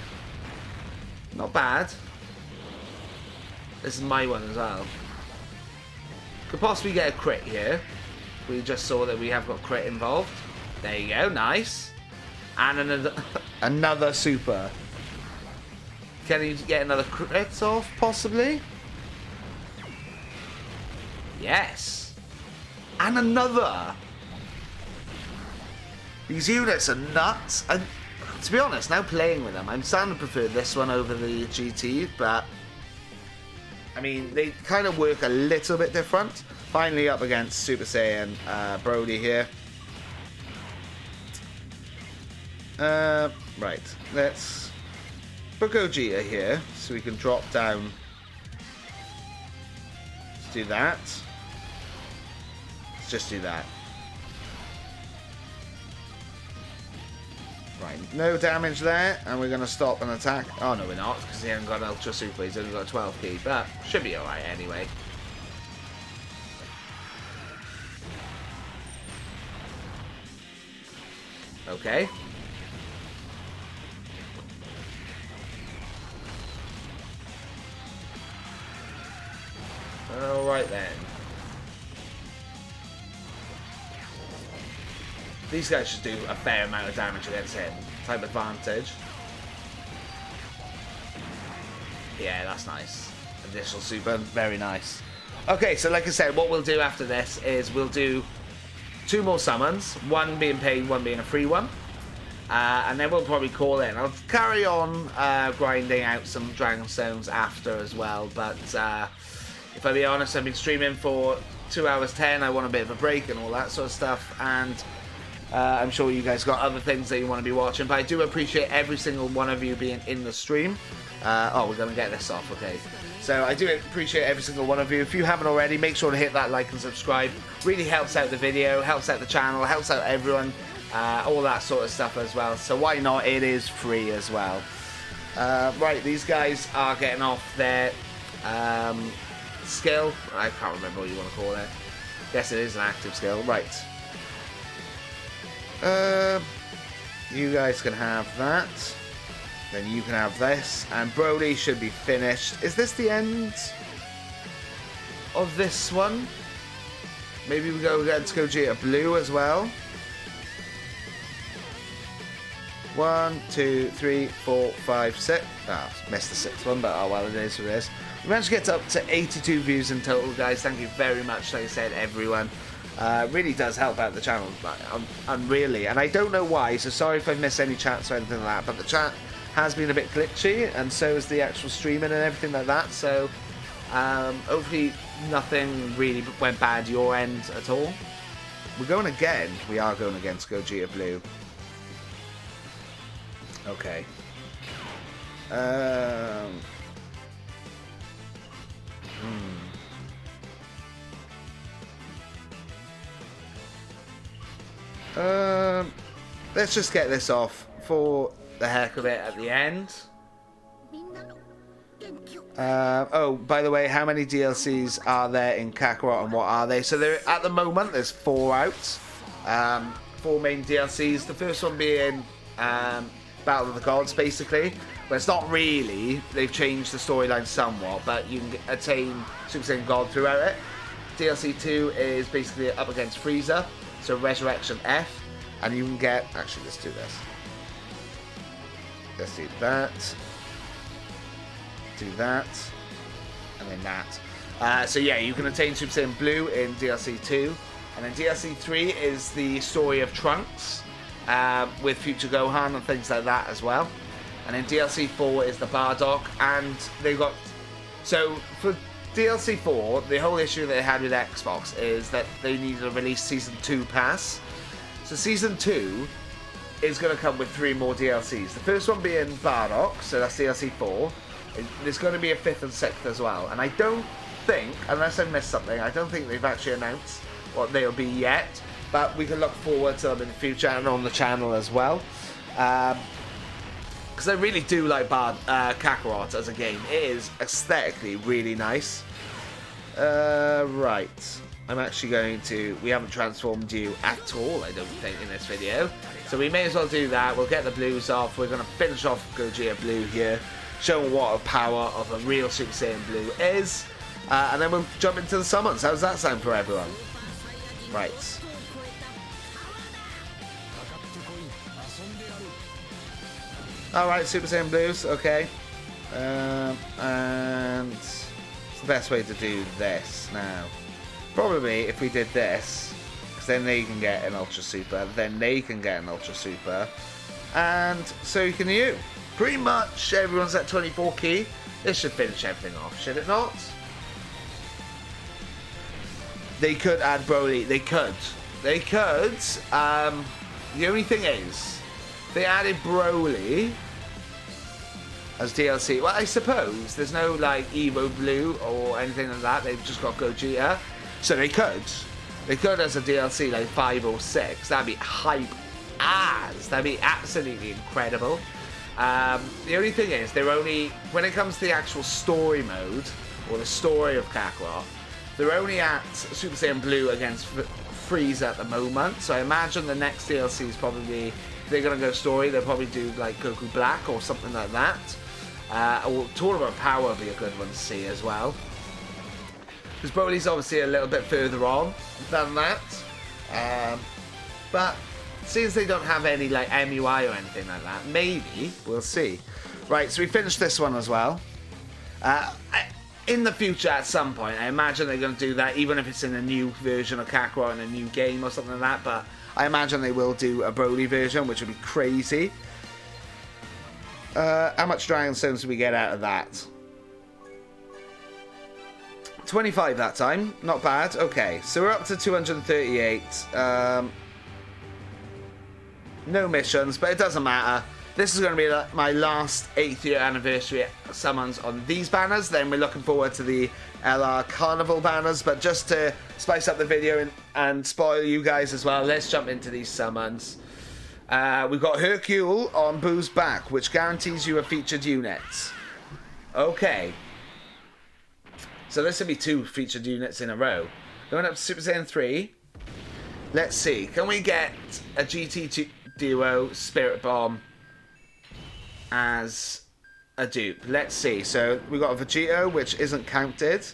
Not bad. This is my one as well. Could possibly get a crit here. We just saw that we have got crit involved. There you go, nice. And another super. Can you get another crit off, possibly? Yes. And another. These units are nuts. And to be honest, now playing with them, I'm starting to prefer this one over the GT, but I mean, they kind of work a little bit different. Finally up against Super Saiyan Brody here. Right, let's put Vegeta here so we can drop down. Let's do that. Let's just do that. Right, no damage there, and we're going to stop an attack. Oh no, we're not, because he hasn't got an Ultra Super, he's only got a 12 key, but should be alright anyway. Okay. Alright then. These guys should do a fair amount of damage against him. Type advantage. Yeah, that's nice. Additional super, very nice. Okay, so like I said, what we'll do after this is we'll do 2 more summons. One being paid, one being a free one. And then we'll probably call in. I'll carry on grinding out some Dragon Stones after as well. But if I be honest, I've been streaming for 2 hours 10. I want a bit of a break and all that sort of stuff. And I'm sure you guys got other things that you want to be watching, but I do appreciate every single one of you being in the stream. Oh, we're going to get this off, okay. So I do appreciate every single one of you. If you haven't already, make sure to hit that like and subscribe. Really helps out the video, helps out the channel, helps out everyone, all that sort of stuff as well. So why not? It is free as well. Right, these guys are getting off their skill. I can't remember what you want to call it. Guess it is an active skill. Right. You guys can have that. Then you can have this. And Brody should be finished. Is this the end of this one? Maybe we go against Vegeta Blue as well. 1, 2, 3, 4, 5, 6. Ah, missed the 6th one, but oh well, it is what it is. We managed to get up to 82 views in total, guys. Thank you very much, like I said, everyone. Really does help out the channel, really. And I don't know why, so sorry if I miss any chats or anything like that, but the chat has been a bit glitchy, and so is the actual streaming and everything like that. So hopefully nothing really went bad your end at all. We're going again. We are going against Vegeta Blue. Okay. Let's just get this off for the heck of it at the end. Oh, by the way, how many DLCs are there in Kakarot and what are they? So there, at the moment, there's 4 out. 4 main DLCs. The first one being Battle of the Gods, basically. But it's not really. They've changed the storyline somewhat, but you can attain Super Saiyan God throughout it. DLC 2 is basically up against Frieza, so Resurrection F. And you can get... Actually, let's do this. Let's do that. Do that. And then that. So yeah, you can attain Super Saiyan Blue in DLC 2. And then DLC 3 is the story of Trunks. With future Gohan and things like that as well. And then DLC 4 is the Bardock. And they got... So, for DLC 4, the whole issue they had with Xbox is that they needed to release Season 2 pass. So Season 2 is going to come with 3 more DLCs. The first one being Bardock, so that's DLC 4. There's going to be a 5th and 6th as well. And I don't think, unless I missed something, I don't think they've actually announced what they'll be yet. But we can look forward to them in the future and on the channel as well. Because I really do like Kakarot as a game. It is aesthetically really nice. Right. I'm actually going to... We haven't transformed you at all, I don't think, in this video. So we may as well do that. We'll get the blues off. We're going to finish off Gogeta Blue here. Show what a power of a real Super Saiyan Blue is. And then we'll jump into the summons. How does that sound for everyone? Right. Alright, Super Saiyan Blues. Okay. And... What's the best way to do this now? Probably if we did this, because then they can get an Ultra Super, then they can get an Ultra Super, and so can you. Pretty much everyone's at 24 key. This should finish everything off, should it not? They could add Broly. They could. They could. The only thing is, they added Broly as DLC. Well, I suppose there's no like Evo Blue or anything like that. They've just got Gogeta. So they could as a DLC like 5 or 6. That'd be hype as. That'd be absolutely incredible. The only thing is, they're only, when it comes to the actual story mode, or the story of Kakarot, they're only at Super Saiyan Blue against Frieza at the moment. So I imagine the next DLC is probably, if they're going to go story, they'll probably do like Goku Black or something like that. Or Tournament of Power would be a good one to see as well. Because Broly's obviously a little bit further on than that. But since they don't have any like MUI or anything like that, maybe, we'll see. Right, so we finished this one as well. In the future at some point, I imagine they're going to do that, even if it's in a new version of Kakarot in a new game or something like that. But I imagine they will do a Broly version, which would be crazy. How much Dragon Stones do we get out of that? 25 that time, not bad. Okay, so we're up to 238. No missions, but it doesn't matter. This is going to be my last 8th year anniversary summons on these banners. Then we're looking forward to the LR Carnival banners. But just to spice up the video and spoil you guys as well, let's jump into these summons. We've got Hercule on Boo's back, which guarantees you a featured unit. Okay. So this will be 2 featured units in a row. Going up to Super Saiyan 3. Let's see. Can we get a GT Duo Spirit Bomb as a dupe? Let's see. So we've got a Vegeta, which isn't counted.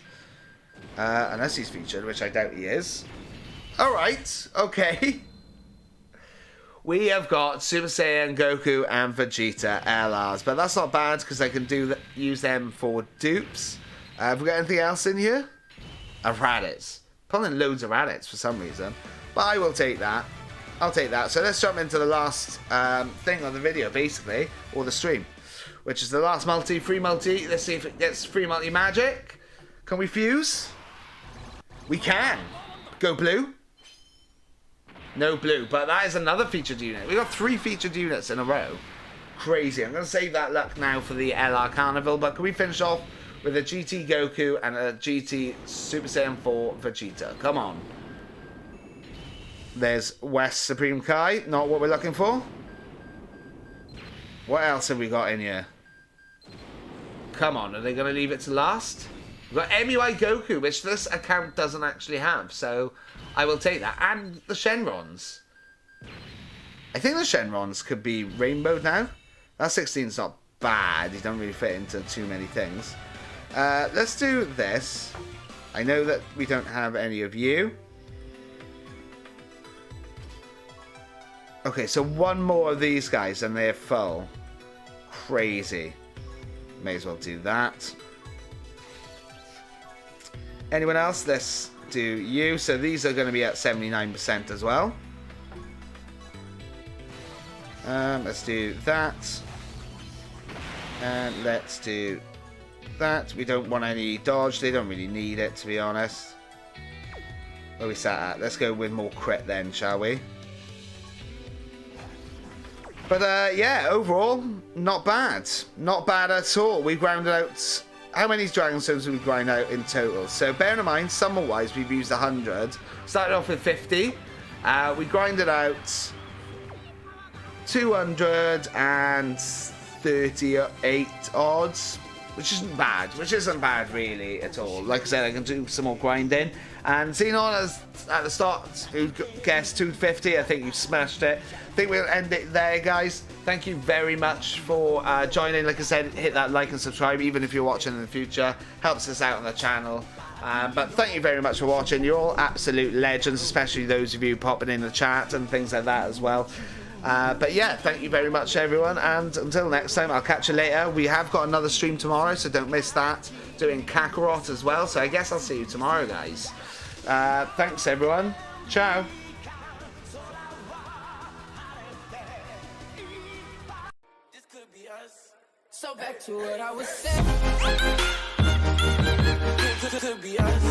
Unless he's featured, which I doubt he is. Alright. Okay. We have got Super Saiyan, Goku, and Vegeta LRs. But that's not bad, because I can use them for dupes. Have we got anything else in here? A Raditz. Pulling loads of Raditz for some reason. But I will take that. I'll take that. So let's jump into the last thing on the video, basically. Or the stream. Which is the last multi, free multi. Let's see if it gets free multi magic. Can we fuse? We can. Go blue. No blue. But that is another featured unit. We got 3 featured units in a row. Crazy. I'm going to save that luck now for the LR Carnival. But can we finish off with a GT Goku and a GT Super Saiyan 4 Vegeta? Come on. There's West Supreme Kai. Not what we're looking for. What else have we got in here? Come on. Are they going to leave it to last? We've got MUI Goku, which this account doesn't actually have. So I will take that. And the Shenrons. I think the Shenrons could be rainbowed now. That 16's not bad. He doesn't really fit into too many things. Let's do this. I know that we don't have any of you. Okay, so 1 more of these guys and they're full. Crazy. May as well do that. Anyone else? Let's do you. So these are going to be at 79% as well. Let's do that. And let's do that. We don't want any dodge. They don't really need it, to be honest. Where we sat at? Let's go with more crit then, shall we? But yeah, overall, not bad. Not bad at all. We ground out... How many Dragon Stones have we ground out in total? So bearing in mind, summer-wise, we've used 100. Started off with 50. We grinded out 238 odds, which isn't bad. Which isn't bad, really, at all. Like I said, I can do some more grinding. And Xenon, as at the start, who guessed 250, I think you smashed it. I think we'll end it there, guys. Thank you very much for joining. Like I said, hit that like and subscribe, even if you're watching in the future. Helps us out on the channel. But thank you very much for watching. You're all absolute legends, especially those of you popping in the chat and things like that as well. But yeah, thank you very much, everyone. And until next time, I'll catch you later. We have got another stream tomorrow, so don't miss that. Doing Kakarot as well. So I guess I'll see you tomorrow, guys. Thanks, everyone. Ciao. This could be us. So back to what I was saying. Could be us.